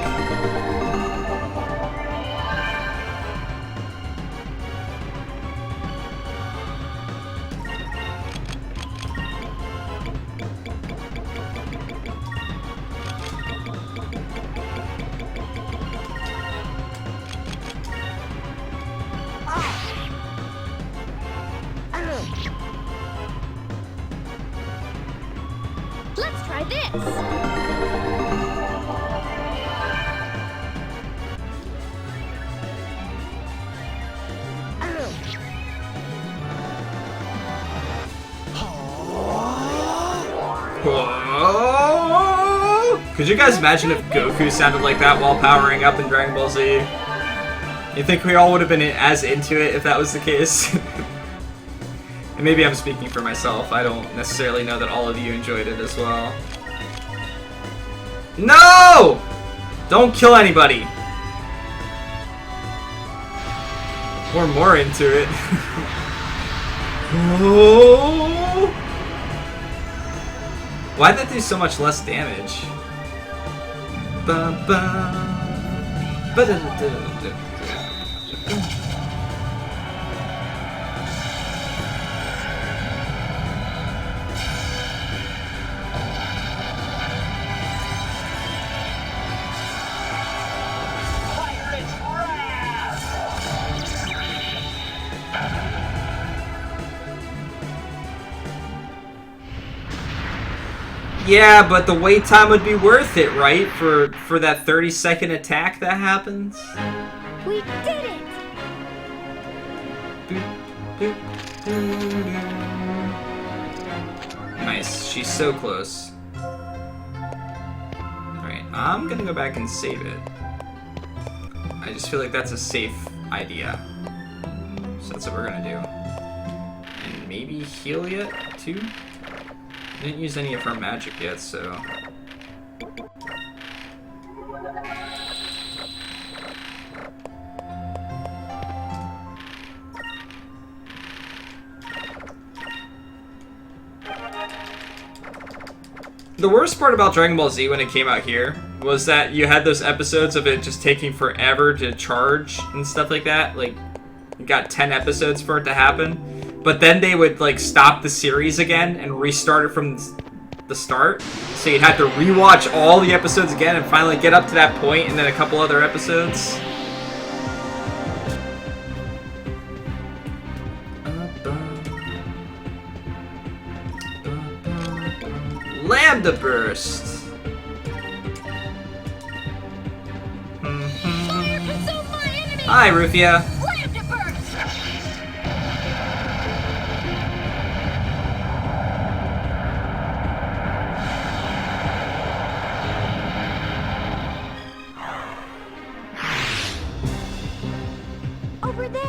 Let's try this. Whoa! Could you guys imagine if Goku sounded like that while powering up in Dragon Ball Z? You think we all would have been as into it if that was the case? And maybe I'm speaking for myself. I don't necessarily know that all of you enjoyed it as well. No! Don't kill anybody. We're more into it. Oh! Why'd that do so much less damage? Yeah, but the wait time would be worth it, right? For that 30-second attack that happens? We did it! Nice. She's so close. Alright, I'm gonna go back and save it. I just feel like that's a safe idea. So that's what we're gonna do. And maybe heal yet, too? I didn't use any of her magic yet, so... The worst part about Dragon Ball Z when it came out here was that you had those episodes of it just taking forever to charge and stuff like that. Like, you got 10 episodes for it to happen. But then they would, like, stop the series again and restart it from the start. So you'd have to rewatch all the episodes again and finally get up to that point and then a couple other episodes. Lambda Burst! Fire consume my enemy! Hi, Rufia. Lambda burst! Over there!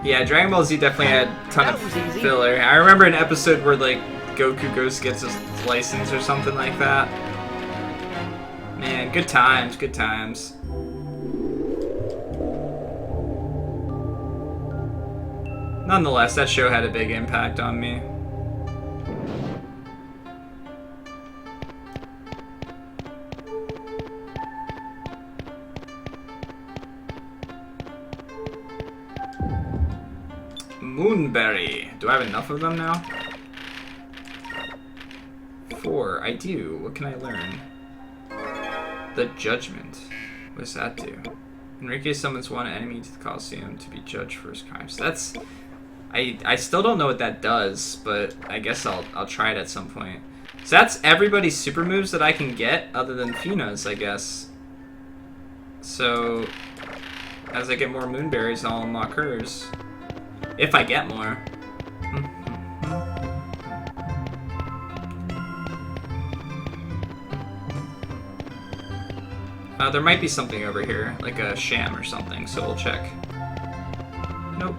Yeah, Dragon Ball Z definitely had a ton of filler. I remember an episode where, like, Goku gets his license or something like that. Man, good times, good times. Nonetheless, that show had a big impact on me. Moonberry. Do I have enough of them now? 4. I do. What can I learn? The Judgment. What does that do? Enrique summons one enemy to the Coliseum to be judged for his crimes. That's... I still don't know what that does, but I guess I'll try it at some point. So that's everybody's super moves that I can get, other than Funa's, I guess. So, as I get more Moonberries, I'll unlock hers. If I get more. There might be something over here, like a sham or something, so we'll check. Nope.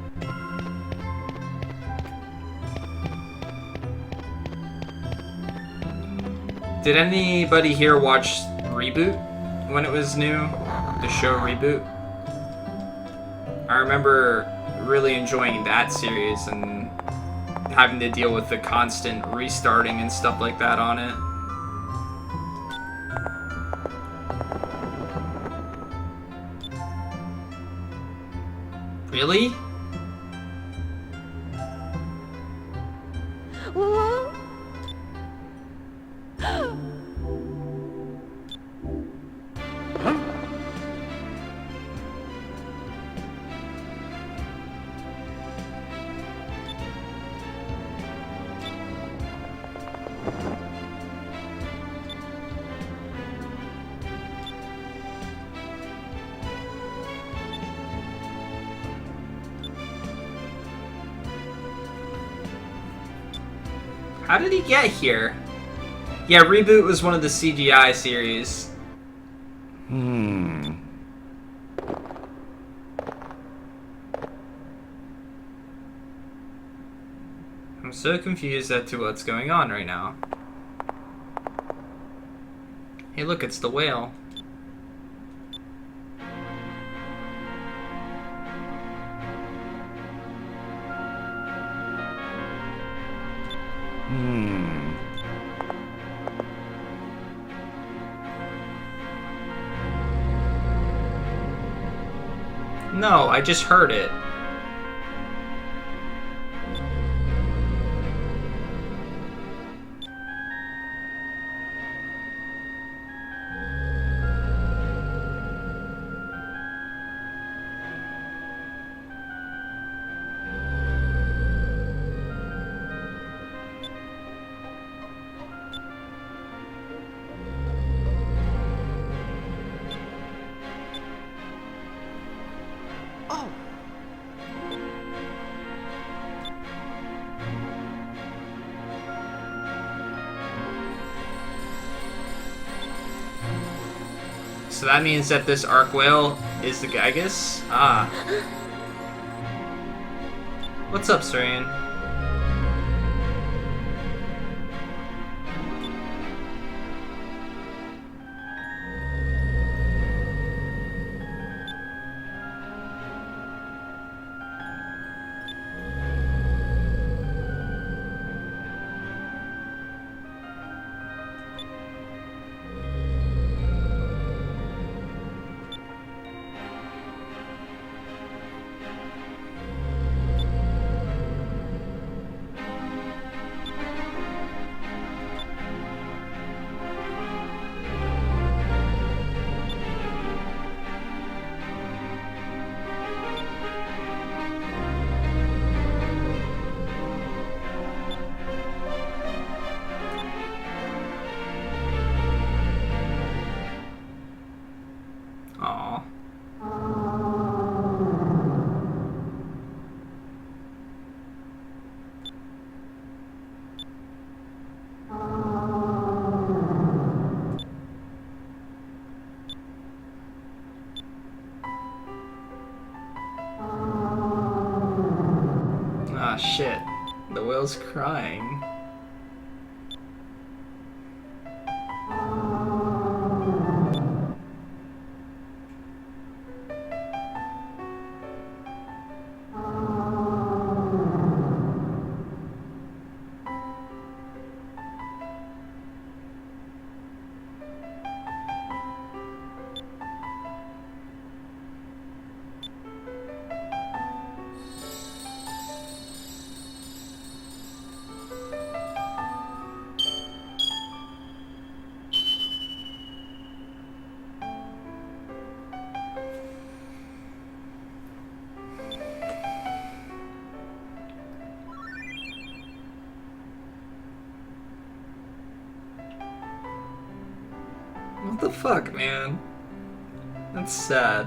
Did anybody here watch Reboot when it was new? the show reboot. I remember really enjoying that series and having to deal with the constant restarting and stuff like that on it. Really? Whoa. How did he get here? Yeah, Reboot was one of the CGI series. Hmm. I'm so confused as to what's going on right now. Hey, look, it's the whale. Hmm. No, I just heard it. Oh, So that means that this arc whale is the Gygus? Ah. What's up, Sarian? Aw. Ah, shit. The whale's crying. What the fuck, man? That's sad.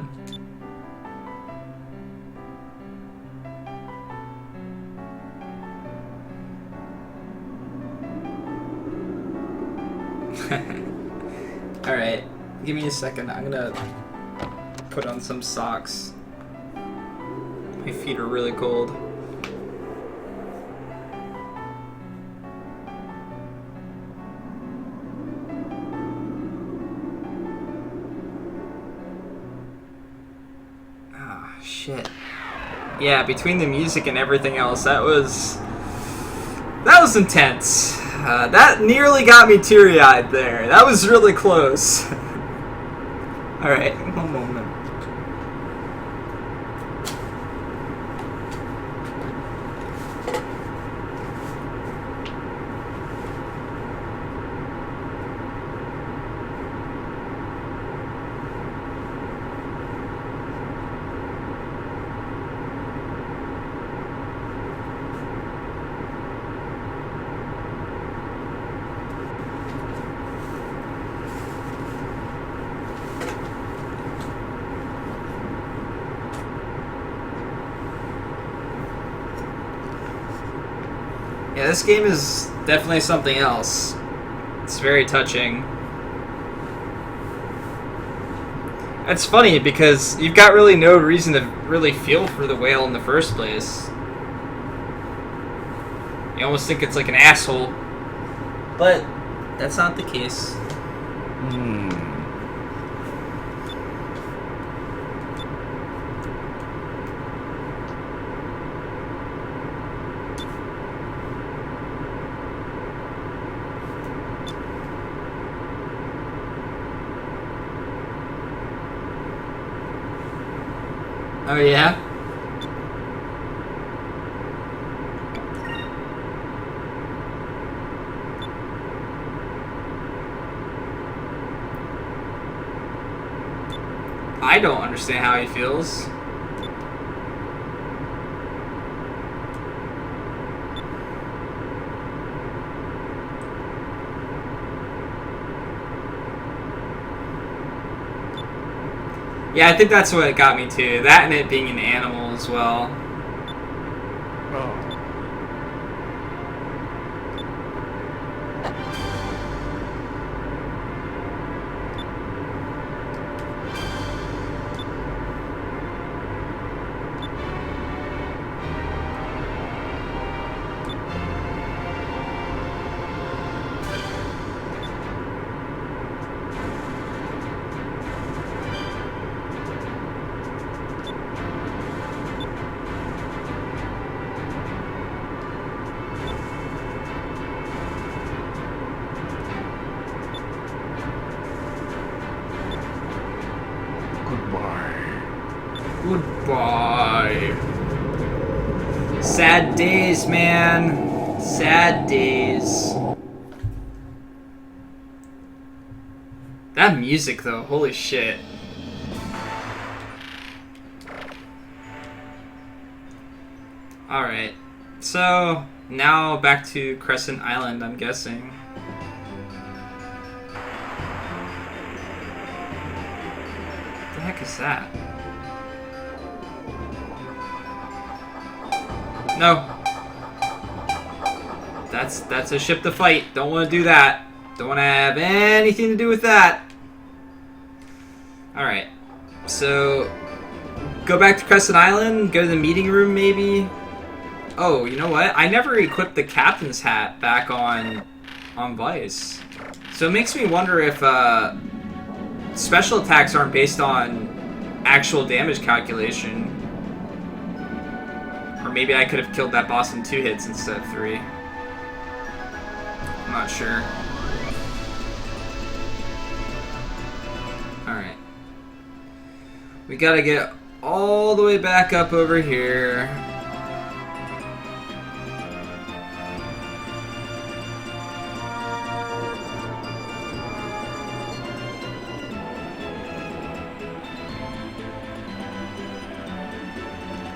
Alright, give me a second. I'm gonna put on some socks. My feet are really cold. shit. Yeah, between the music and everything else, that was intense. That nearly got me teary-eyed there. That was really close. Alright, one moment. Yeah, this game is definitely something else. It's very touching. It's funny because you've got really no reason to really feel for the whale in the first place. You almost think it's like an asshole. But that's not the case. Oh yeah? I don't understand how he feels. Yeah, I think that's what it got me too. That and it being an animal as well. Goodbye. Sad days, man. Sad days. That music, though, holy shit. Alright. So, now back to Crescent Island, I'm guessing. What the heck is that? No. That's a ship to fight. Don't want to do that. Don't want to have anything to do with that. Alright. So, go back to Crescent Island. Go to the meeting room, maybe. Oh, you know what? I never equipped the captain's hat back on Vice. So it makes me wonder if special attacks aren't based on actual damage calculation. Or maybe I could have killed that boss in 2 hits instead of 3. I'm not sure. Alright. We gotta get all the way back up over here.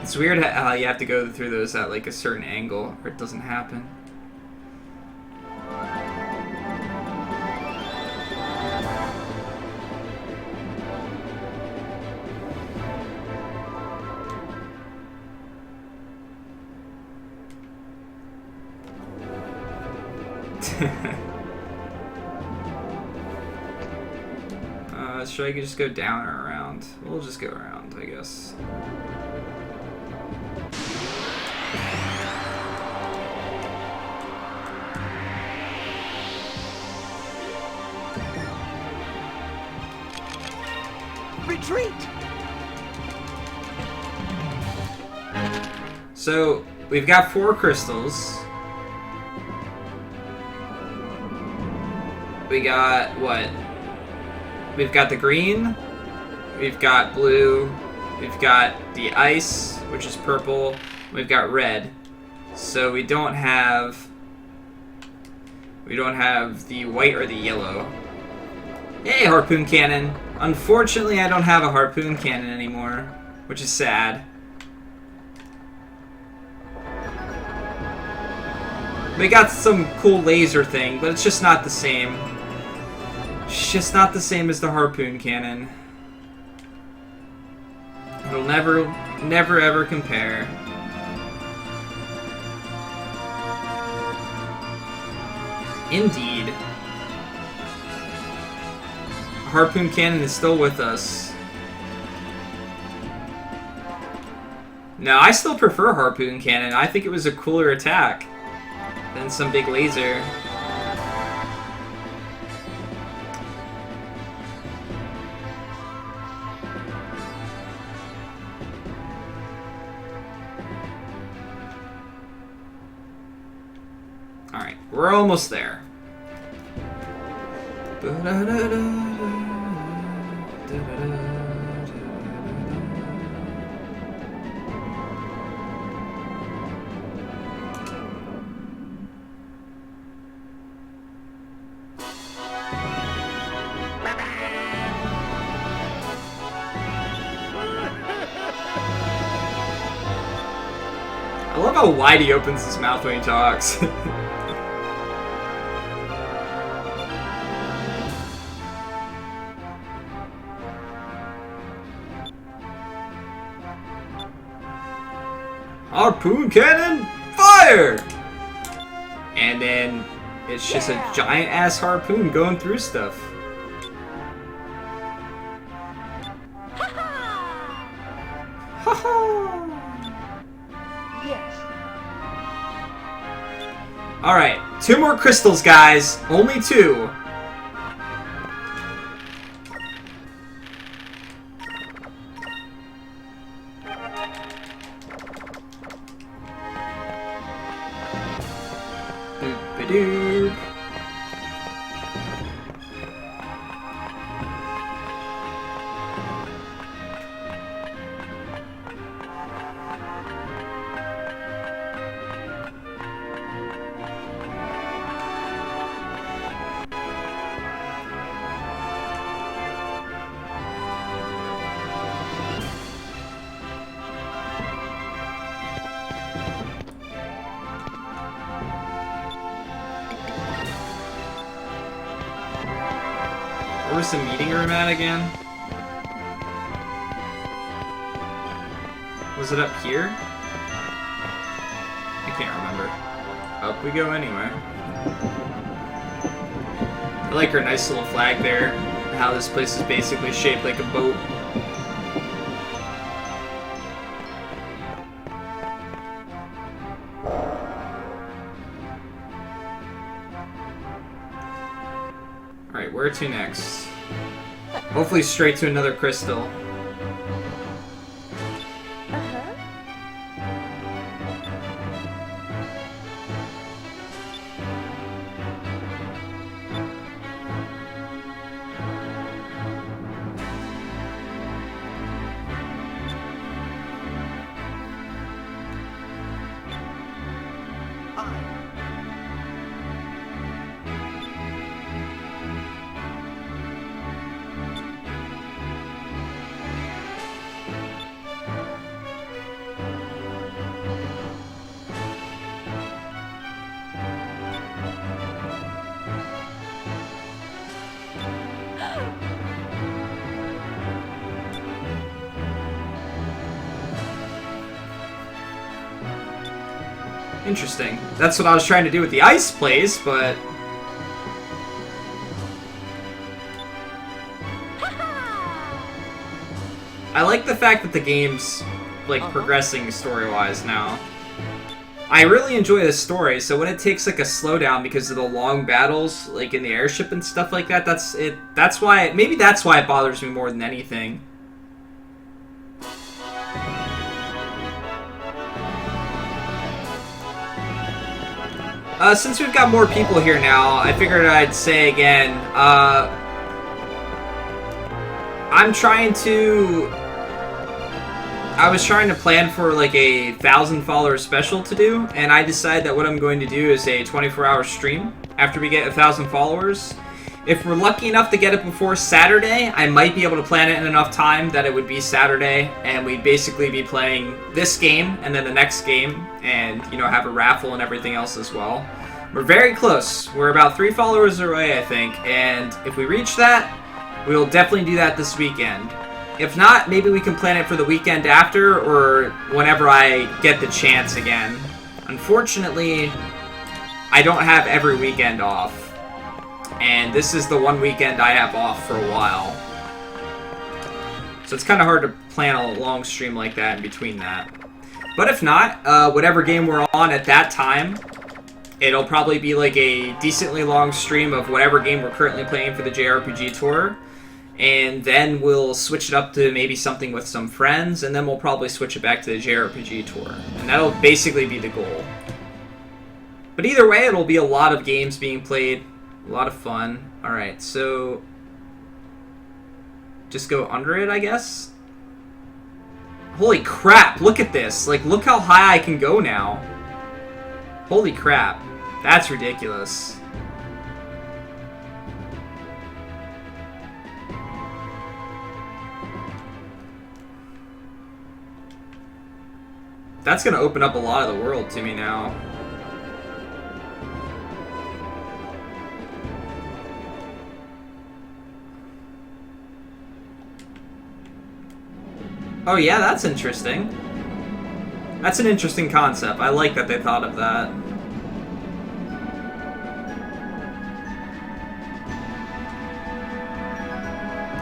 It's weird how you have to go through those at like a certain angle or it doesn't happen. Should I just go down or around? We'll just go around, I guess. Retreat! So, we've got 4 crystals. We got, what? We've got the green. We've got blue. We've got the ice, which is purple. We've got red. So we don't have the white or the yellow. Hey, harpoon cannon. Unfortunately, I don't have a harpoon cannon anymore, which is sad. We got some cool laser thing, but it's just not the same. It's just not the same as the harpoon cannon. It'll never ever compare. Indeed. Harpoon cannon is still with us. No, I still prefer harpoon cannon. I think it was a cooler attack than some big laser. Alright, we're almost there. I love how wide he opens his mouth when he talks. Harpoon cannon, fire! And then it's just a giant ass harpoon going through stuff. Yes. Alright, 2 more crystals, guys. Only 2. Doop-a-doop. Where was the meeting room at again? Was it up here? I can't remember. Up we go anyway. I like her nice little flag there. How this place is basically shaped like a boat. Alright, where to next? Hopefully straight to another crystal. Interesting. That's what I was trying to do with the ice place, but... I like the fact that the game's, like, progressing story-wise now. I really enjoy the story, so when it takes, like, a slowdown because of the long battles, like, in the airship and stuff like that, that's why... Maybe that's why it bothers me more than anything. Since we've got more people here now, I figured I'd say again, I was trying to plan for like a 1,000 follower special to do, and I decided that what I'm going to do is a 24-hour stream after we get 1,000 followers. If we're lucky enough to get it before Saturday, I might be able to plan it in enough time that it would be Saturday, and we'd basically be playing this game and then the next game, and, you know, have a raffle and everything else as well. We're very close. We're about 3 followers away, I think, and if we reach that, we will definitely do that this weekend. If not, maybe we can plan it for the weekend after, or whenever I get the chance again. Unfortunately, I don't have every weekend off. And this is the one weekend I have off for a while. So it's kind of hard to plan a long stream like that in between that. But if not, whatever game we're on at that time, it'll probably be like a decently long stream of whatever game we're currently playing for the JRPG tour. And then we'll switch it up to maybe something with some friends, and then we'll probably switch it back to the JRPG tour. And that'll basically be the goal. But either way, it'll be a lot of games being played. A lot of fun. Alright, so just go under it, I guess? Holy crap, look at this. Like, look how high I can go now. Holy crap. That's ridiculous. That's gonna open up a lot of the world to me now. Oh yeah, that's interesting. That's an interesting concept. I like that they thought of that.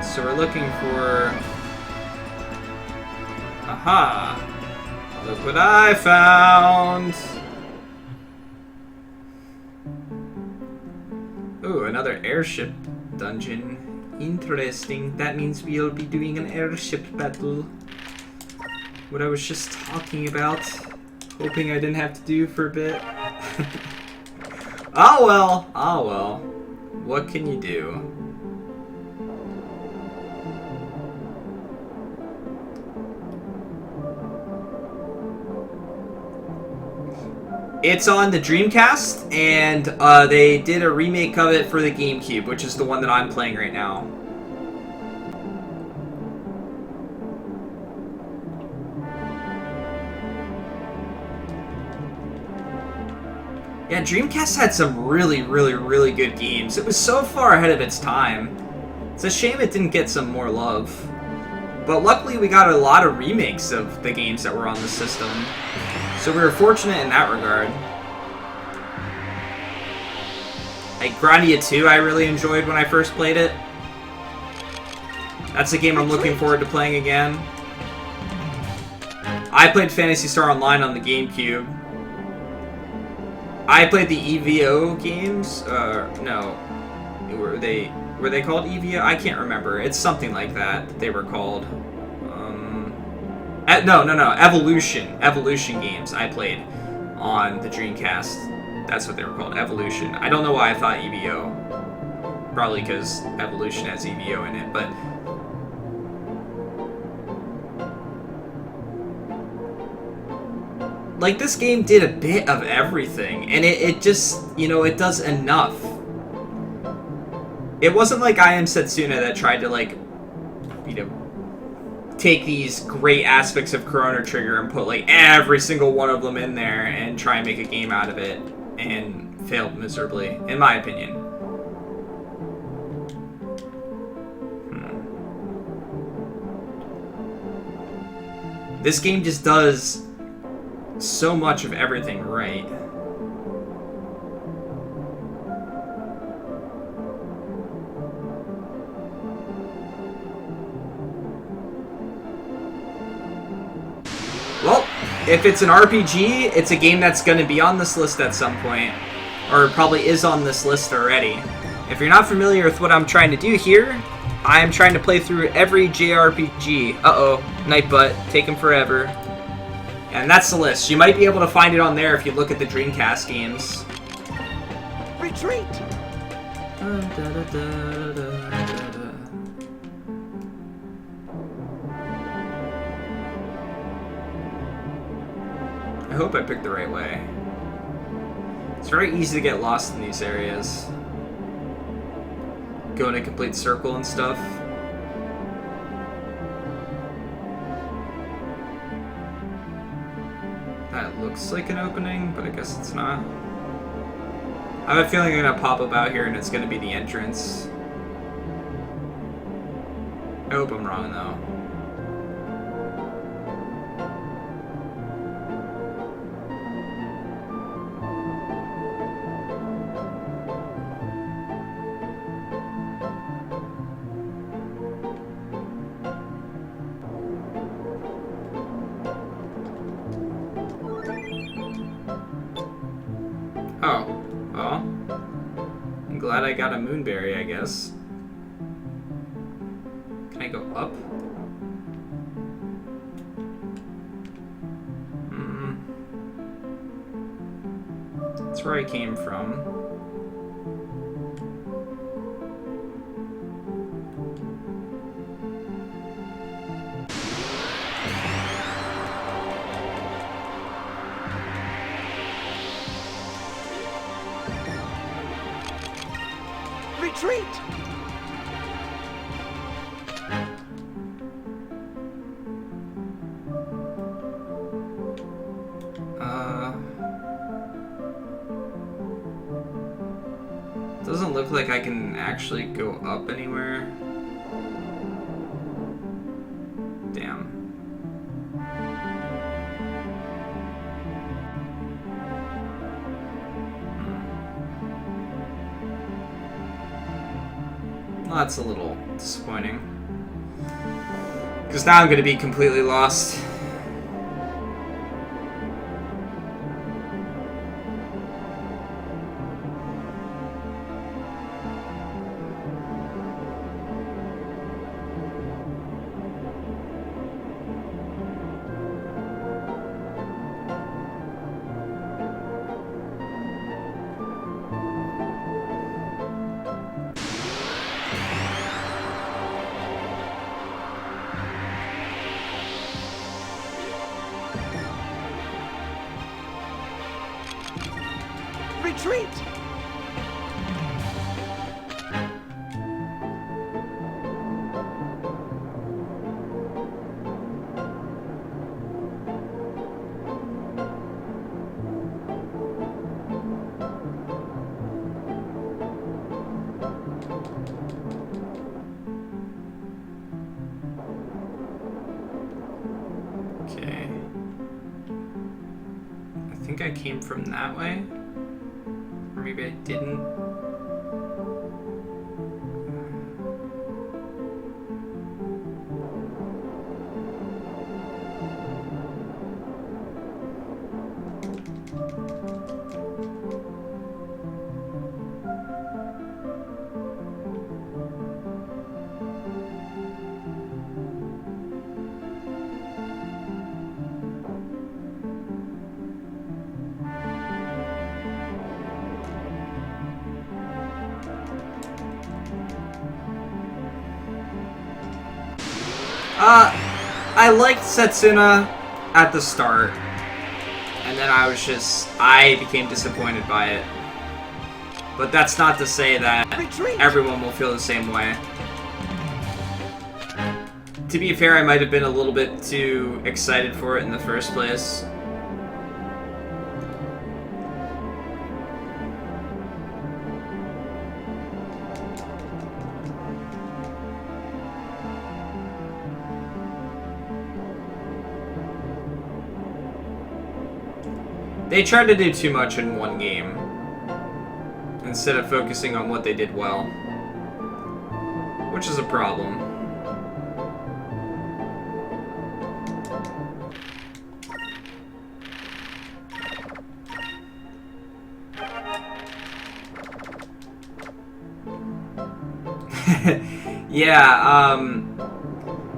So we're looking for... Aha! Look what I found! Ooh, another airship dungeon. Interesting. That means we'll be doing an airship battle. What I was just talking about. Hoping I didn't have to do for a bit. Oh well. Oh well. What can you do? It's on the Dreamcast, and they did a remake of it for the GameCube, which is the one that I'm playing right now. Yeah, Dreamcast had some really, really, really good games. It was so far ahead of its time. It's a shame it didn't get some more love. But luckily we got a lot of remakes of the games that were on the system. So we were fortunate in that regard. Like Grandia 2 I really enjoyed when I first played it. That's a game I'm looking forward to playing again. I played Phantasy Star Online on the GameCube. I played the EVO games. No. Were they called EVO? I can't remember. It's something like that they were called. No. Evolution games I played on the Dreamcast. That's what they were called. Evolution. I don't know why I thought EVO. Probably because Evolution has EVO in it, but... Like, this game did a bit of everything, and it just, you know, it does enough. It wasn't like I Am Setsuna that tried to, like, you know, take these great aspects of Chrono Trigger and put, like, every single one of them in there and try and make a game out of it, and failed miserably, in my opinion. This game just does so much of everything right. Well, if it's an RPG, it's a game that's going to be on this list at some point. Or probably is on this list already. If you're not familiar with what I'm trying to do here, I am trying to play through every JRPG. Uh-oh, Nightbutt, taking forever. And that's the list. You might be able to find it on there if you look at the Dreamcast games. Retreat! I hope I picked the right way. It's very easy to get lost in these areas. Go in a complete circle and stuff. That looks like an opening, but I guess it's not. I have a feeling I'm gonna pop up out here and it's gonna be the entrance. I hope I'm wrong though. Oh, well, I'm glad I got a moonberry, I guess. Can I go up? That's where I came from. Retreat! Doesn't look like I can actually go up anywhere. Damn. Well, that's a little disappointing. Because now I'm going to be completely lost. Retreat! Okay. I think I came from that way. Or maybe I didn't. I liked Setsuna at the start, and then I became disappointed by it. But that's not to say that everyone will feel the same way. To be fair, I might have been a little bit too excited for it in the first place. They tried to do too much in one game, instead of focusing on what they did well. Which is a problem. Yeah,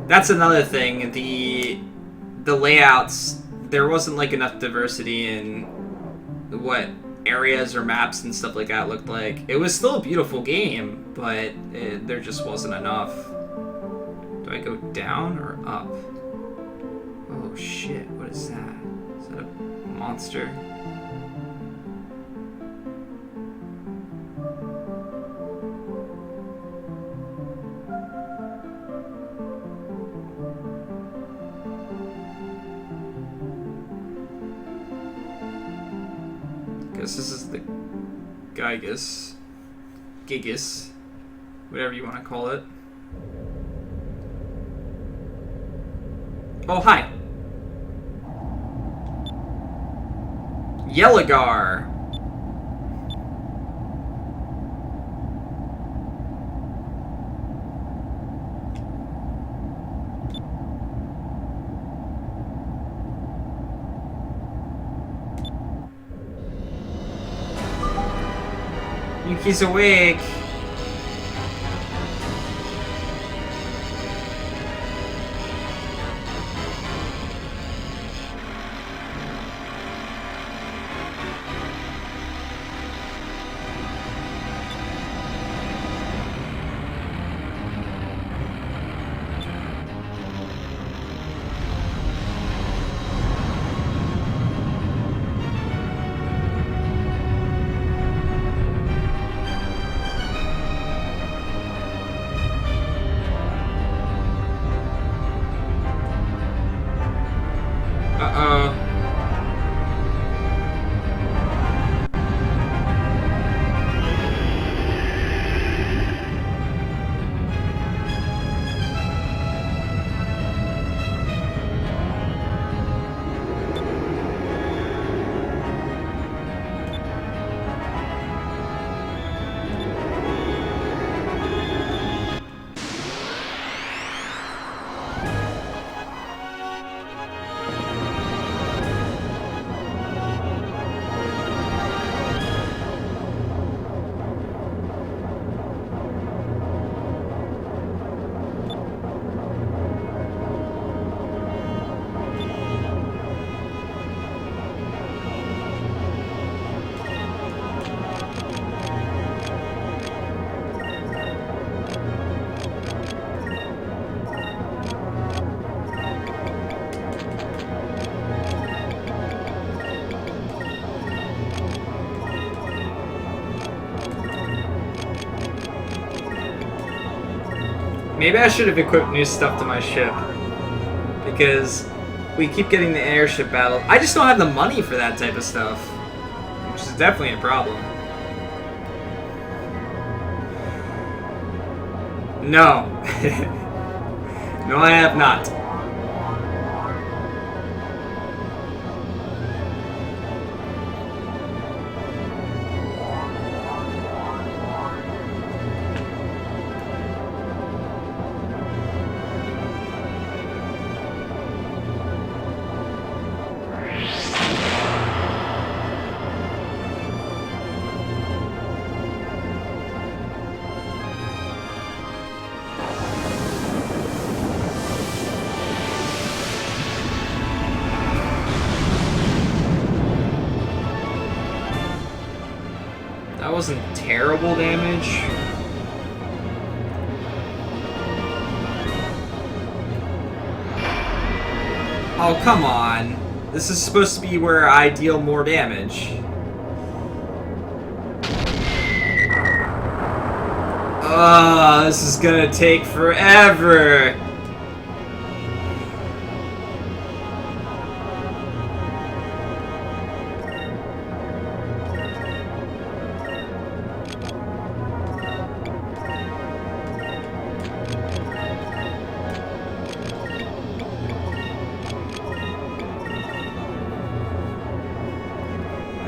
that's another thing. The layouts, there wasn't like enough diversity in what areas or maps and stuff like that looked like. It was still a beautiful game, but there just wasn't enough. Do I go down or up? Oh shit, what is that? Is that a monster? Guess this is the Gigas, whatever you want to call it. Oh, hi. Yelagar. Yuki's awake. Maybe I should have equipped new stuff to my ship. Because we keep getting the airship battle. I just don't have the money for that type of stuff. Which is definitely a problem. No. No, I have not. That wasn't terrible damage. Oh, come on. This is supposed to be where I deal more damage. Oh, this is gonna take forever.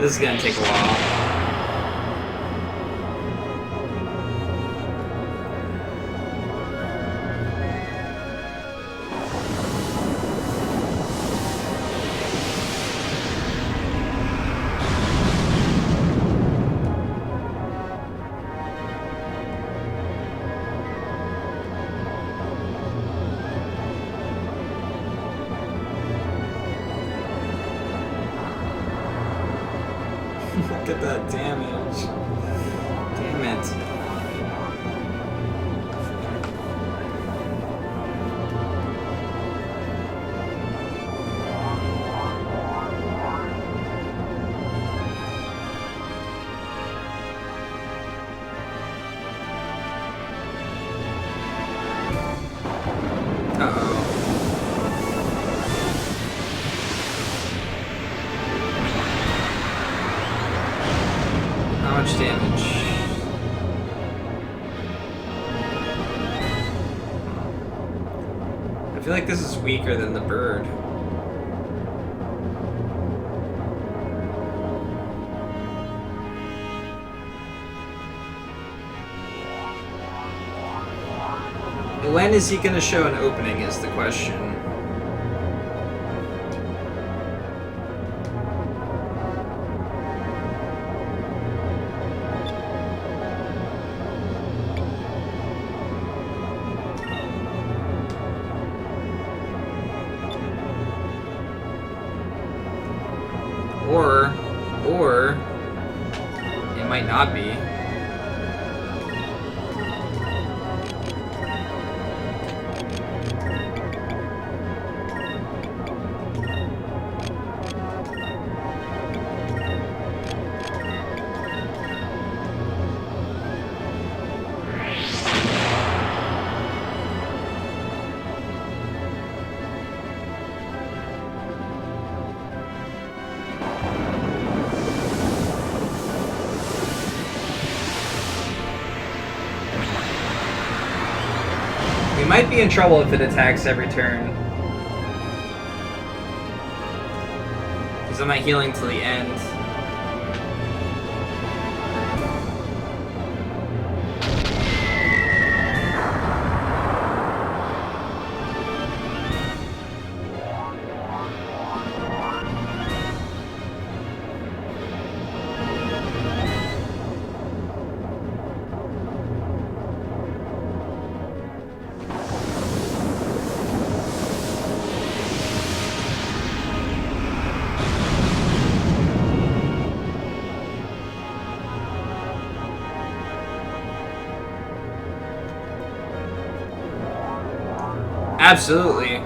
This is gonna take a while. Look at damage. Damn it. Uh-oh. How much damage? I feel like this is weaker than the bird. When is he going to show an opening is the question. Or it might not be. We might be in trouble if it attacks every turn. Because I'm not healing till the end. Absolutely.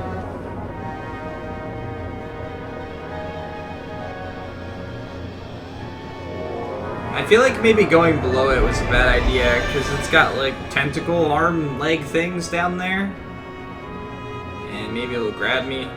I feel like maybe going below it was a bad idea because it's got like tentacle, arm, leg things down there. And maybe it'll grab me.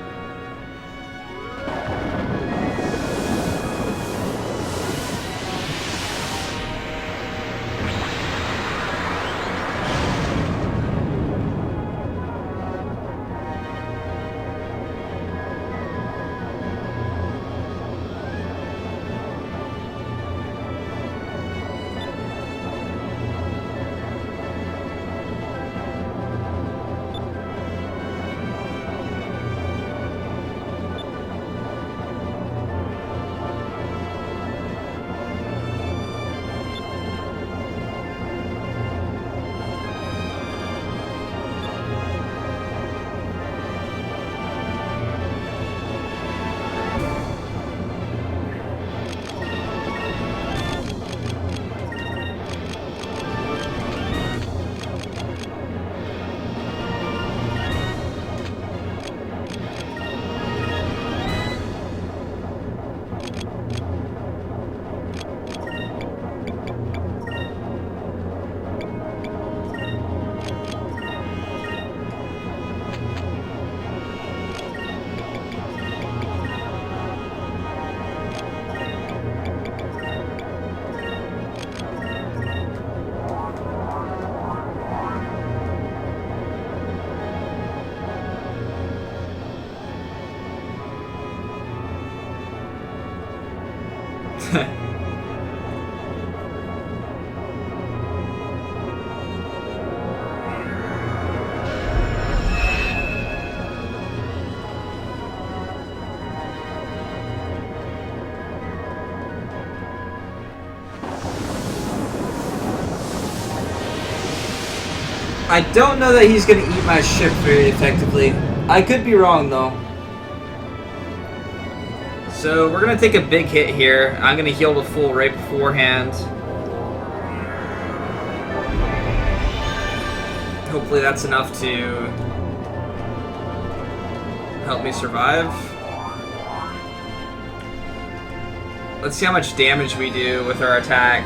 I don't know that he's gonna eat my ship very effectively. I could be wrong though. So we're gonna take a big hit here. I'm gonna heal to full right beforehand. Hopefully that's enough to help me survive. Let's see how much damage we do with our attack.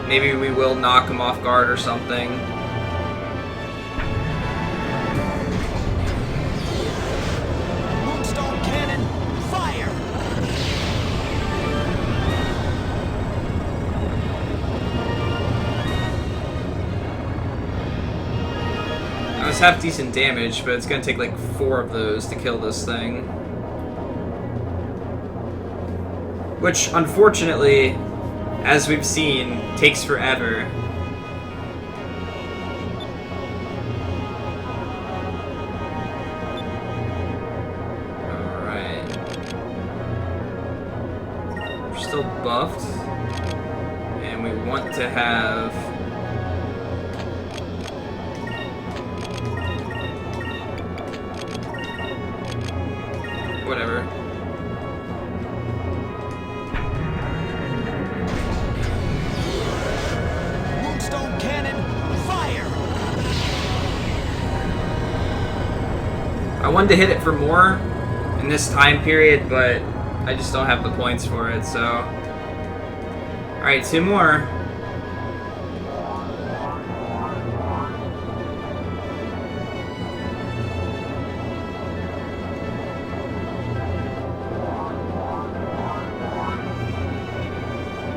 Maybe we will knock him off guard or something. Moonstone cannon, fire! That was half decent damage, but it's gonna take like 4 of those to kill this thing. Which, unfortunately, as we've seen, takes forever. Alright. We're still buffed. And we want to have... whatever. Moonstone cannon, fire! I wanted to hit it for more in this time period, but I just don't have the points for it, so... Alright, 2 more.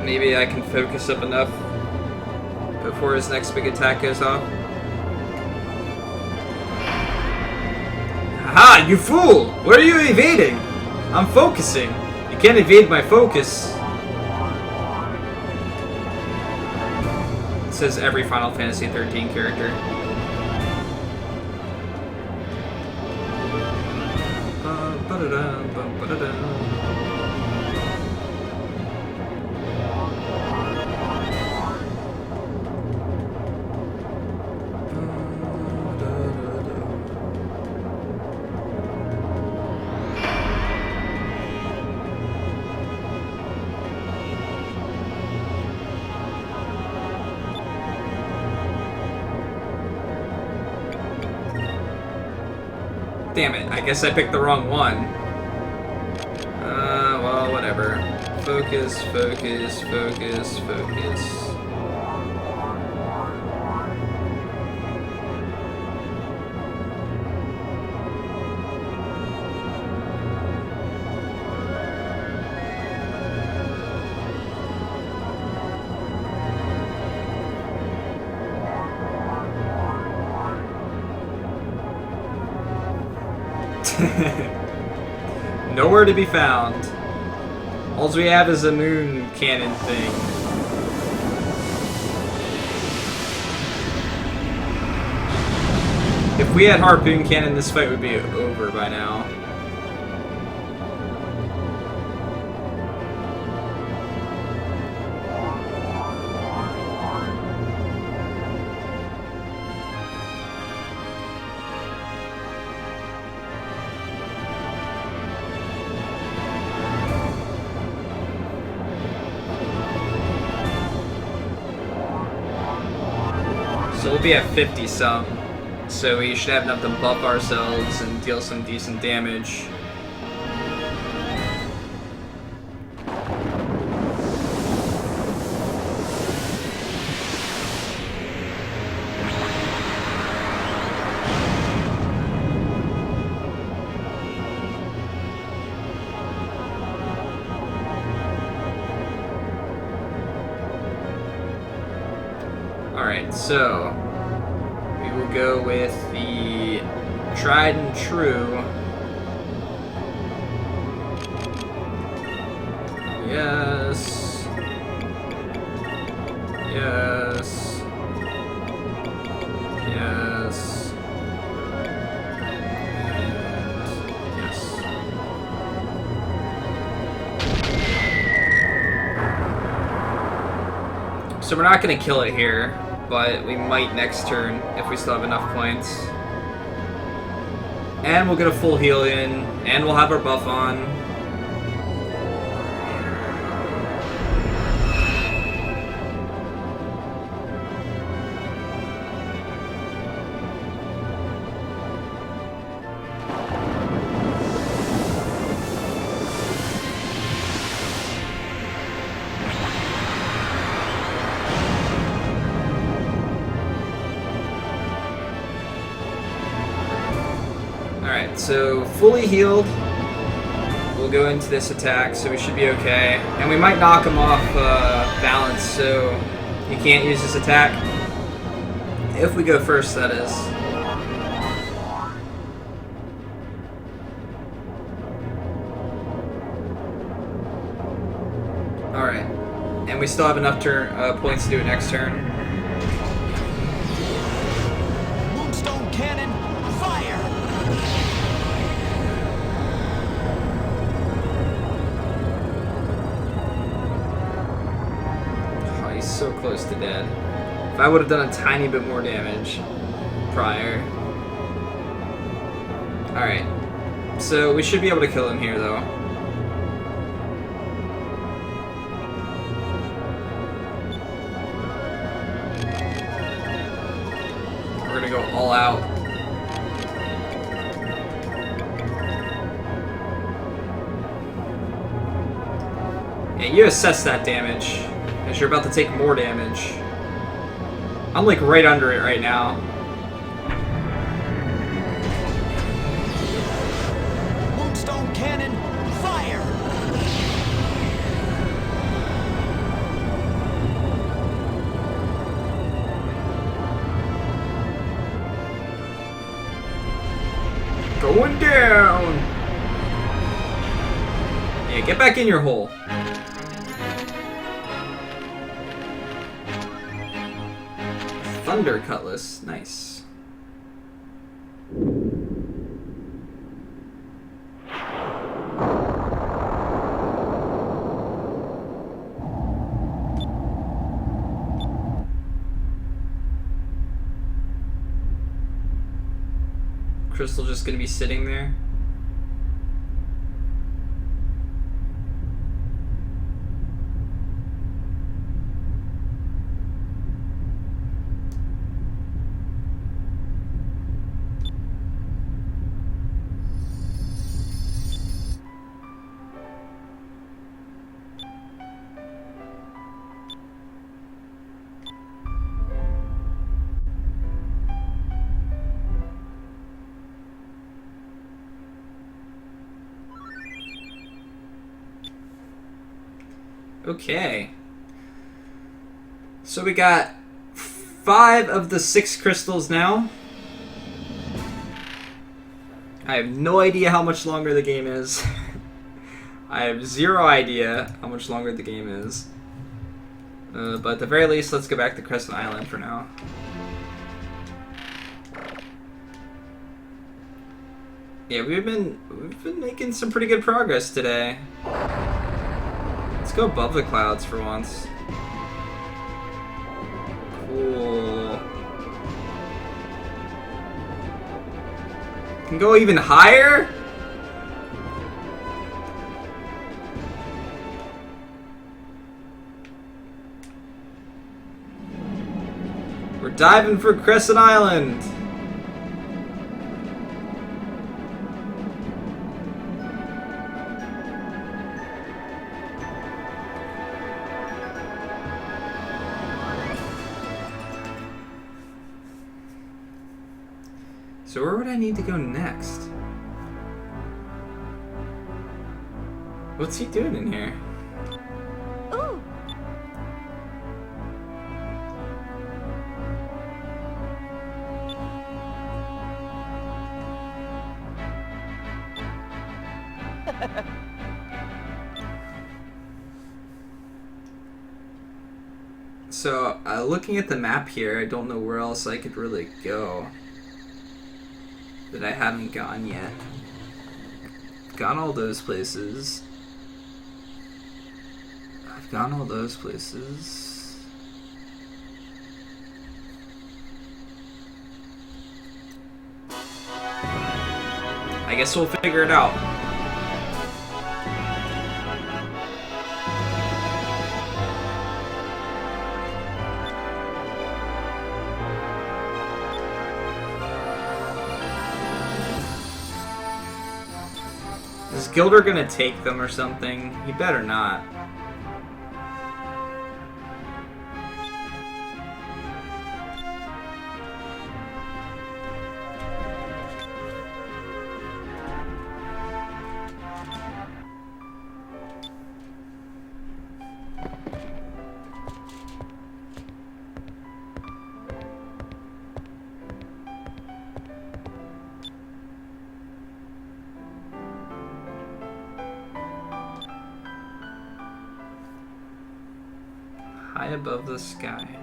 Maybe I can focus up enough before his next big attack goes off. Haha, you fool! What are you evading? I'm focusing. You can't evade my focus. It says every Final Fantasy 13 character. Damn it, I guess I picked the wrong one. Well, whatever. Focus, focus, focus, focus. Nowhere to be found. All we have is a moon cannon thing. If we had harpoon cannon, this fight would be over by now. So we'll be at 50 some, so we should have enough to buff ourselves and deal some decent damage. Alright, so we will go with the tried and true. Yes. Yes. Yes. And yes. So we're not going to kill it here, but we might next turn if we still have enough points. And we'll get a full heal in, and we'll have our buff on. so fully healed. We'll go into this attack, so we should be okay. And we might knock him off balance, so he can't use his attack. If we go first, that is. Alright. And we still have enough points to do it next turn. Moonstone cannon, fire! Oh, he's so close to dead. If I would have done a tiny bit more damage prior. Alright. So we should be able to kill him here, though. We're gonna go all out. Yeah, you assess that damage, as you're about to take more damage. I'm like right under it right now. Moonstone cannon, fire! Going down! Yeah, get back in your hole. Thunder Cutlass, nice. Crystal just gonna be sitting there. Okay. So we got 5 of the 6 crystals now. I have no idea how much longer the game is. I have 0 idea how much longer the game is. But at the very least, let's go back to Crescent Island for now. Yeah, we've been making some pretty good progress today. Let's go above the clouds for once. Cool. Can go even higher? We're diving for Crescent Island. So where would I need to go next? What's he doing in here? Ooh. So, looking at the map here, I don't know where else I could really go that I haven't gone yet. Gone all those places. I've gone all those places. I guess we'll figure it out. Is Gilder gonna take them or something? He better not. above the sky.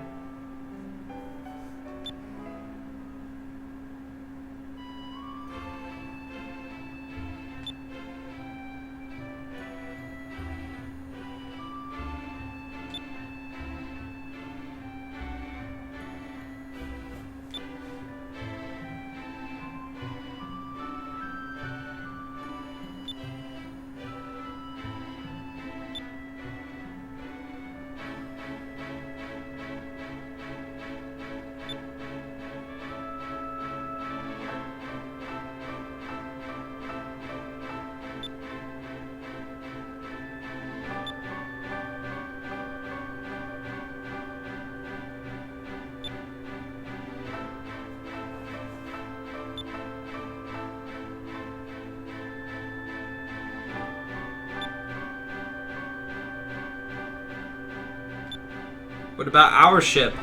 What about our ship?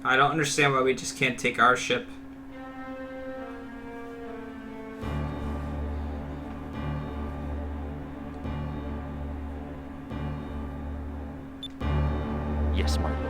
I don't understand why we just can't take our ship. Yes, my lord.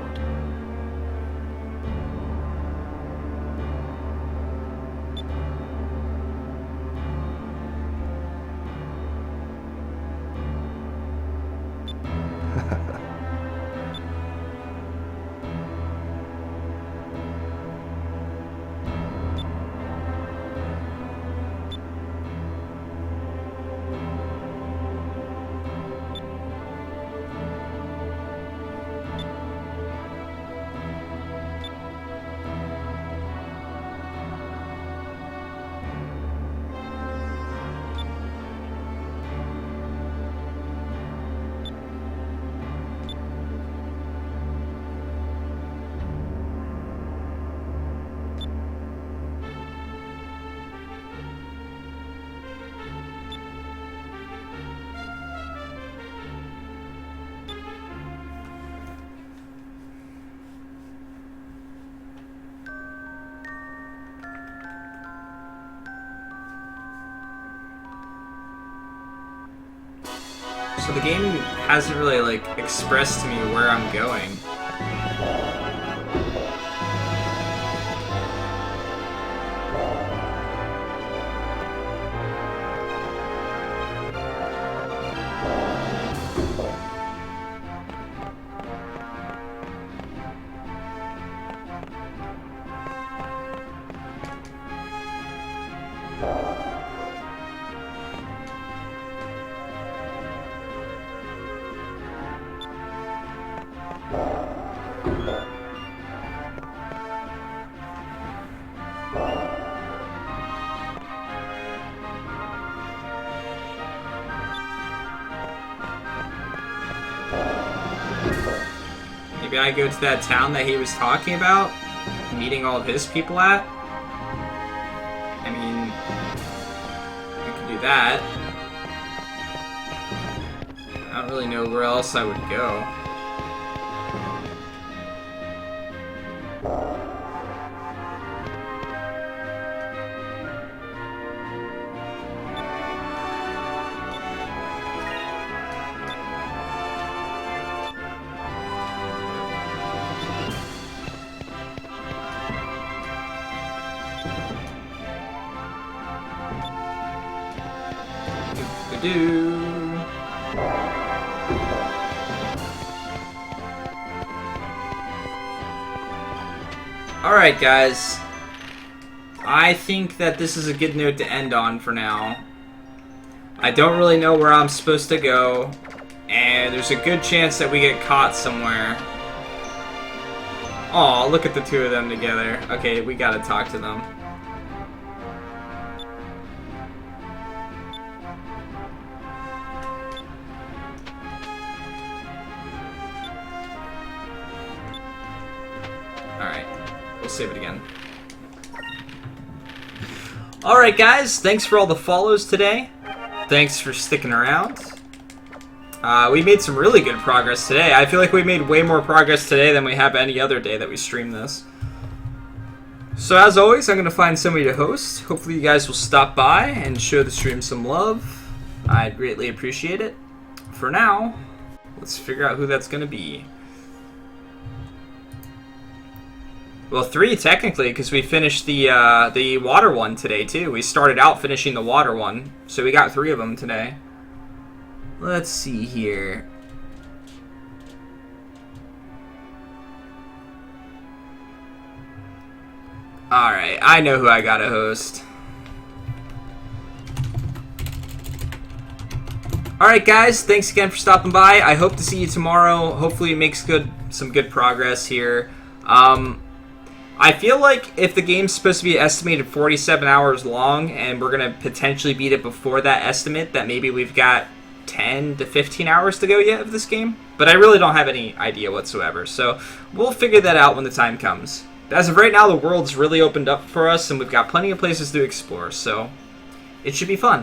So the game hasn't really, like, expressed to me where I'm going. Maybe I go to that town that he was talking about, meeting all of his people at. I mean, we could do that. I don't really know where else I would go. Alright guys, I think that this is a good note to end on for now. I don't really know where I'm supposed to go, and there's a good chance that we get caught somewhere. Aw, look at the two of them together. Okay, we gotta talk to them. Alright, we'll save it again. Alright guys, thanks for all the follows today. Thanks for sticking around. We made some really good progress today. I feel like we made way more progress today than we have any other day that we stream this. So as always, I'm going to find somebody to host. Hopefully you guys will stop by and show the stream some love. I'd greatly appreciate it. For now, let's figure out who that's going to be. Well, 3 technically, because we finished the water one today too. We started out finishing the water one, so we got 3 of them today. Let's see here. Alright, I know who I gotta host. Alright guys, thanks again for stopping by. I hope to see you tomorrow. Hopefully it makes some good progress here. I feel like if the game's supposed to be estimated 47 hours long and we're going to potentially beat it before that estimate, that maybe we've got 10 to 15 hours to go yet of this game. But I really don't have any idea whatsoever, so we'll figure that out when the time comes. As of right now, the world's really opened up for us, and we've got plenty of places to explore, so it should be fun.